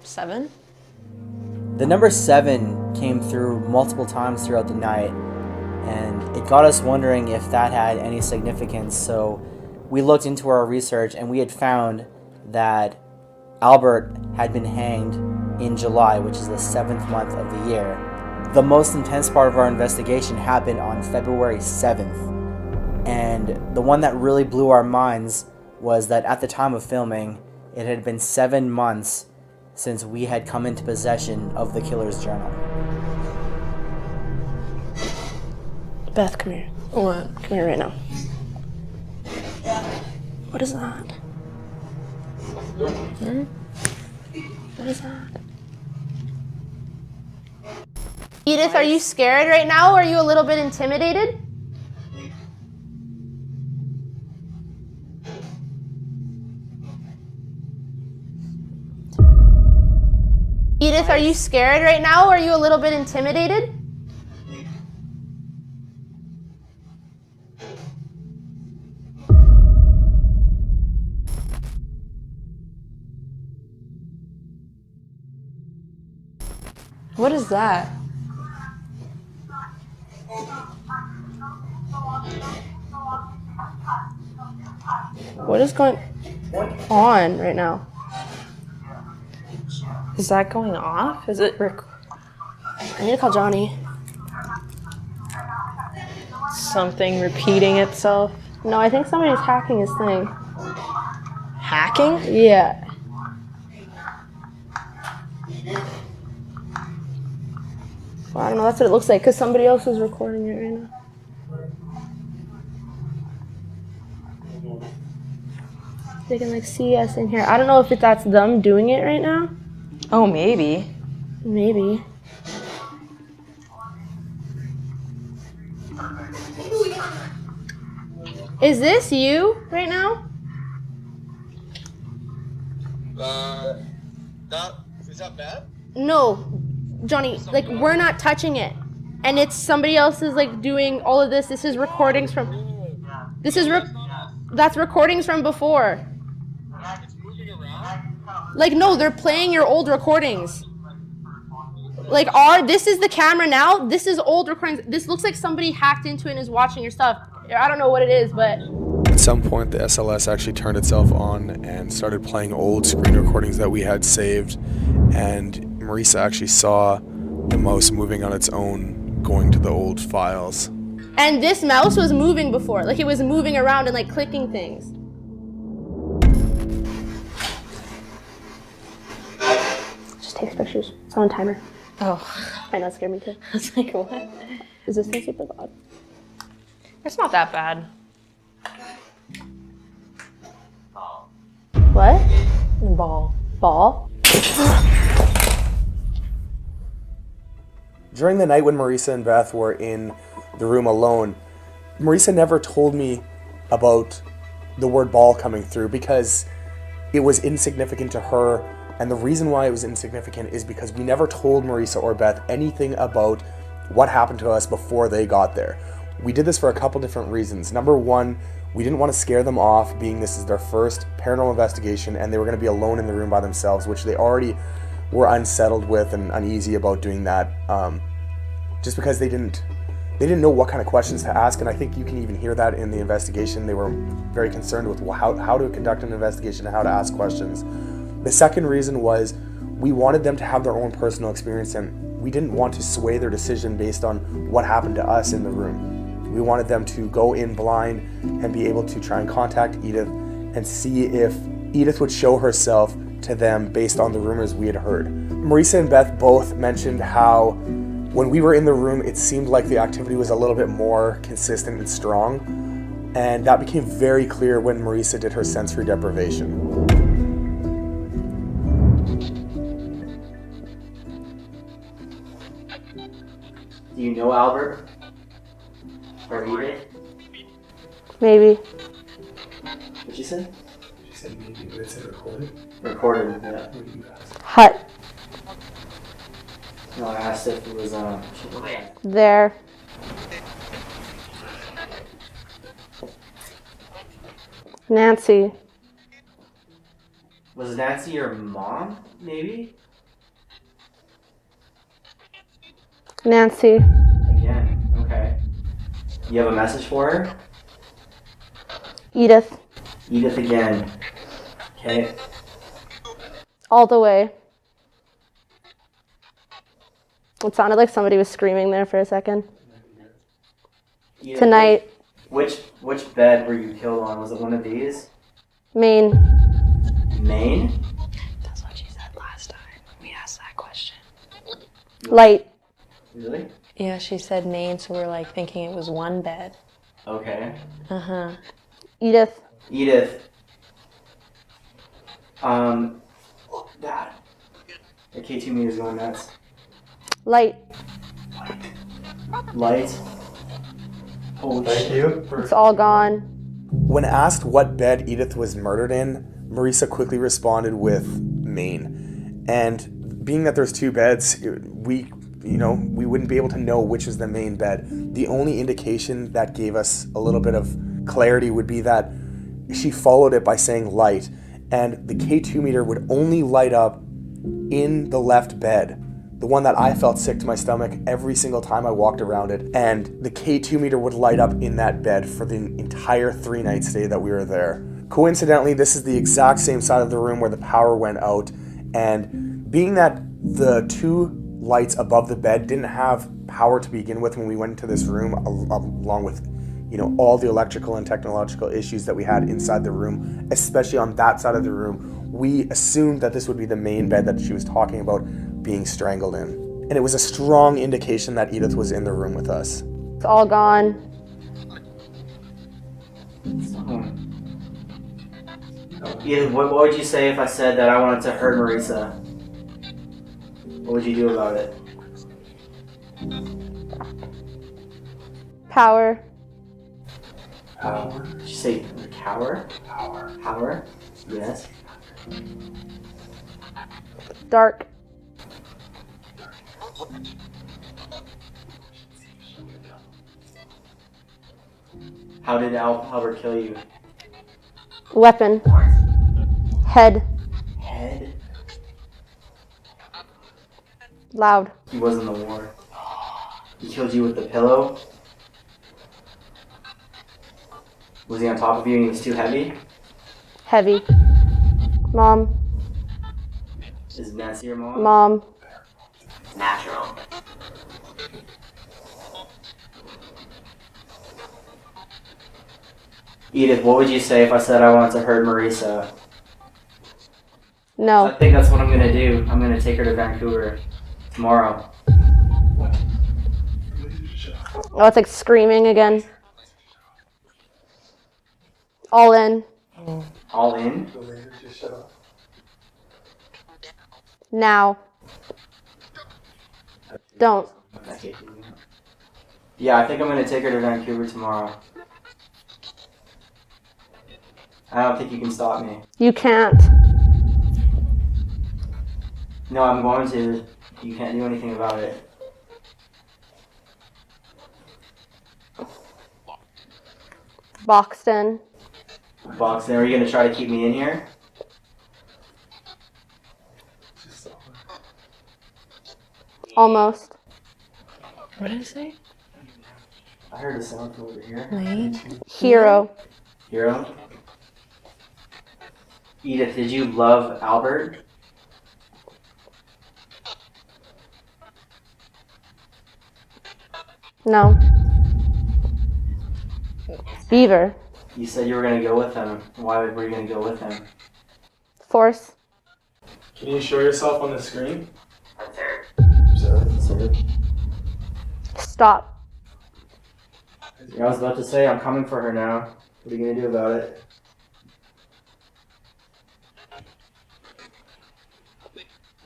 Seven? The number 7 came through multiple times throughout the night, and it got us wondering if that had any significance. So we looked into our research, and we had found that Albert had been hanged in July, which is the 7th month of the year. The most intense part of our investigation happened on February 7th, and the one that really blew our minds was that at the time of filming, it had been 7 months since we had come into possession of the killer's journal. Beth, come here. What? Come here right now. What is that? What is that? Edith, are you scared right now? Are you a little bit intimidated? Edith, are you scared right now? Are you a little bit intimidated? What is that? What is going on right now? Is that going off? Is it I need to call Johnny. something repeating itself? No, I think somebody's hacking his thing. Hacking? Yeah. Well, I don't know, that's what it looks like, because somebody else is recording it right now. They can like see us in here. I don't know if that's them doing it right now. Oh, maybe. Maybe. Is this you right now? Is that bad? No, Johnny, like we're not touching it. And it's somebody else is like doing all of this. This is recordings from, that's recordings from before. It's moving around? Like no, they're playing your old recordings. Like this is the camera now, this is old recordings. This looks like somebody hacked into it and is watching your stuff. I don't know what it is, but. At some point, the SLS actually turned itself on and started playing old screen recordings that we had saved. And Marisa actually saw the mouse moving on its own, going to the old files. And this mouse was moving before. Like it was moving around and like clicking things. Just takes pictures. It's on timer. Oh. I know, it scared me too. I was like, what? Is this thing super loud? It's not that bad. What? Ball. Ball? During the night when Marisa and Beth were in the room alone, Marisa never told me about the word ball coming through because it was insignificant to her. And the reason why it was insignificant is because we never told Marisa or Beth anything about what happened to us before they got there. We did this for a couple different reasons. Number one, we didn't want to scare them off, being this is their first paranormal investigation and they were going to be alone in the room by themselves, which they already were unsettled with and uneasy about doing that, just because they didn't know what kind of questions to ask. And I think you can even hear that in the investigation. They were very concerned with how to conduct an investigation and how to ask questions. The second reason was we wanted them to have their own personal experience, and we didn't want to sway their decision based on what happened to us in the room. We wanted them to go in blind and be able to try and contact Edith and see if Edith would show herself to them based on the rumors we had heard. Marisa and Beth both mentioned how when we were in the room, it seemed like the activity was a little bit more consistent and strong, and that became very clear when Marisa did her sensory deprivation. Do you know Albert? Or Edith? Maybe. What'd you say? She said maybe, but it said recorded. Recorded, yeah. Hut. No, I asked if it was There. Nancy. Was Nancy your mom, maybe? Nancy. Again, okay. You have a message for her? Edith. Edith again. Okay. All the way. It sounded like somebody was screaming there for a second. Edith, Tonight. Which bed were you killed on? Was it one of these? Maine. Maine? That's what she said last time when we asked that question. Light. Really? Yeah, she said Maine, so we're like thinking it was one bed. Okay. Uh-huh. Edith. Edith. That. The K2 meter's going nuts. Light. Light. Oh, Thank you. It's all gone. When asked what bed Edith was murdered in, Marisa quickly responded with Maine. And being that there's two beds, we wouldn't be able to know which was the main bed. The only indication that gave us a little bit of clarity would be that she followed it by saying light, and the K2 meter would only light up in the left bed, the one that I felt sick to my stomach every single time I walked around it, and the K2 meter would light up in that bed for the entire 3-night stay that we were there. Coincidentally, this is the exact same side of the room where the power went out, and being that the two lights above the bed didn't have power to begin with when we went into this room, along with all the electrical and technological issues that we had inside the room, especially on that side of the room, we assumed that this would be the main bed that she was talking about being strangled in. And it was a strong indication that Edith was in the room with us. It's all gone. Edith, what would you say if I said that I wanted to hurt Marisa? What would you do about it? Power. Power? Did you say cower? Power. Power? Yes. Dark. How did Albert kill you? Weapon. Head. Head? Loud. He was in the war. He killed you with the pillow? Was he on top of you and he was too heavy? Heavy. Mom. Is Nancy your mom? Mom. Natural. Edith, what would you say if I said I wanted to hurt Marisa? No. I think that's what I'm gonna do. I'm gonna take her to Vancouver tomorrow. Oh, it's like screaming again. All in. All in? Now. Don't. Yeah, I think I'm gonna take her to Vancouver tomorrow. I don't think you can stop me. You can't. No, I'm going to. You can't do anything about it. Boxed in. Boxing, are you gonna try to keep me in here? Almost. What did I say? I heard a sound from over here. Wait. Hero. Hero? Edith, did you love Albert? No. Beaver. You said you were gonna go with him. Why were you gonna go with him? Force. Can you show yourself on the screen? Observe. Stop. I was about to say, I'm coming for her now. What are you gonna do about it?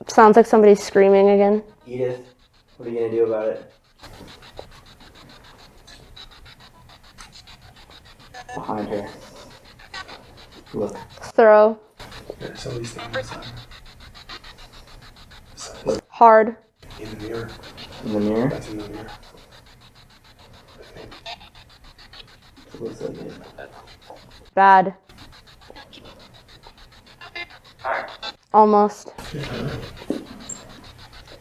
Sounds like somebody's screaming again. Edith, what are you gonna do about it? Behind her. Look. Throw. Somebody's standing outside. Hard. In the mirror. In the mirror? That's in the mirror. It looks like it. Bad. Almost.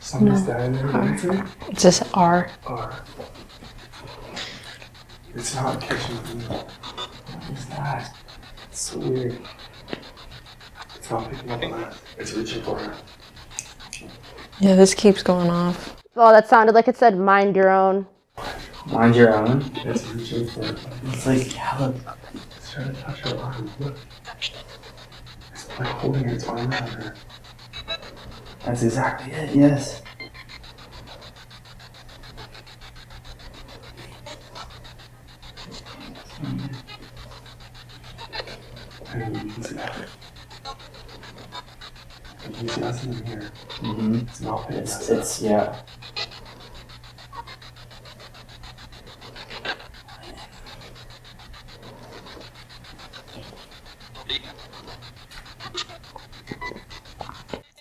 Somebody's standing there dancing? It's just R. R. It's not catching me. It's not. It's so weird. It's not picking up on that. It's reaching for her. Yeah, this keeps going off. Oh, that sounded like it said mind your own. Mind your own? It's reaching for her. It's like, yeah, look. It's trying to touch her arm. Look. It's like holding its arm around her. That's exactly it, yes. And you can see that. You can see us in the mirror. Mm-hmm. It's not picking us It's, yeah.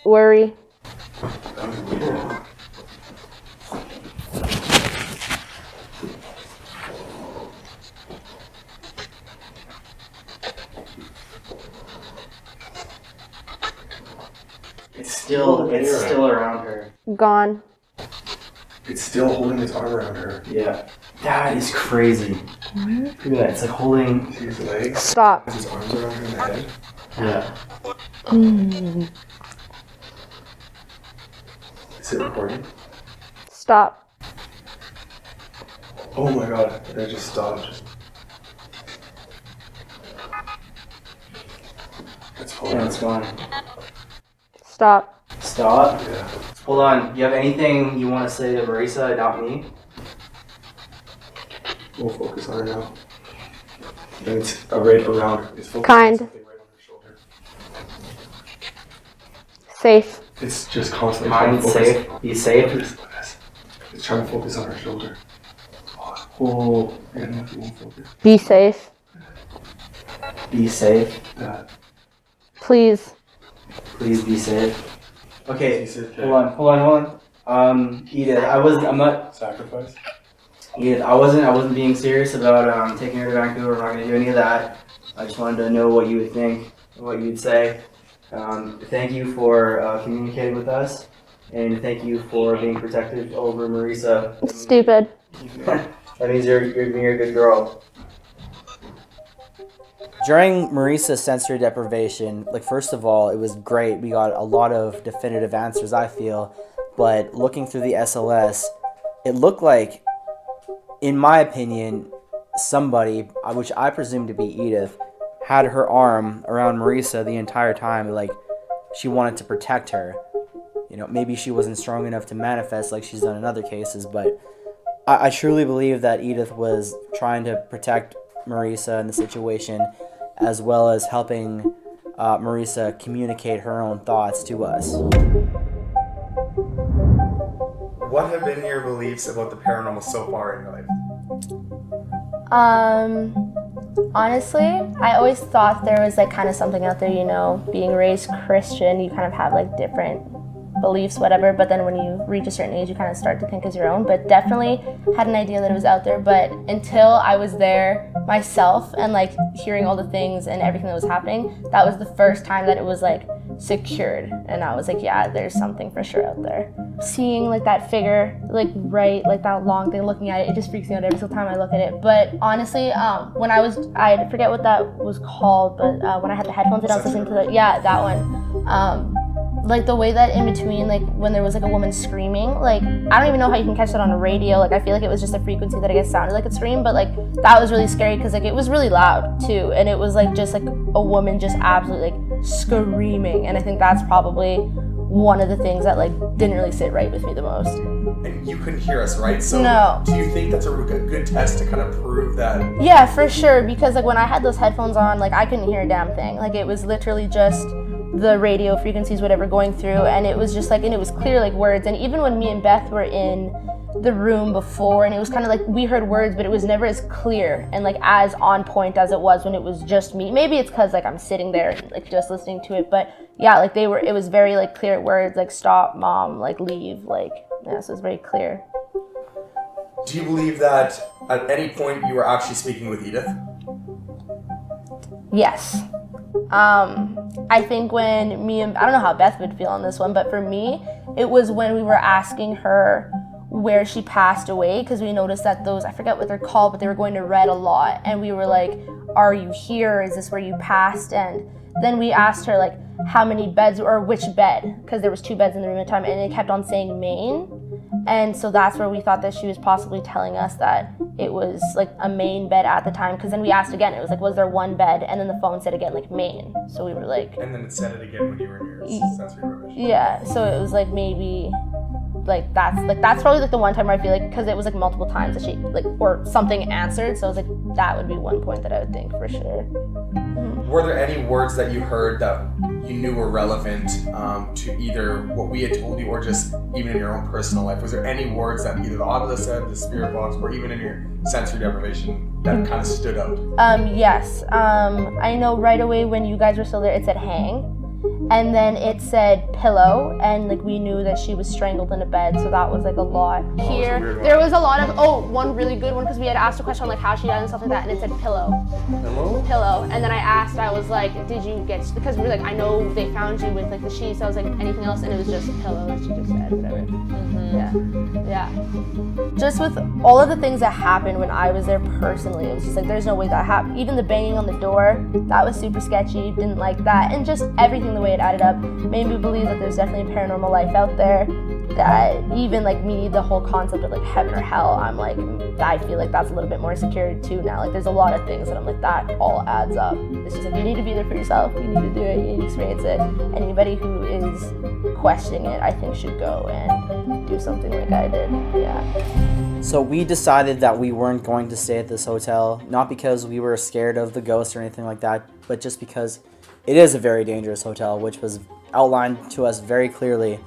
Worry. It's still around her. Gone. It's still holding its arm around her. Yeah. That is crazy. Look at that. It's like holding. See his legs? Stop. His arms around her in the head. Yeah. Is it recording? Stop. Oh my god, it just stopped. It's holding. Yeah, it's gone. Stop. Stop. Yeah. Hold on. You have anything you want to say to Marisa, not me? We'll focus on her now. And it's right around her. It's focusing Kind. on something right on her shoulder. Safe. It's just constantly Mind trying to focus. safe. Be safe. It's trying to focus on her shoulder. Oh. I don't know if you won't focus. Be safe. Be safe. That. Please. Please be safe. Okay. Be safe. Hold on. Edith, I'm not. Sacrifice. Edith, I wasn't being serious about taking her to Vancouver. I'm not gonna do any of that. I just wanted to know what you would think, what you'd say. Thank you for communicating with us, and thank you for being protective over Marisa. Stupid. That means you're being a good girl. During Marisa's sensory deprivation, first of all, it was great. We got a lot of definitive answers, I feel. But looking through the SLS, it looked like, in my opinion, somebody, which I presume to be Edith, had her arm around Marisa the entire time, like she wanted to protect her. You know, maybe she wasn't strong enough to manifest like she's done in other cases, but I truly believe that Edith was trying to protect Marisa in the situation, as well as helping Marisa communicate her own thoughts to us. what have been your beliefs about the paranormal so far in your life? Honestly, I always thought there was like kind of something out there, you know, being raised Christian, you kind of have like different beliefs, whatever, but then when you reach a certain age, you kind of start to think as your own, but definitely had an idea that it was out there, but until I was there myself and like hearing all the things and everything that was happening, that was the first time that it was like secured, and I was like, yeah, there's something for sure out there. Seeing like that figure, like right, like that long thing, looking at it, it just freaks me out every single time I look at it. But honestly, when I forget what that was called, but when I had the headphones and I was listening to that one, like the way that in between, like when there was like a woman screaming, like I don't even know how you can catch that on a radio. Like I feel like it was just a frequency that I guess sounded like a scream, but like that was really scary because like it was really loud too, and it was like just like a woman just absolutely like screaming, and I think that's probably one of the things that like didn't really sit right with me the most. And you couldn't hear us, right? So no. Do you think that's a good test to kind of prove that? Yeah, for sure, because like when I had those headphones on, like I couldn't hear a damn thing. Like it was literally just the radio frequencies, whatever, going through, and it was just like, and it was clear like words. And even when me and Beth were in the room before, and it was kind of like we heard words, but it was never as clear and like as on point as it was when it was just me. Maybe it's because like I'm sitting there and like just listening to it, but yeah, like it was very like clear words, like stop, mom, like leave, like yeah, so it's very clear. Do you believe that at any point you were actually speaking with Edith? Yes. I think when I don't know how Beth would feel on this one, but for me, it was when we were asking her where she passed away, because we noticed that those, I forget what they're called, but they were going to red a lot, and we were like, are you here? Is this where you passed? And then we asked her like how many beds, or which bed, because there was 2 beds in the room at the time, and it kept on saying main. And so that's where we thought that she was possibly telling us that it was like a main bed at the time, because then we asked again, it was like, was there 1 bed? And then the phone said again like main, so we were like, and then it said it again when you were in your sensory deprivation. yeah, so it was like maybe like that's probably like the one time where I feel like, because it was like multiple times that she like, or something answered, so I was like, that would be one point that I would think for sure. Were there any words that you heard that you knew were relevant to either what we had told you or just even in your own personal life? Was there any words that either the Oculus said, the spirit box, or even in your sensory deprivation that kind of stood out? Yes. I know right away when you guys were still there, it said hang. And then it said pillow, and like we knew that she was strangled in a bed, so that was like a lot. Here, there was a lot of, one really good one, because we had asked a question on like how she died and stuff like that, and it said pillow. Pillow. And then I asked, I was like, did you get, because we were like, I know they found you with like the sheets, so I was like, anything else? And it was just pillow, as she just said, whatever. Yeah. Just with all of the things that happened when I was there personally, it was just like, there's no way that happened. Even the banging on the door, that was super sketchy, didn't like that, and just everything, the way it added up, made me believe that there's definitely a paranormal life out there, that even like me, the whole concept of like heaven or hell, I'm like, I feel like that's a little bit more secure too now. Like there's a lot of things that I'm like, that all adds up. It's just like, you need to be there for yourself, you need to do it, you need to experience it. Anybody who is questioning it, I think should go and do something like I did, yeah. So we decided that we weren't going to stay at this hotel, not because we were scared of the ghosts or anything like that, but just because it is a very dangerous hotel, which was outlined to us very clearly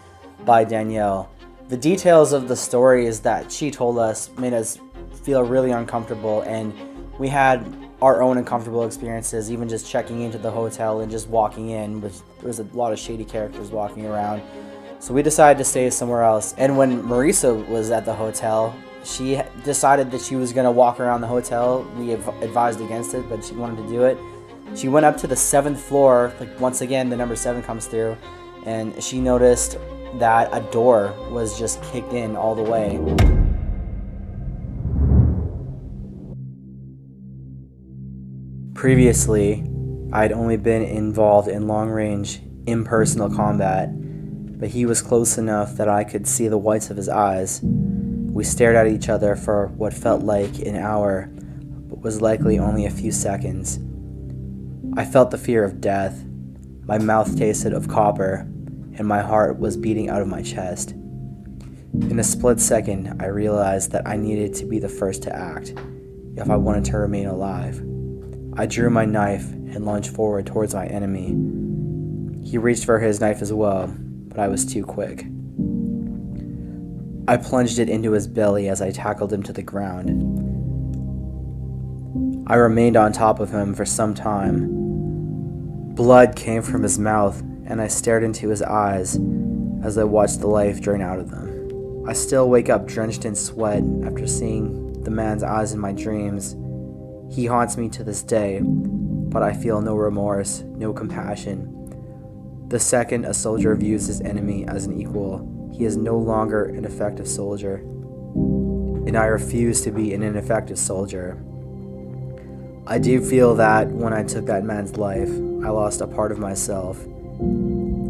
by Danielle. The details of the stories that she told us made us feel really uncomfortable, and we had our own uncomfortable experiences, even just checking into the hotel and just walking in, which there was a lot of shady characters walking around. So we decided to stay somewhere else. And when Marisa was at the hotel, she decided that she was going to walk around the hotel. We advised against it, but she wanted to do it. She went up to the 7th floor, like once again the number 7 comes through, and she noticed that a door was just kicked in all the way. Previously, I'd only been involved in long-range, impersonal combat, but he was close enough that I could see the whites of his eyes. We stared at each other for what felt like an hour, but was likely only a few seconds. I felt the fear of death. My mouth tasted of copper, and my heart was beating out of my chest. In a split second, I realized that I needed to be the first to act if I wanted to remain alive. I drew my knife and lunged forward towards my enemy. He reached for his knife as well, but I was too quick. I plunged it into his belly as I tackled him to the ground. I remained on top of him for some time. Blood came from his mouth, and I stared into his eyes as I watched the life drain out of them. I still wake up drenched in sweat after seeing the man's eyes in my dreams. He haunts me to this day, but I feel no remorse, no compassion. The second a soldier views his enemy as an equal, he is no longer an effective soldier, and I refuse to be an ineffective soldier. I do feel that when I took that man's life, I lost a part of myself.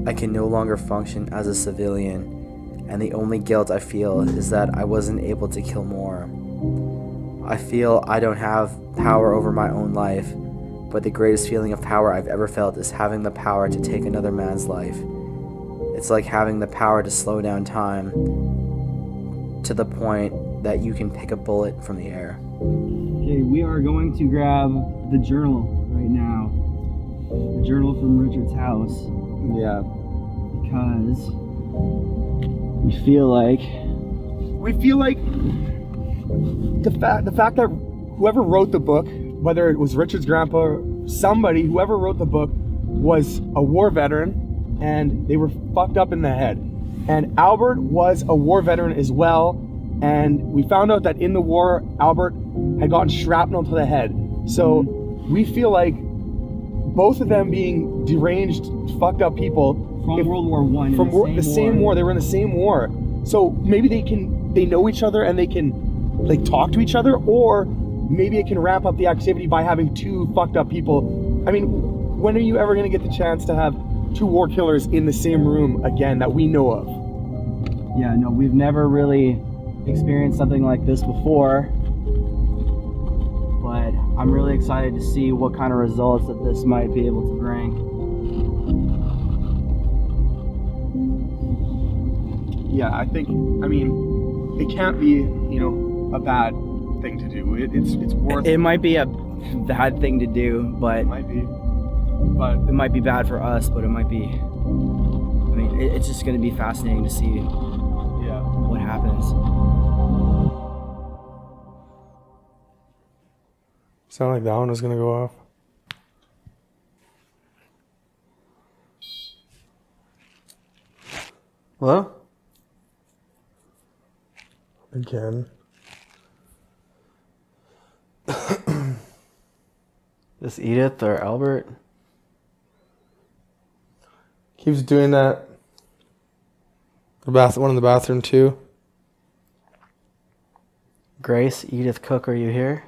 I can no longer function as a civilian, and the only guilt I feel is that I wasn't able to kill more. I feel I don't have power over my own life, but the greatest feeling of power I've ever felt is having the power to take another man's life. It's like having the power to slow down time to the point that you can pick a bullet from the air. Okay, we are going to grab the journal right now. The journal from Richard's house. Yeah. Because we feel like the fact that whoever wrote the book, whether it was Richard's grandpa or somebody, whoever wrote the book was a war veteran and they were fucked up in the head. And Albert was a war veteran as well. And we found out that in the war, Albert had gotten shrapnel to the head. So we feel like both of them being deranged, fucked up people from World War I, from the same war. They were in the same war. So maybe they know each other and they can like talk to each other, or maybe it can ramp up the activity by having two fucked up people. I mean, when are you ever gonna get the chance to have two war killers in the same room again that we know of? Yeah, no, we've never really experienced something like this before, but I'm really excited to see what kind of results that this might be able to bring. Yeah, I mean, it can't be, a bad thing to do. It's worth it. Might be a bad thing to do, but it might be. But it might be bad for us, but it might be. I mean, it's just going to be fascinating to see. Yeah. What happens. Sound like that one was gonna go off. Hello? Again. This Edith or Albert? Keeps doing that. One in the bathroom too. Grace, Edith Cook, are you here?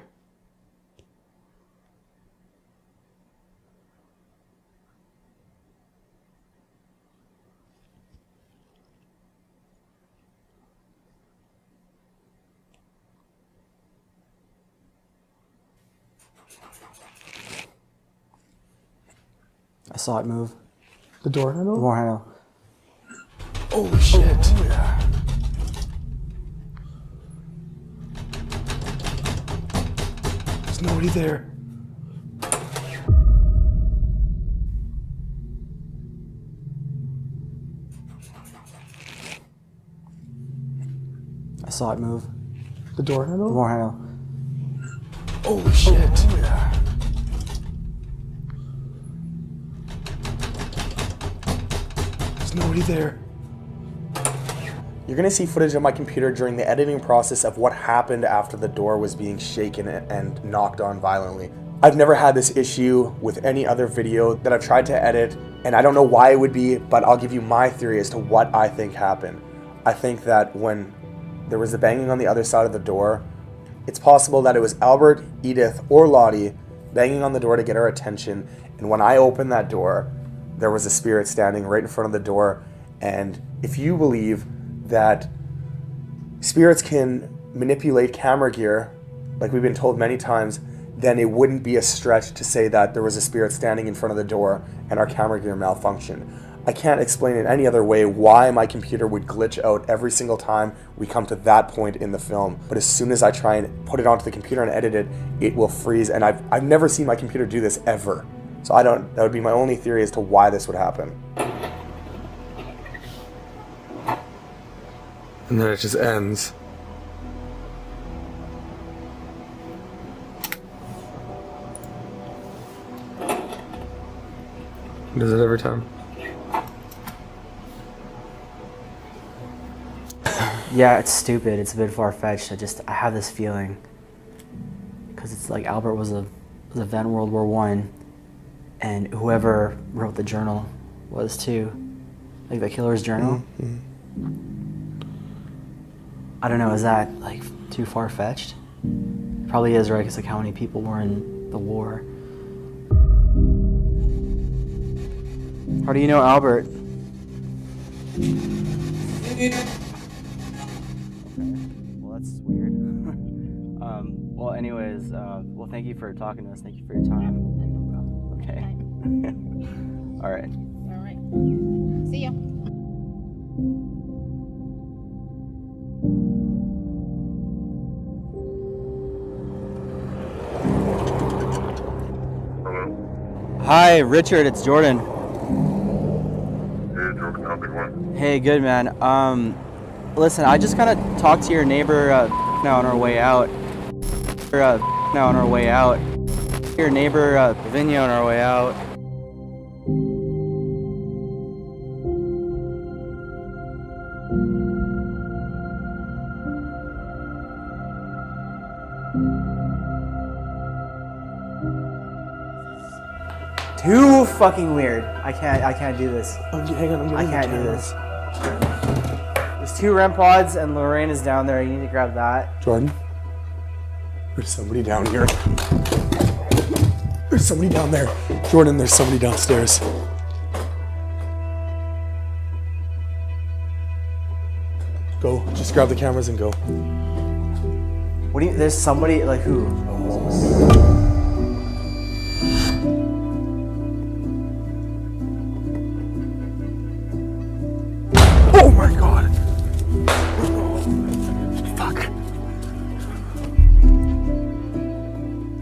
I saw it move. The door handle? The door handle. Oh shit. Oh, yeah. There's nobody there. I saw it move. The door handle? The door handle. Oh shit. Oh, yeah. Nobody there. You're gonna see footage of my computer during the editing process of what happened after the door was being shaken and knocked on violently. I've never had this issue with any other video that I've tried to edit, and I don't know why it would be, but I'll give you my theory as to what I think happened. I think that when there was the banging on the other side of the door, it's possible that it was Albert, Edith, or Lottie banging on the door to get our attention, and when I opened that door, there was a spirit standing right in front of the door. And if you believe that spirits can manipulate camera gear, like we've been told many times, then it wouldn't be a stretch to say that there was a spirit standing in front of the door and our camera gear malfunctioned. I can't explain it any other way why my computer would glitch out every single time we come to that point in the film. But as soon as I try and put it onto the computer and edit it, it will freeze. And I've never seen my computer do this ever. So that would be my only theory as to why this would happen. And then it just ends. Does it every time? Yeah, it's stupid. It's a bit far-fetched. I have this feeling. Because it's like Albert was a vet in World War I, and whoever wrote the journal was too. Like the killer's journal. I don't know, is that like too far-fetched? Probably is, right? Because like how many people were in the war? How do you know Albert? Well, that's weird. Well, anyways, well, thank you for talking to us. Thank you for your time. Okay. All right. All right. See ya. Hi, Richard. It's Jordan. Hey, Jordan, how's it going? Hey, good man. Listen, I just kind of talked to your neighbor now on our way out. Your neighbor Lavinia on our way out. Too fucking weird. I can't do this. Hang on, I can't do this. There's 2 REM pods and Lorraine is down there. You need to grab that. Jordan, there's somebody down here. There's somebody down there. Jordan, there's somebody downstairs. Go, just grab the cameras and go. What do you, there's somebody, like who? Oh my god! Fuck.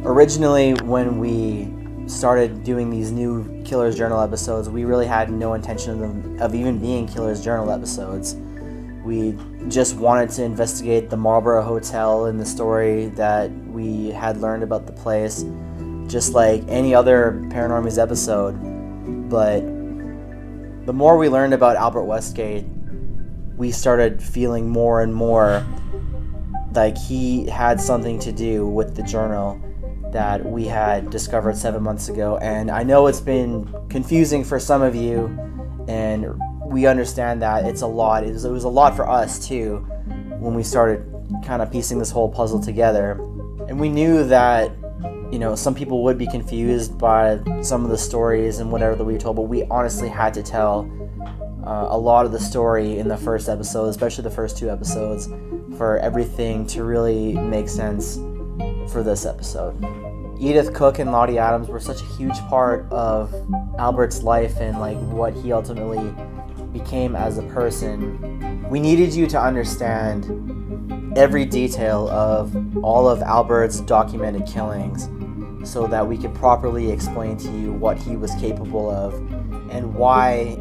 Originally, when we started doing these new Killer's Journal episodes, we really had no intention of even being Killer's Journal episodes. We just wanted to investigate the Marlborough Hotel and the story that we had learned about the place, just like any other Paranormies episode. But the more we learned about Albert Westgate, we started feeling more and more like he had something to do with the journal that we had discovered 7 months ago. And I know it's been confusing for some of you, and we understand that it's a lot. It was a lot for us too when we started kind of piecing this whole puzzle together. And we knew that, you know, some people would be confused by some of the stories and whatever that we told, but we honestly had to tell a lot of the story in the first episode, especially the first 2 episodes, for everything to really make sense for this episode. Edith Cook and Lottie Adams were such a huge part of Albert's life and like what he ultimately became as a person. We needed you to understand every detail of all of Albert's documented killings so that we could properly explain to you what he was capable of and why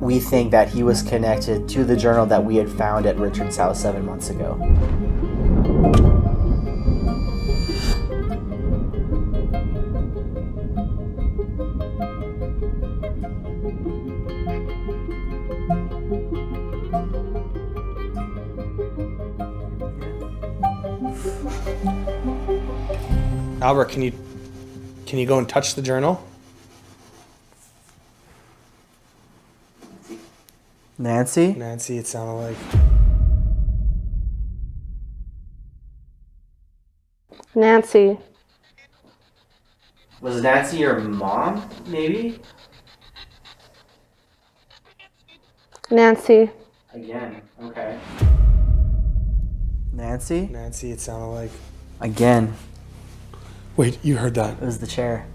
we think that he was connected to the journal that we had found at Richard's house 7 months ago. Albert, can you go and touch the journal? Nancy? Nancy, it sounded like. Nancy. Was Nancy your mom, maybe? Nancy. Again, okay. Nancy? Nancy, it sounded like. Again. Wait, you heard that? It was the chair.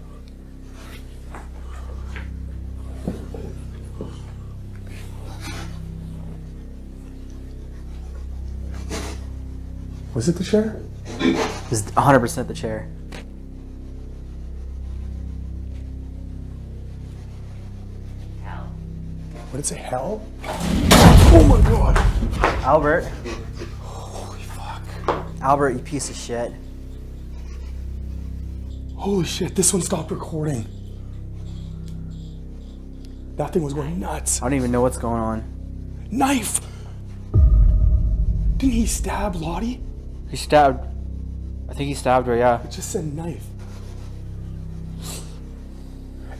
Was it the chair? It was 100% the chair. What did it say? Hell? Oh my god. Albert. Holy fuck. Albert, you piece of shit. Holy shit, this one stopped recording. That thing was going nuts. I don't even know what's going on. Knife! Didn't he stab Lottie? He stabbed. I think he stabbed her, yeah. It just said knife.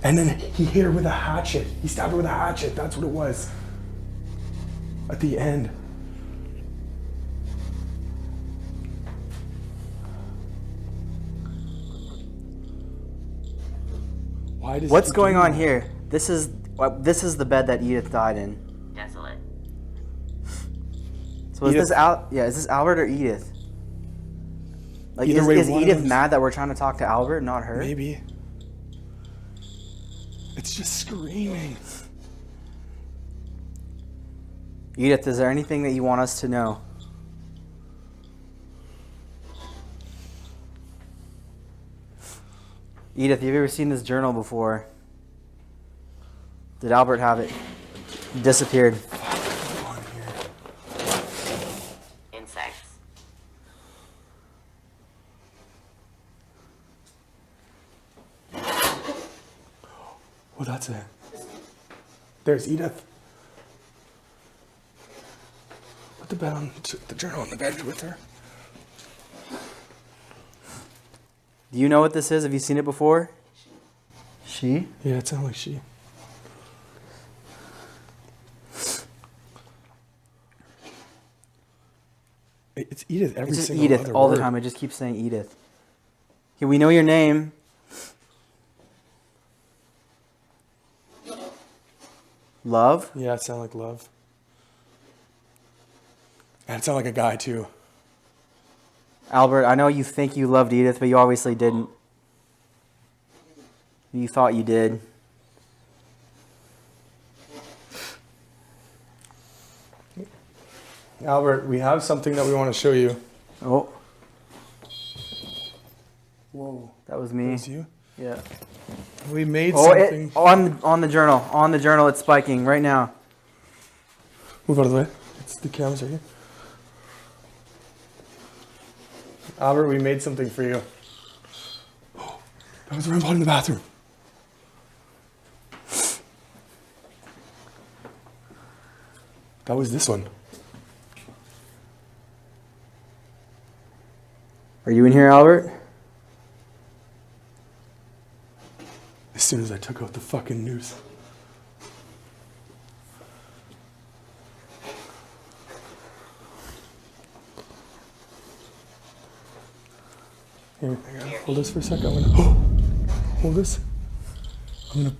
And then he hit her with a hatchet. He stabbed her with a hatchet. That's what it was. At the end. Why does What's he going do on that? here? This is the bed that Edith died in. Desolate. So is Edith- is this Albert or Edith? Like, Either is way, is one of Edith them's- mad that we're trying to talk to Albert, not her? Maybe. It's just screaming. Edith, is there anything that you want us to know? Edith, have you ever seen this journal before? Did Albert have it? It disappeared. Insects. Oh, that's it. There's Edith. Put the bed on the journal on the bed with her. Do you know what this is? Have you seen it before? She? Yeah, it sounds like she. It's Edith every It's just single Edith other all the word. time. I just keep saying Edith. Okay, we know your name. Love? Yeah, it sounded like love. And it sounded like a guy too. Albert, I know you think you loved Edith, but you obviously didn't. You thought you did. Albert, we have something that we want to show you. Oh, Whoa. that was me. That's you? Yeah. We made Oh, something. on the journal. On the journal, it's spiking right now. Move out of the way. It's the camera's right here. Albert, we made something for you. That was the REM pod in the bathroom. That was this one. Are you in here, Albert? As soon as I took out the fucking noose. Here, I gotta hold this for a second. I'm gonna hold this. I'm gonna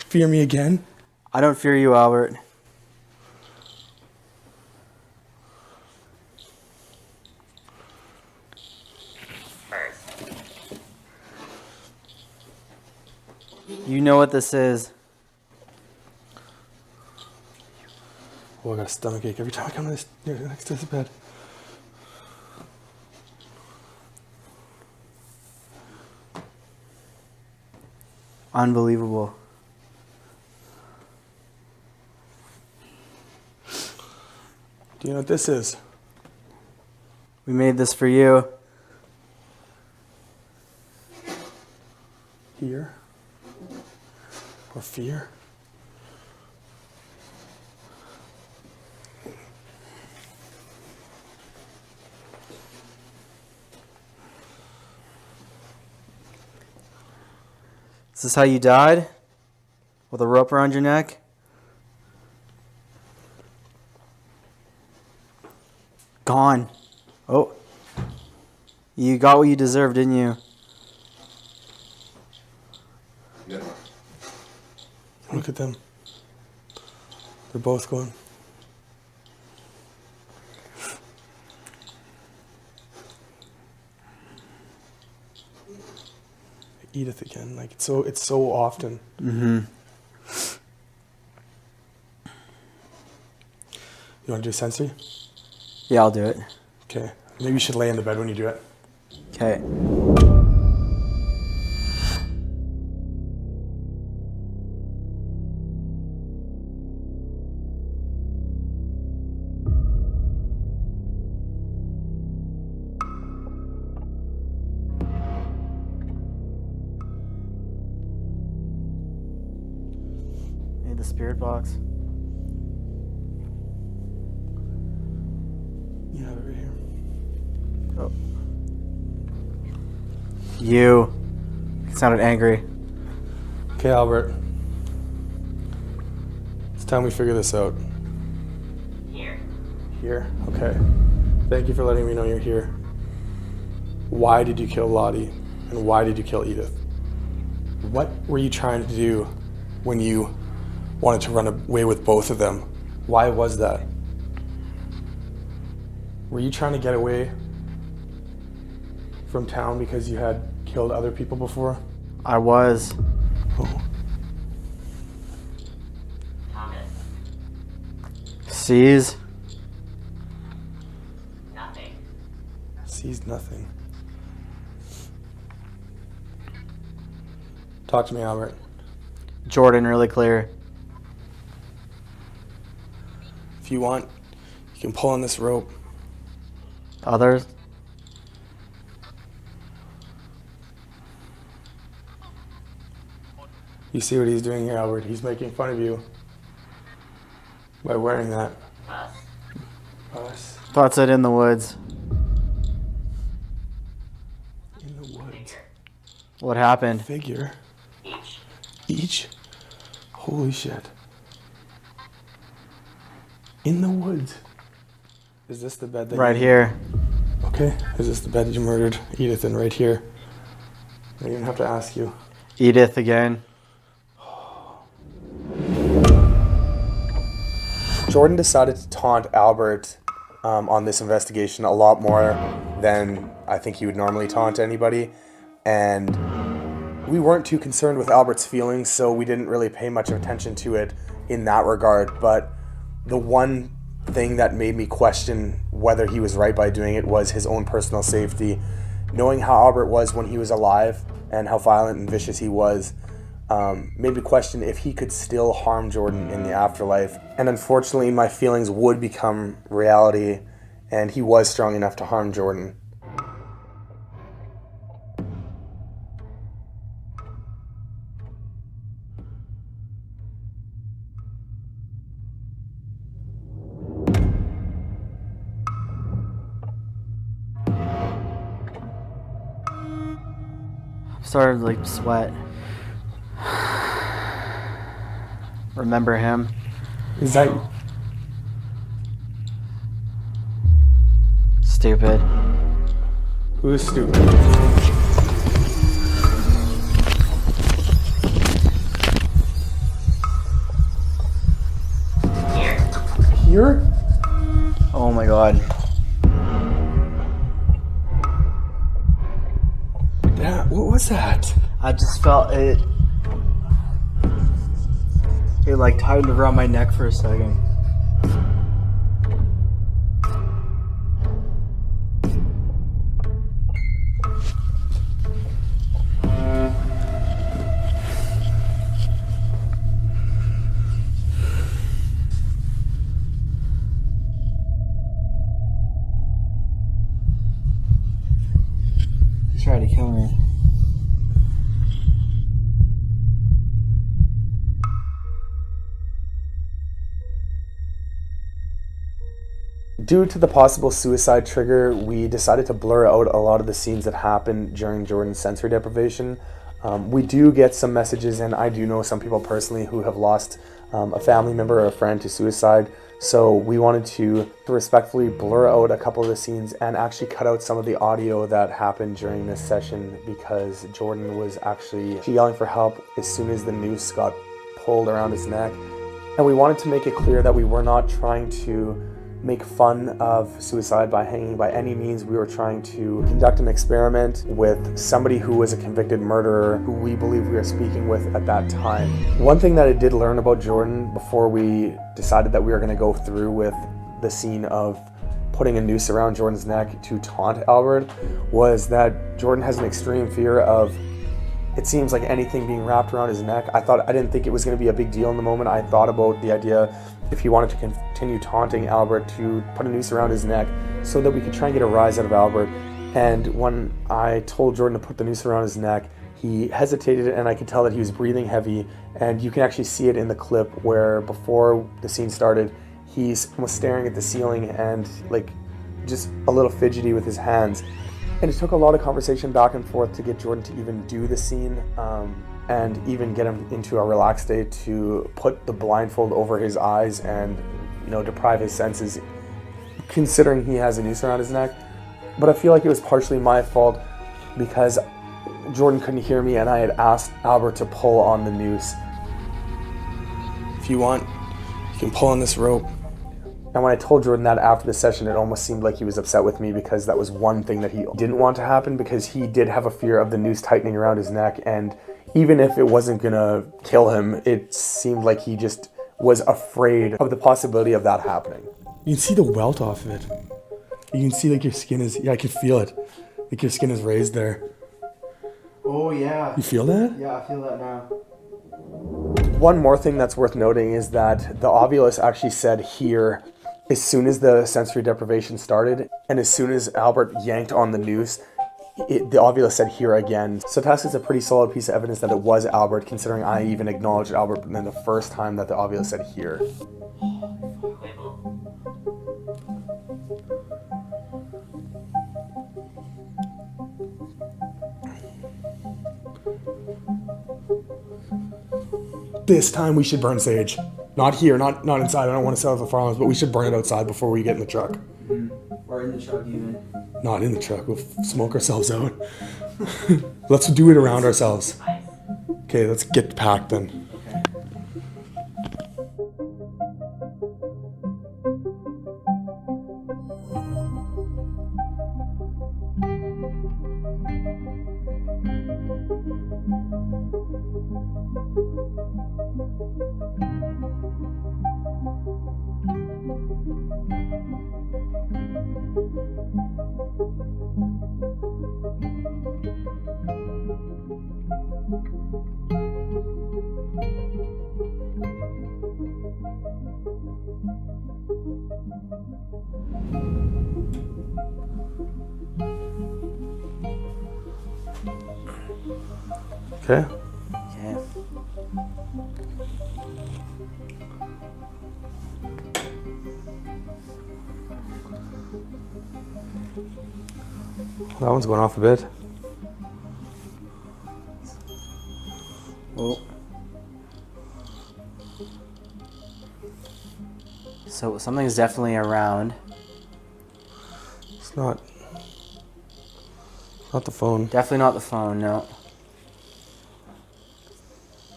fear me again. I don't fear you, Albert. You know what this is. Oh, I got a stomach ache every time I come to this next to this bed. Unbelievable. Do you know what this is? We made this for you. Here? Or fear? Is this how you died? With a rope around your neck? Gone. Oh. You got what you deserved, didn't you? Look at them. They're both gone. Edith again. Like it's so often. Mm-hmm. You want to do sensory? Yeah, I'll do it. Okay. Maybe you should lay in the bed when you do it. Okay. the spirit box. You have it right here. Oh. You. It sounded angry. Okay, Albert. It's time we figure this out. Here. Here? Okay. Thank you for letting me know you're here. Why did you kill Lottie? And why did you kill Edith? What were you trying to do when you wanted to run away with both of them? Why was that? Were you trying to get away from town because you had killed other people before? I was. Oh. Thomas. Sees. Nothing. Sees nothing. Talk to me, Albert. Jordan, really clear. If you want, you can pull on this rope. Others? You see what he's doing here, Albert? He's making fun of you by wearing that. Us. Us. Thought it in the woods. In the woods. What happened? Figure. Each. Each? Holy shit. In the woods. Is this the bed that Right you... here. Okay. Is this the bed that you murdered Edith in right here? I don't even have to ask you. Edith again. Jordan decided to taunt Albert on this investigation a lot more than I think he would normally taunt anybody. And we weren't too concerned with Albert's feelings, so we didn't really pay much attention to it in that regard. But the one thing that made me question whether he was right by doing it was his own personal safety. Knowing how Albert was when he was alive and how violent and vicious he was, made me question if he could still harm Jordan in the afterlife. And unfortunately, my feelings would become reality, and he was strong enough to harm Jordan. Started to like sweat. Remember him? Is that stupid? Who's stupid? Here? Oh my god. Yeah, what was that? I just felt it. It like tightened around my neck for a second. He tried to kill me. Due to the possible suicide trigger, we decided to blur out a lot of the scenes that happened during Jordan's sensory deprivation. We do get some messages, and I do know some people personally who have lost a family member or a friend to suicide. So we wanted to respectfully blur out a couple of the scenes and actually cut out some of the audio that happened during this session, because Jordan was actually yelling for help as soon as the noose got pulled around his neck. And we wanted to make it clear that we were not trying to make fun of suicide by hanging by any means. We were trying to conduct an experiment with somebody who was a convicted murderer who we believe we were speaking with at that time. One thing that I did learn about Jordan before we decided that we were going to go through with the scene of putting a noose around Jordan's neck to taunt Albert was that Jordan has an extreme fear of, it seems like, anything being wrapped around his neck. I didn't think it was going to be a big deal in the moment. I thought about the idea, if he wanted to continue taunting Albert, to put a noose around his neck so that we could try and get a rise out of Albert. And when I told Jordan to put the noose around his neck, He hesitated, and I could tell that he was breathing heavy, and you can actually see it in the clip where before the scene started, he's almost staring at the ceiling and like just a little fidgety with his hands. And it took a lot of conversation back and forth to get Jordan to even do the scene and even get him into a relaxed state to put the blindfold over his eyes and, you know, deprive his senses, considering he has a noose around his neck. But I feel like it was partially my fault because Jordan couldn't hear me and I had asked Albert to pull on the noose. If you want, you can pull on this rope. And when I told Jordan that after the session, it almost seemed like he was upset with me because that was one thing that he didn't want to happen, because he did have a fear of the noose tightening around his neck. And even if it wasn't gonna kill him, it seemed like he just was afraid of the possibility of that happening. You can see the welt off of it. You can see like your skin is, yeah, I can feel it. Like your skin is raised there. Oh yeah. You feel that? Yeah, I feel that now. One more thing that's worth noting is that the ovulus actually said here as soon as the sensory deprivation started, and as soon as Albert yanked on the noose, the ovulus said here again. So that's a pretty solid piece of evidence that it was Albert, considering I even acknowledged Albert in the first time that the ovulus said here. This time we should burn sage. Not here, not inside. I don't want to set off the fire alarms, but we should burn it outside before we get in the truck. Or in the truck even. Not in the truck. We'll smoke ourselves out. Let's do it around ourselves. Okay, let's get packed then. Okay. Okay. That one's going off a bit. Oh. So something's definitely around. It's not the phone. Definitely not the phone, no.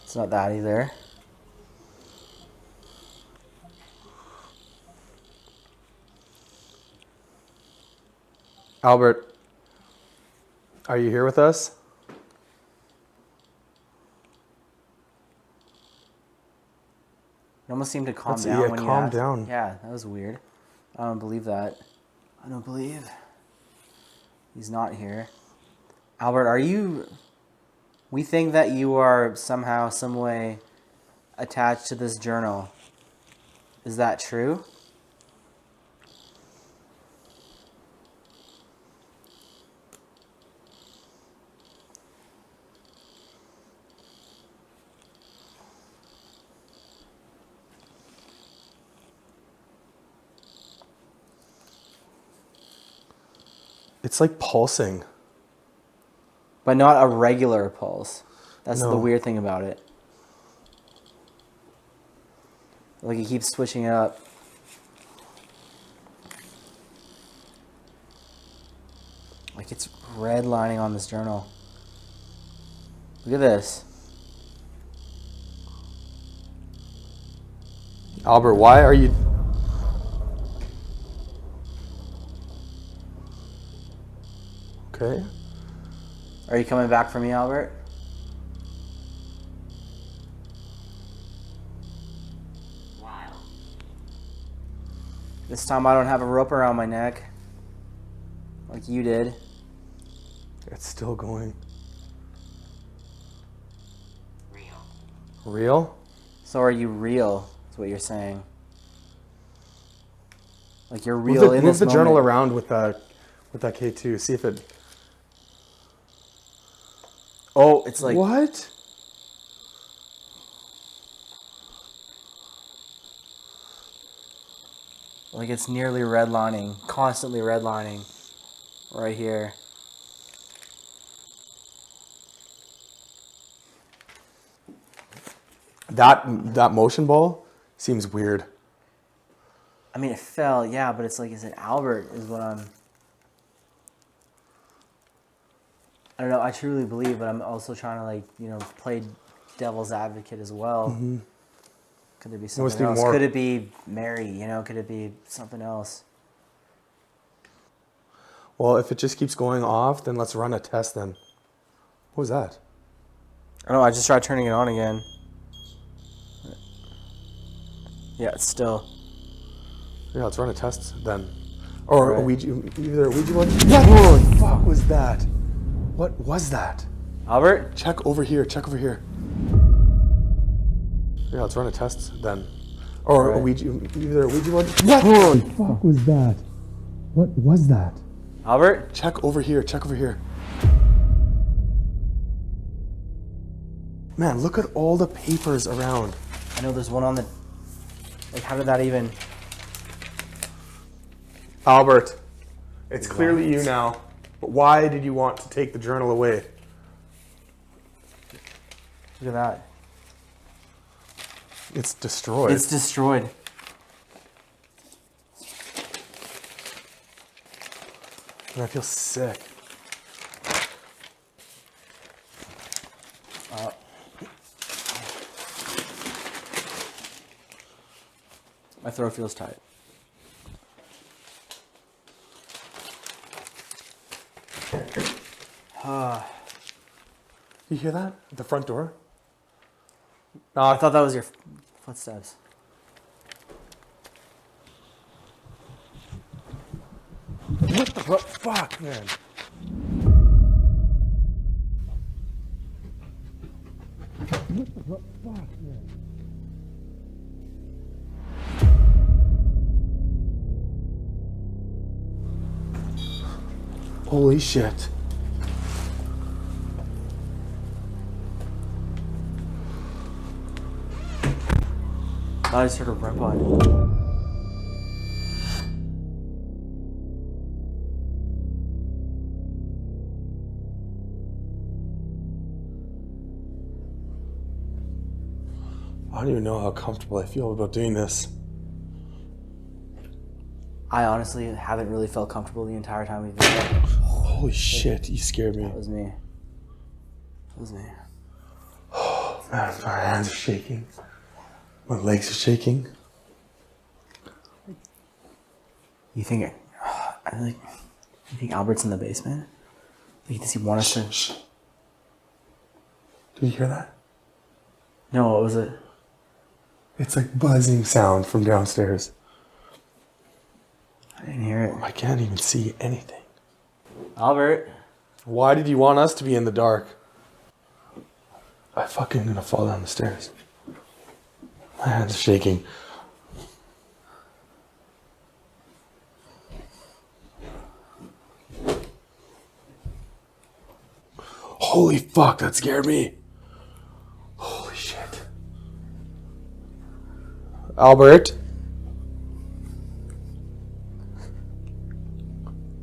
It's not that either. Albert, are you here with us? It almost seemed to calm That's- down yeah, when you calm asked. down. Yeah, that was weird. I don't believe that. I don't believe he's not here. Albert, are you... We think that you are somehow, some way attached to this journal. Is that true? It's like pulsing. But not a regular pulse. That's No. the weird thing about it. Like it keeps switching it up. Like it's redlining on this journal. Look at this. Albert, why are you... Okay. Are you coming back for me, Albert? This time I don't have a rope around my neck. Like you did. It's still going. Real? So are you real, is what you're saying. Like you're real in this Move the journal moment. around with that K2. See if it... Oh, it's like... What? Like it's nearly redlining, constantly redlining right here. That motion ball seems weird. I mean, it fell, yeah, but it's like, is it Albert is what I'm... I don't know, I truly believe, but I'm also trying to, like, you know, play devil's advocate as well. Mm-hmm. Could there be something else? More. Could it be Mary, you know? Could it be something else? Well, if it just keeps going off, then let's run a test then. What was that? I don't know, I just tried turning it on again. Yeah, it's still... Yeah, let's run a test then. Or right. a Ouija, either a Ouija board. What the fuck was that? What was that? Albert? Check over here, check over here. Yeah, let's run a test then. Or right. a Ouija, either a Ouija board. What the fuck was that? What was that? Albert? Check over here, check over here. Man, look at all the papers around. I know there's one on the... Like, how did that even... Albert, it's clearly you now. But why did you want to take the journal away? Look at that. It's destroyed. It's destroyed. And I feel sick. My throat feels tight. You hear that? At the front door? No, I thought that was your footsteps. What the fuck, man? What the fuck, man? Holy shit. I just heard a run behind. I don't even know how comfortable I feel about doing this. I honestly haven't really felt comfortable the entire time we've been there. Holy shit, you scared me. That was me. That was me. Oh, man, my hands are shaking. My legs are shaking. You think you think Albert's in the basement? Like, does he want us to? Shh. Do you hear that? No, what was it? It's like buzzing sound from downstairs. I didn't hear it. I can't even see anything. Albert. Why did you want us to be in the dark? I'm fucking gonna fall down the stairs. My hands are shaking. Holy fuck, that scared me. Holy shit. Albert?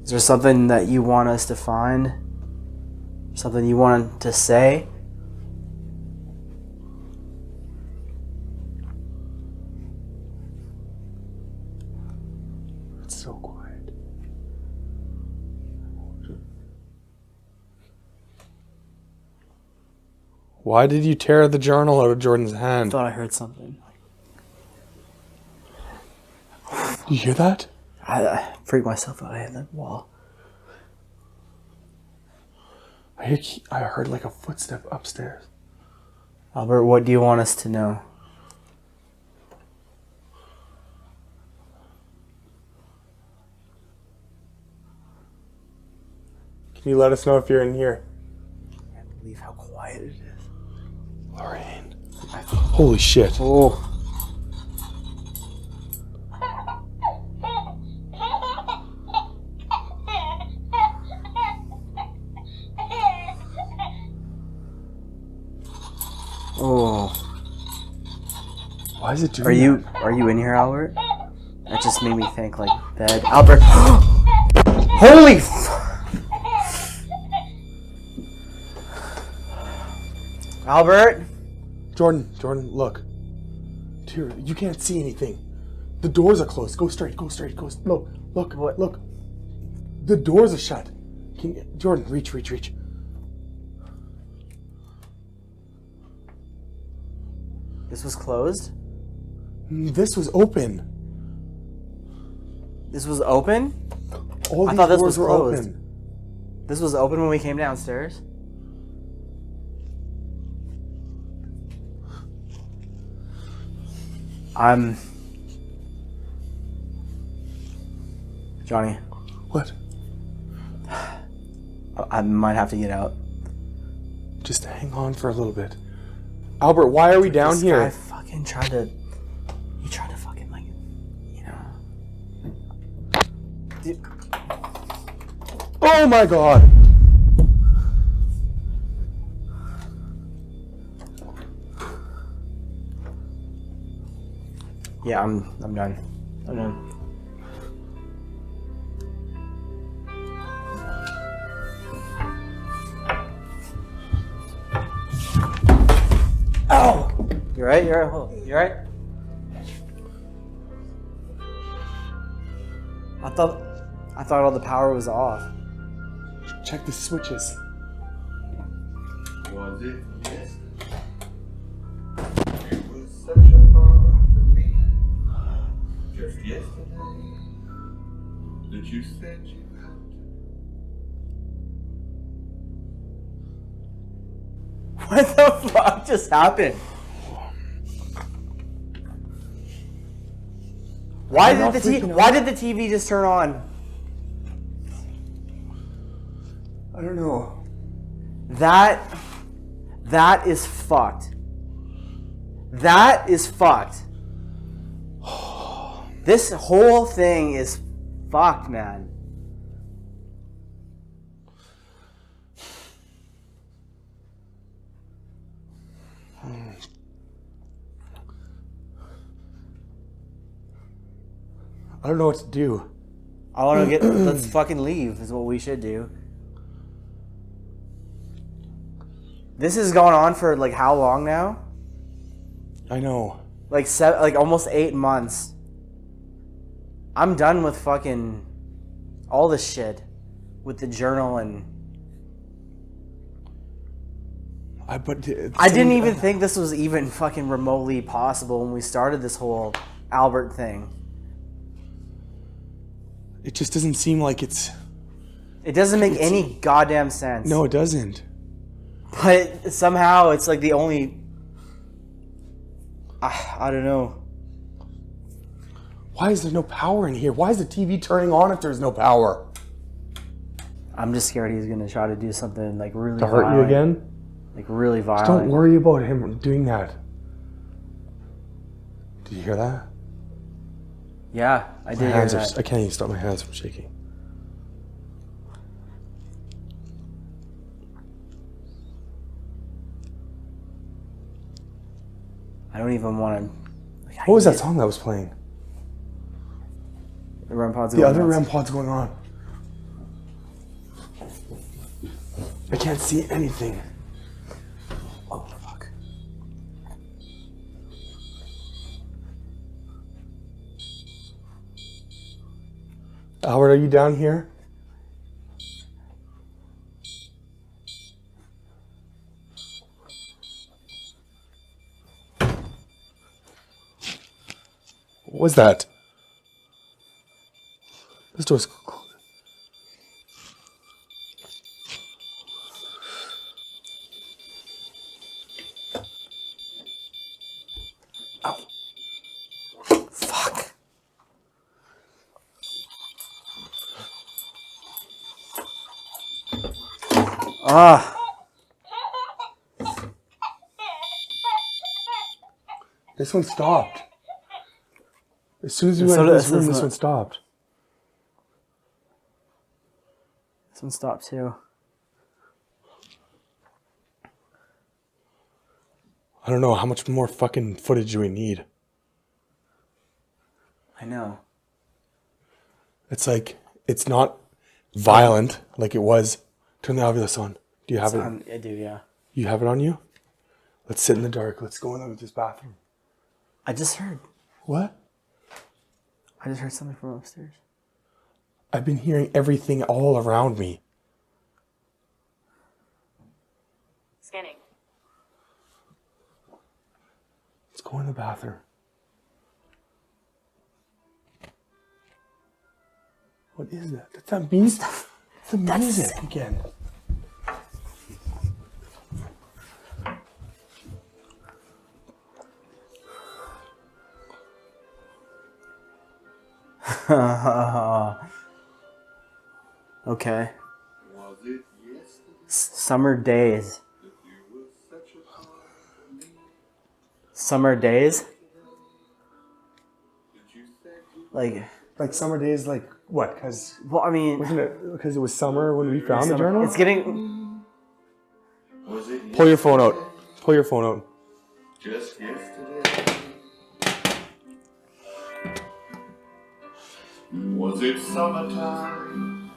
Is there something that you want us to find? Something you want to say? It's so quiet. Why did you tear the journal out of Jordan's hand? I thought I heard something. You hear that? I freaked myself out. I hit that wall. I heard like a footstep upstairs. Albert, what do you want us to know? Can you let us know if you're in here? I can't believe how quiet it is. Lorraine. Holy shit. Oh. Why is it doing Are you in here, Albert? That just made me think, like, bed. Albert! Holy Albert? Jordan, look. Dear, you can't see anything. The doors are closed. Go straight. Look. The doors are shut. Jordan, reach. This was closed? This was open. This was open? All I these thought this doors was were closed. open. This was open when we came downstairs? Johnny. What? I might have to get out. Just hang on for a little bit. Albert, why are we down this here? Guy fucking tried to fucking, like, you know. Oh my god! Yeah, I'm done. I'm done. Ow! You alright? You alright? I thought all the power was off. Check the switches. Was it yesterday? It was such a hard to me. Just yesterday that you said you had to. What the fuck just happened? Why did the TV just turn on? I don't know. That is fucked. That is fucked. This whole thing is fucked, man. I don't know what to do. I want to let's fucking leave is what we should do. This has gone on for like how long now? I know. Like almost 8 months. I'm done with fucking all this shit with the journal and I didn't even think this was even fucking remotely possible when we started this whole Albert thing. It just doesn't seem like it's... It doesn't make any goddamn sense. No, it doesn't. But somehow it's like the only... I don't know. Why is there no power in here? Why is the TV turning on if there's no power? I'm just scared he's gonna try to do something like really to hurt violent. you again? Like really violent. Just don't worry about him doing that. Did you hear that? Yeah, I did hear that. I can't even stop my hands from shaking. I don't even want to... What was that song that was playing? The REM pod's the going other nuts. REM pod's going on. I can't see anything. Oh, fuck. Albert, are you down here? What was that? This door's... Ow. Fuck. Ah. This one stopped. As soon as we went into this room, this one stopped. This one stopped too. I don't know, how much more fucking footage do we need? I know. It's like, it's not violent like it was. Turn the Ovilus on. Do you have it? I do, yeah. You have it on you? Let's sit in the dark. Let's go in this bathroom. I just heard. What? I just heard something from upstairs. I've been hearing everything all around me. Scanning. Let's go in the bathroom. What is that? That's not music. It's the music again. Okay. Summer days. Summer days? Like summer days, like what? Because well, I mean, wasn't it because it was summer when we found the journal? It's getting. Pull your phone out. Pull your phone out. Just yesterday. Was it summertime?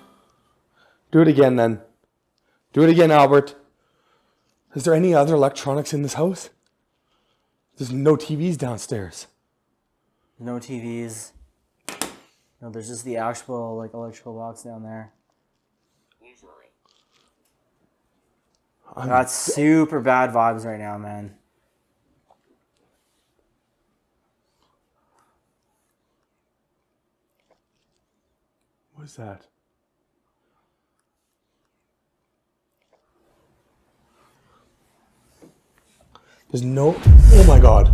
Do it again, then. Do it again, Albert. Is there any other electronics in this house? There's no TVs downstairs. No TVs. No, there's just the actual like electrical box down there. Usually. I got super bad vibes right now, man. What is that? There's no... Oh my god.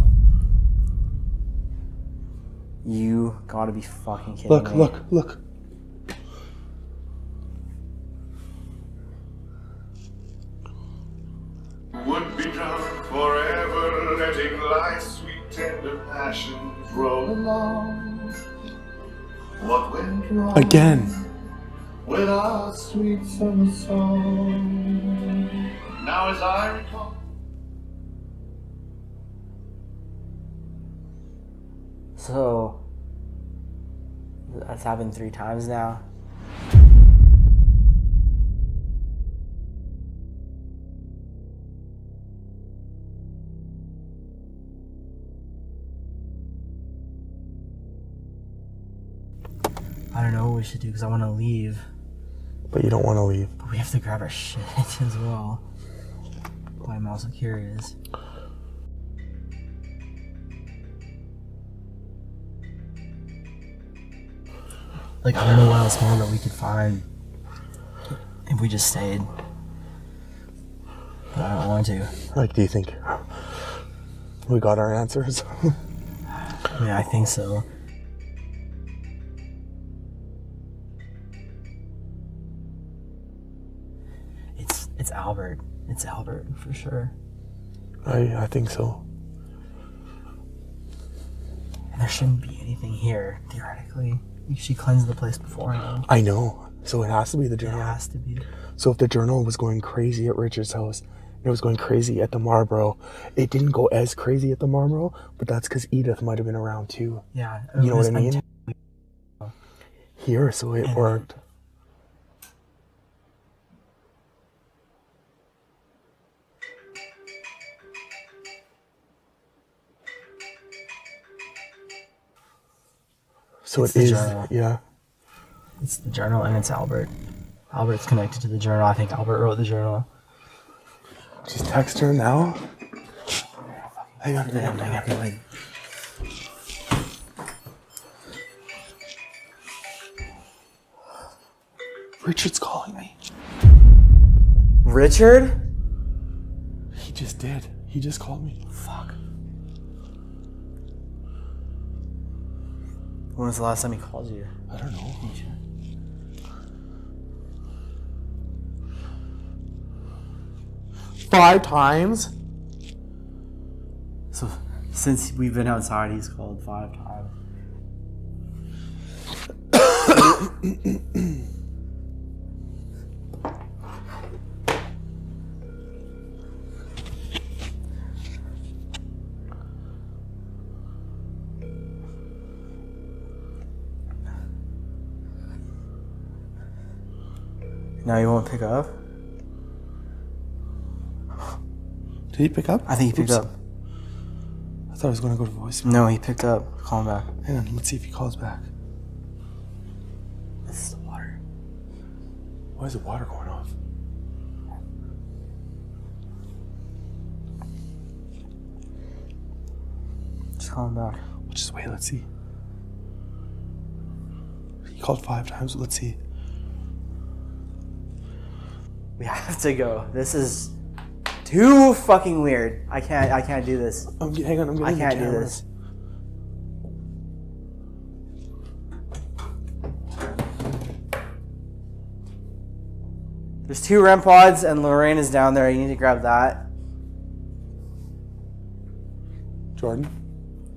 You gotta be fucking kidding me. Look. Would be drunk forever, letting life's sweet tender passions roll along. What went wrong? Again. With our sweet summer song. Now as I recall. So, that's happened 3 times now. I don't know what we should do because I want to leave. But you don't want to leave. But we have to grab our shit as well. But I'm also curious. Like, I don't know what else more that we could find if we just stayed. But I don't want to. Like, do you think we got our answers? Yeah, I think so. It's Albert. It's Albert, for sure. I think so. And there shouldn't be anything here, theoretically. She cleansed the place beforehand. I know. So it has to be the journal. It has to be. So if the journal was going crazy at Richard's house, and it was going crazy at the Marlboro, it didn't go as crazy at the Marlboro, but that's because Edith might have been around too. Yeah. You know what I mean? Here, so it worked. So It's it the is, journal. yeah. It's the journal and it's Albert. Albert's connected to the journal. I think Albert wrote the journal. Just text her now. Hang on. Richard's calling me. Richard? He just did. He just called me. Fuck. When was the last time he called you? I don't know. 5 times? So, since we've been outside, he's called 5 times. No, he won't pick up. Did he pick up? I think he picked up. I thought I was going to go to voicemail. No, he picked up. Call him back. Hang on, let's see if he calls back. This is the water. Why is the water going off? Just call him back. We'll just wait, let's see. He called 5 times, let's see. We have to go. This is too fucking weird. I can't do this. Hang on, I'm getting I can't the do camera. this. There's 2 REM pods and Lorraine is down there. You need to grab that. Jordan,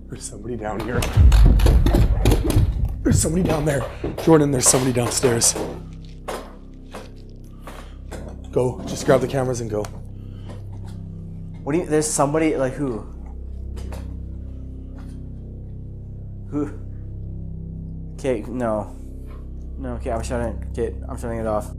there's somebody down here. There's somebody down there. Jordan, there's somebody downstairs. Go, just grab the cameras and go. What do you, there's somebody, like who? Who? Okay, no. No, okay, I'm shutting it off.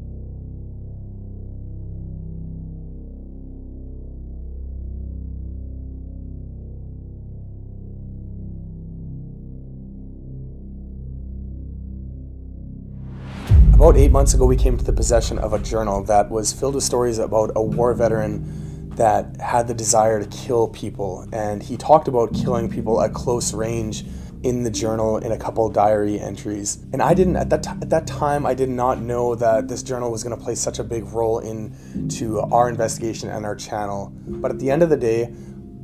About 8 months ago, we came to the possession of a journal that was filled with stories about a war veteran that had the desire to kill people. And he talked about killing people at close range in the journal in a couple diary entries. And I didn't, at that time, I did not know that this journal was going to play such a big role into our investigation and our channel. But at the end of the day,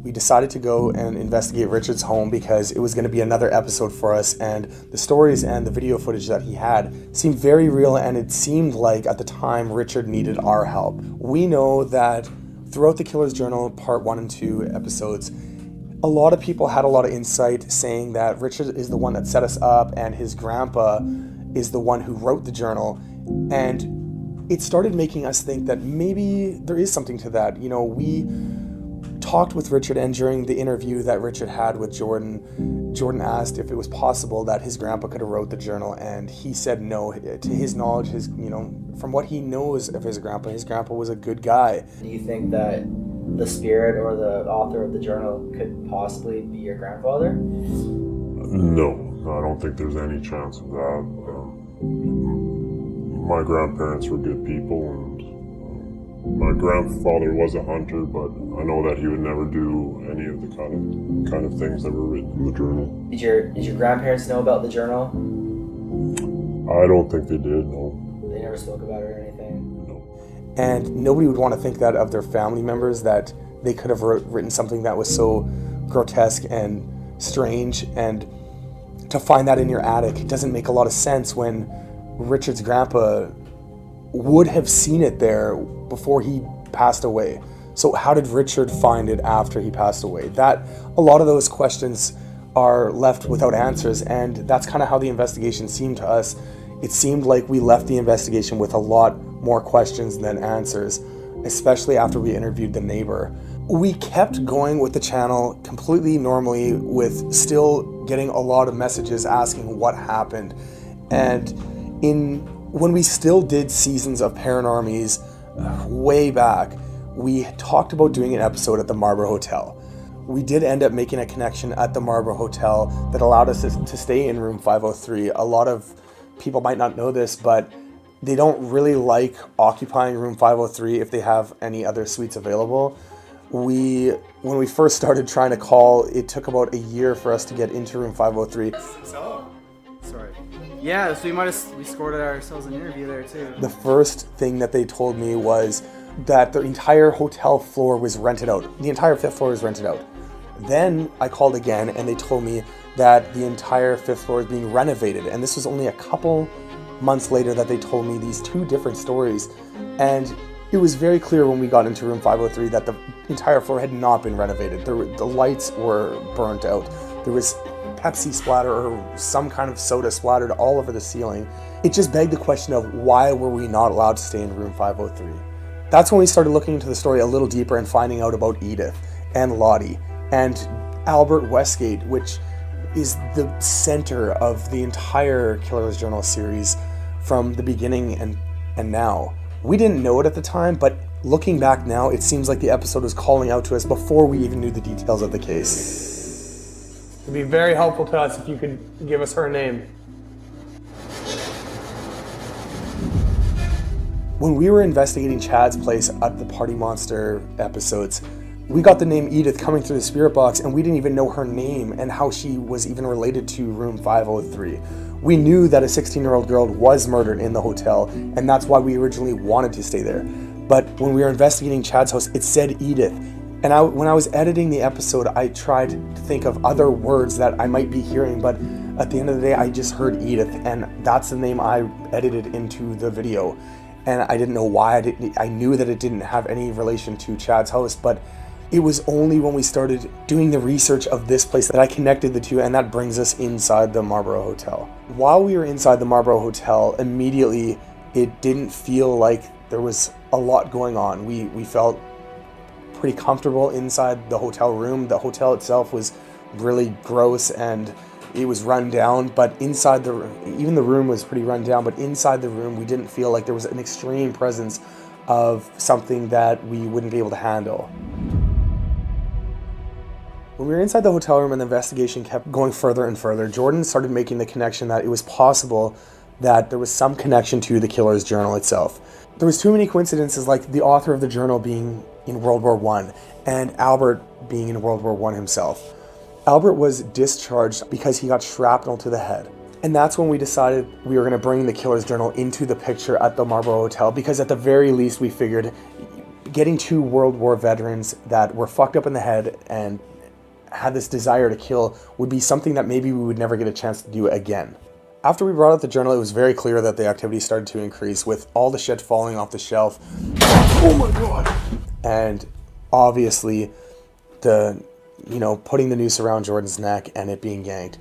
we decided to go and investigate Richard's home because it was going to be another episode for us, and the stories and the video footage that he had seemed very real, and it seemed like at the time Richard needed our help. We know that throughout the Killer's Journal Part 1 and 2 episodes, a lot of people had a lot of insight saying that Richard is the one that set us up and his grandpa is the one who wrote the journal, and it started making us think that maybe there is something to that. You know, we talked with Richard, and during the interview that Richard had with Jordan, Jordan asked if it was possible that his grandpa could have wrote the journal, and he said no. To his knowledge, from what he knows of his grandpa was a good guy. Do you think that the spirit or the author of the journal could possibly be your grandfather? No, I don't think there's any chance of that. My grandparents were good people, and my grandfather was a hunter, but I know that he would never do any of the kind of things that were written in the journal. Did your grandparents know about the journal? I don't think they did, no. They never spoke about it or anything? No. And nobody would want to think that of their family members, that they could have written something that was so grotesque and strange, and to find that in your attic, it doesn't make a lot of sense when Richard's grandpa would have seen it there before he passed away. So how did Richard find it after he passed away? That a lot of those questions are left without answers, and that's kind of how the investigation seemed to us. It seemed like we left the investigation with a lot more questions than answers, especially after we interviewed the neighbor. We kept going with the channel completely normally, with still getting a lot of messages asking what happened. And when we still did seasons of Paranormies way back, we talked about doing an episode at the Marlborough Hotel. We did end up making a connection at the Marlborough Hotel that allowed us to stay in room 503. A lot of people might not know this, but they don't really like occupying room 503 if they have any other suites available. When we first started trying to call, it took about a year for us to get into room 503. Sorry. Yeah, so we scored ourselves an interview there too. The first thing that they told me was that the entire hotel floor was rented out. The entire 5th floor was rented out. Then I called again and they told me that the entire 5th floor is being renovated. And this was only a couple months later that they told me these 2 different stories. And it was very clear when we got into room 503 that the entire floor had not been renovated. The lights were burnt out. There was Pepsi splatter or some kind of soda splattered all over the ceiling. It just begged the question of why were we not allowed to stay in room 503? That's when we started looking into the story a little deeper and finding out about Edith and Lottie and Albert Westgate, which is the center of the entire Killer's Journal series from the beginning and now. We didn't know it at the time, but looking back now, it seems like the episode was calling out to us before we even knew the details of the case. It'd be very helpful to us if you could give us her name. When we were investigating Chad's place at the Party Monster episodes, we got the name Edith coming through the spirit box, and we didn't even know her name and how she was even related to room 503. We knew that a 16-year-old girl was murdered in the hotel, and that's why we originally wanted to stay there. But when we were investigating Chad's house, it said Edith. And when I was editing the episode, I tried to think of other words that I might be hearing, but at the end of the day, I just heard Edith, and that's the name I edited into the video. And I didn't know why. I knew that it didn't have any relation to Chad's house, but it was only when we started doing the research of this place that I connected the two, and that brings us inside the Marlborough Hotel. While we were inside the Marlborough Hotel, immediately it didn't feel like there was a lot going on. We felt pretty comfortable inside the hotel room. The hotel itself was really gross and it was run down, but inside even the room was pretty run down, but inside the room we didn't feel like there was an extreme presence of something that we wouldn't be able to handle. When we were inside the hotel room and the investigation kept going further and further, Jordan started making the connection that it was possible that there was some connection to the killer's journal itself. There was too many coincidences, like the author of the journal being in World War I and Albert being in World War I himself. Albert was discharged because he got shrapnel to the head. And that's when we decided we were going to bring the killer's journal into the picture at the Marlborough Hotel, because at the very least we figured getting 2 World War veterans that were fucked up in the head and had this desire to kill would be something that maybe we would never get a chance to do again. After we brought out the journal, it was very clear that the activity started to increase, with all the shit falling off the shelf. Oh my god! And obviously putting the noose around Jordan's neck and it being yanked.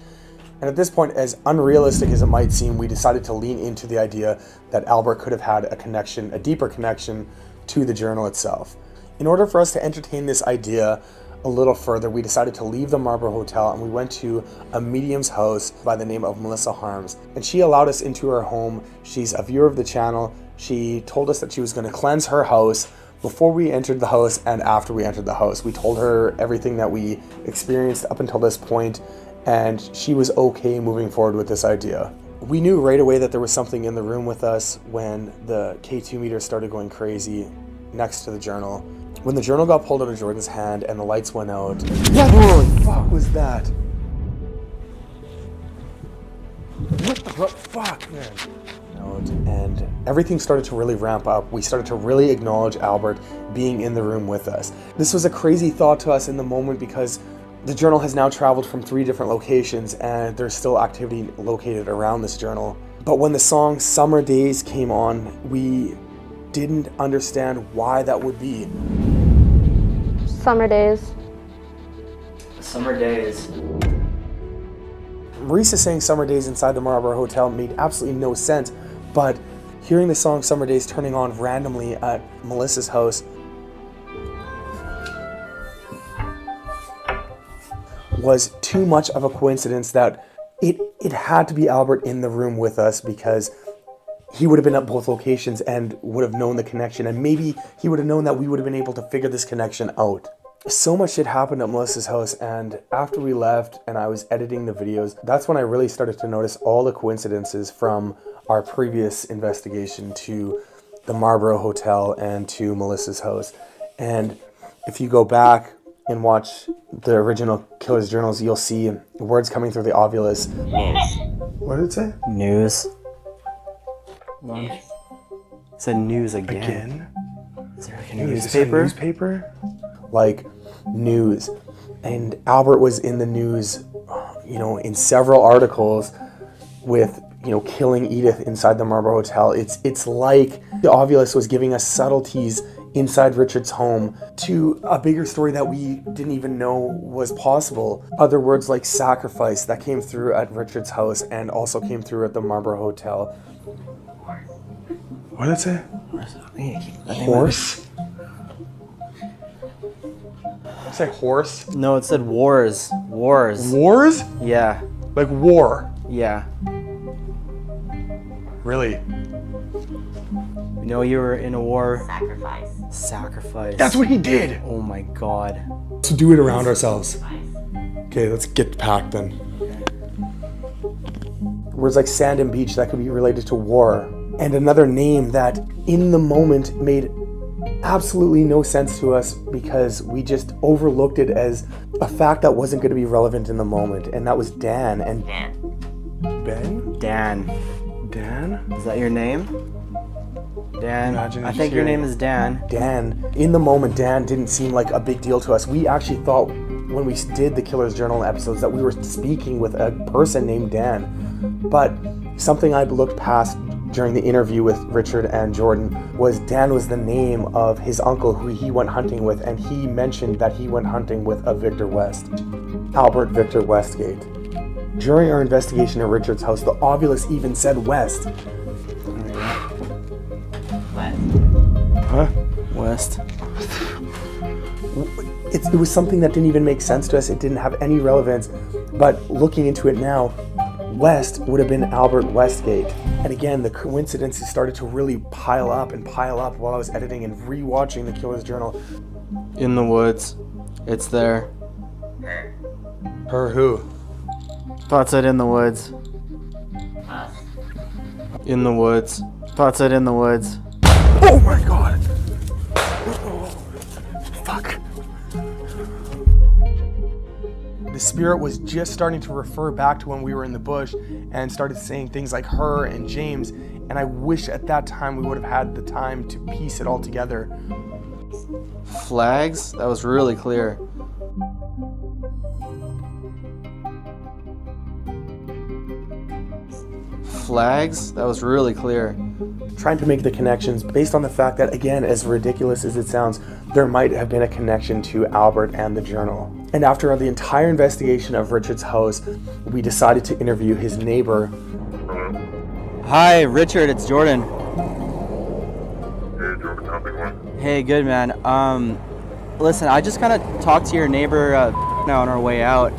And at this point, as unrealistic as it might seem, we decided to lean into the idea that Albert could have had a deeper connection to the journal itself. In order for us to entertain this idea a little further, we decided to leave the Marlborough Hotel and we went to a medium's house by the name of Melissa Harms. And she allowed us into her home. She's a viewer of the channel. She told us that she was going to cleanse her house before we entered the house and after we entered the house. We told her everything that we experienced up until this point, and she was okay moving forward with this idea. We knew right away that there was something in the room with us when the K2 meter started going crazy next to the journal. When the journal got pulled out of Jordan's hand and the lights went out. What the fuck was that? What the fuck, man? And everything started to really ramp up. We started to really acknowledge Albert being in the room with us. This was a crazy thought to us in the moment because the journal has now traveled from 3 different locations and there's still activity located around this journal. But when the song Summer Days came on, we didn't understand why that would be. Summer Days. Summer Days. Marisa saying Summer Days inside the Marlborough Hotel made absolutely no sense, but hearing the song Summer Days turning on randomly at Melissa's house was too much of a coincidence that it had to be Albert in the room with us, because he would have been at both locations and would have known the connection, and maybe he would have known that we would have been able to figure this connection out. So much shit happened at Melissa's house, and after we left and I was editing the videos, that's when I really started to notice all the coincidences from our previous investigation to the Marlborough Hotel and to Melissa's house. And if you go back and watch the original Killer's Journals, you'll see words coming through the ovulus. What did it say? News. It said news again. Is there like a newspaper? Newspaper? Like news. And Albert was in the news, in several articles with, killing Edith inside the Marlborough Hotel. It's like the ovulus was giving us subtleties inside Richard's home to a bigger story that we didn't even know was possible. Other words like sacrifice that came through at Richard's house and also came through at the Marlborough Hotel. What did it say? Horse? Did it say horse? No, it said wars. Wars. Wars? Yeah. Like war? Yeah. Really? We know you were in a war. Sacrifice. That's what he did. Oh my god. So do it around ourselves. Okay, let's get packed then. Words like sand and beach, that could be related to war. And another name that in the moment made absolutely no sense to us because we just overlooked it as a fact that wasn't going to be relevant in the moment. And that was Dan. And Ben? Dan. Dan? Is that your name? Dan. Imagine I just think your hearing- name is Dan. Dan. In the moment, Dan didn't seem like a big deal to us. We actually thought when we did the Killer's Journal episodes that we were speaking with a person named Dan. But something I looked past during the interview with Richard and Jordan was Dan was the name of his uncle who he went hunting with, and he mentioned that he went hunting with a Victor West, Albert Victor Westgate. During our investigation at Richard's house, the ovulus even said West. Huh? West. It was something that didn't even make sense to us. It didn't have any relevance. But looking into it now, West would have been Albert Westgate. And again, the coincidences started to really pile up while I was editing and rewatching the Killer's Journal. In the woods. It's there. Her who? Thought said in the woods. In the woods. Thought said in the woods. Oh my god! Oh, fuck. The spirit was just starting to refer back to when we were in the bush and started saying things like her and James, and I wish at that time we would have had the time to piece it all together. Flags? That was really clear. Flags? That was really clear. Trying to make the connections based on the fact that, again, as ridiculous as it sounds, there might have been a connection to Albert and the journal. And after the entire investigation of Richard's house, we decided to interview his neighbor. Hi, Richard, it's Jordan. Hey, Jordan, how's it going? Hey, good man. Listen, I just kind of talked to your neighbor now on our way out.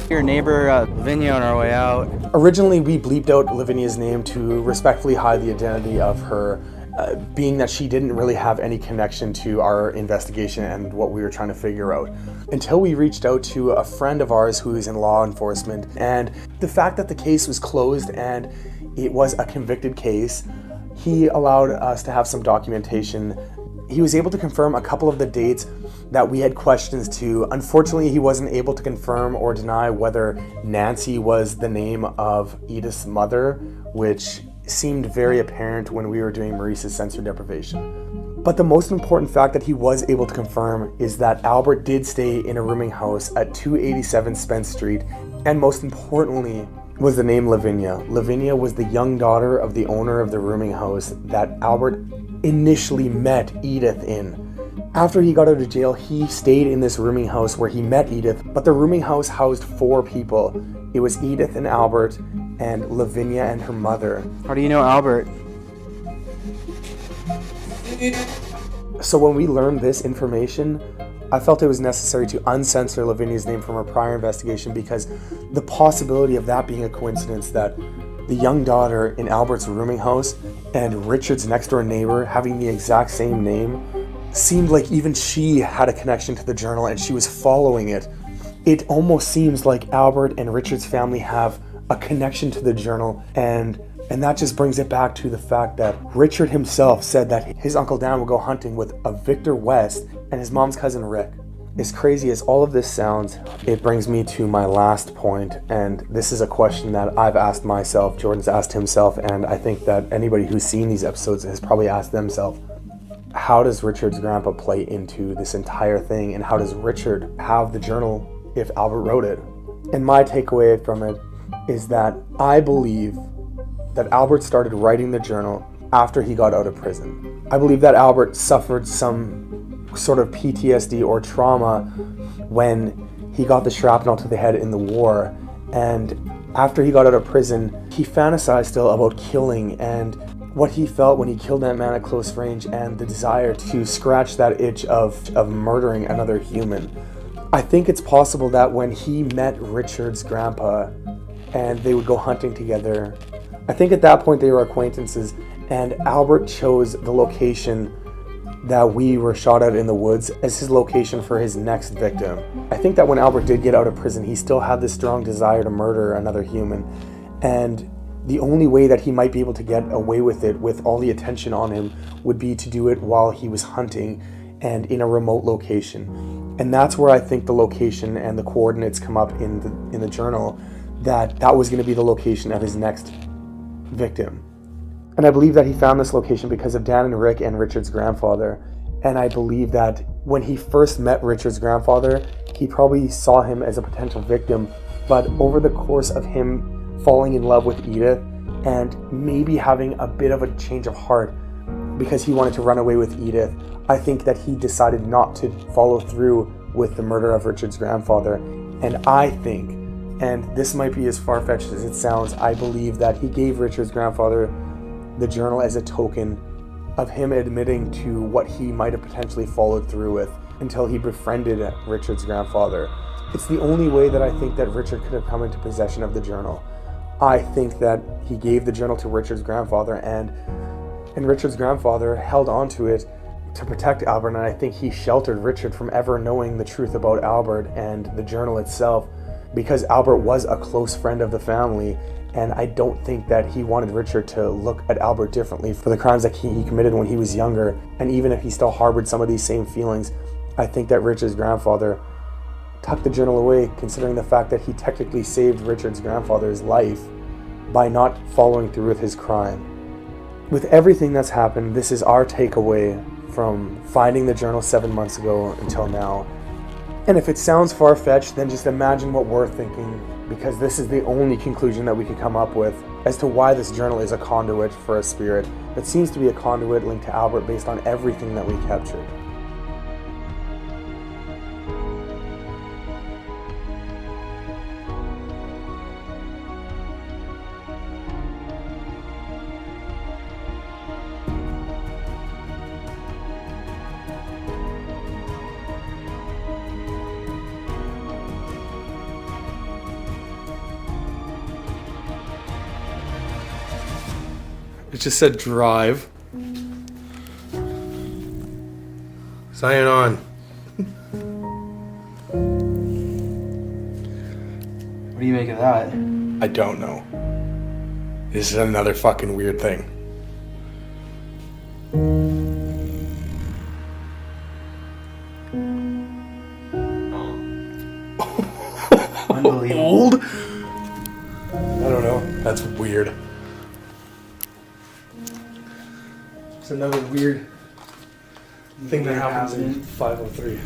Your neighbor, Lavinia, on our way out. Originally, we bleeped out Lavinia's name to respectfully hide the identity of her, being that she didn't really have any connection to our investigation and what we were trying to figure out. Until we reached out to a friend of ours who is in law enforcement, and the fact that the case was closed and it was a convicted case, he allowed us to have some documentation. He was able to confirm a couple of the dates that we had questions to. Unfortunately, he wasn't able to confirm or deny whether Nancy was the name of Edith's mother, which seemed very apparent when we were doing Maurice's sensory deprivation. But the most important fact that he was able to confirm is that Albert did stay in a rooming house at 287 Spence Street, and most importantly was the name Lavinia. Lavinia was the young daughter of the owner of the rooming house that Albert initially met Edith in. After he got out of jail, he stayed in this rooming house where he met Edith, but the rooming house housed 4 people. It was Edith and Albert and Lavinia and her mother. How do you know Albert? So when we learned this information, I felt it was necessary to uncensor Lavinia's name from her prior investigation because the possibility of that being a coincidence, that the young daughter in Albert's rooming house and Richard's next door neighbor having the exact same name, seemed like even she had a connection to the journal and she was following it. It almost seems like Albert and Richard's family have a connection to the journal, and that just brings it back to the fact that Richard himself said that his Uncle Dan would go hunting with a Victor West and his mom's cousin Rick. As crazy as all of this sounds, it brings me to my last point, and this is a question that I've asked myself, Jordan's asked himself, and I think that anybody who's seen these episodes has probably asked themselves. How does Richard's grandpa play into this entire thing, and how does Richard have the journal if Albert wrote it? And my takeaway from it is that I believe that Albert started writing the journal after he got out of prison. I believe that Albert suffered some sort of PTSD or trauma when he got the shrapnel to the head in the war, and after he got out of prison, he fantasized still about killing and what he felt when he killed that man at close range and the desire to scratch that itch of murdering another human. I think it's possible that when he met Richard's grandpa and they would go hunting together, I think at that point they were acquaintances, and Albert chose the location that we were shot at in the woods as his location for his next victim. I think that when Albert did get out of prison, he still had this strong desire to murder another human, and the only way that he might be able to get away with it with all the attention on him would be to do it while he was hunting and in a remote location. And that's where I think the location and the coordinates come up in the journal, that was going to be the location of his next victim. And I believe that he found this location because of Dan and Rick and Richard's grandfather. And I believe that when he first met Richard's grandfather, he probably saw him as a potential victim, but over the course of him falling in love with Edith and maybe having a bit of a change of heart because he wanted to run away with Edith, I think that he decided not to follow through with the murder of Richard's grandfather. And I think, and this might be as far-fetched as it sounds, I believe that he gave Richard's grandfather the journal as a token of him admitting to what he might have potentially followed through with until he befriended Richard's grandfather. It's the only way that I think that Richard could have come into possession of the journal. I think that he gave the journal to Richard's grandfather, and Richard's grandfather held on to it to protect Albert, and I think he sheltered Richard from ever knowing the truth about Albert and the journal itself, because Albert was a close friend of the family, and I don't think that he wanted Richard to look at Albert differently for the crimes that he committed when he was younger. And even if he still harbored some of these same feelings, I think that Richard's grandfather tucked the journal away, considering the fact that he technically saved Richard's grandfather's life by not following through with his crime. With everything that's happened, this is our takeaway from finding the journal 7 months ago until now. And if it sounds far-fetched, then just imagine what we're thinking, because this is the only conclusion that we could come up with as to why this journal is a conduit for a spirit that seems to be a conduit linked to Albert based on everything that we captured. It just said drive. Sign on. What do you make of that? I don't know. This is another fucking weird thing. Unbelievable. Old? I don't know. That's weird. It's another weird thing that happens in 503.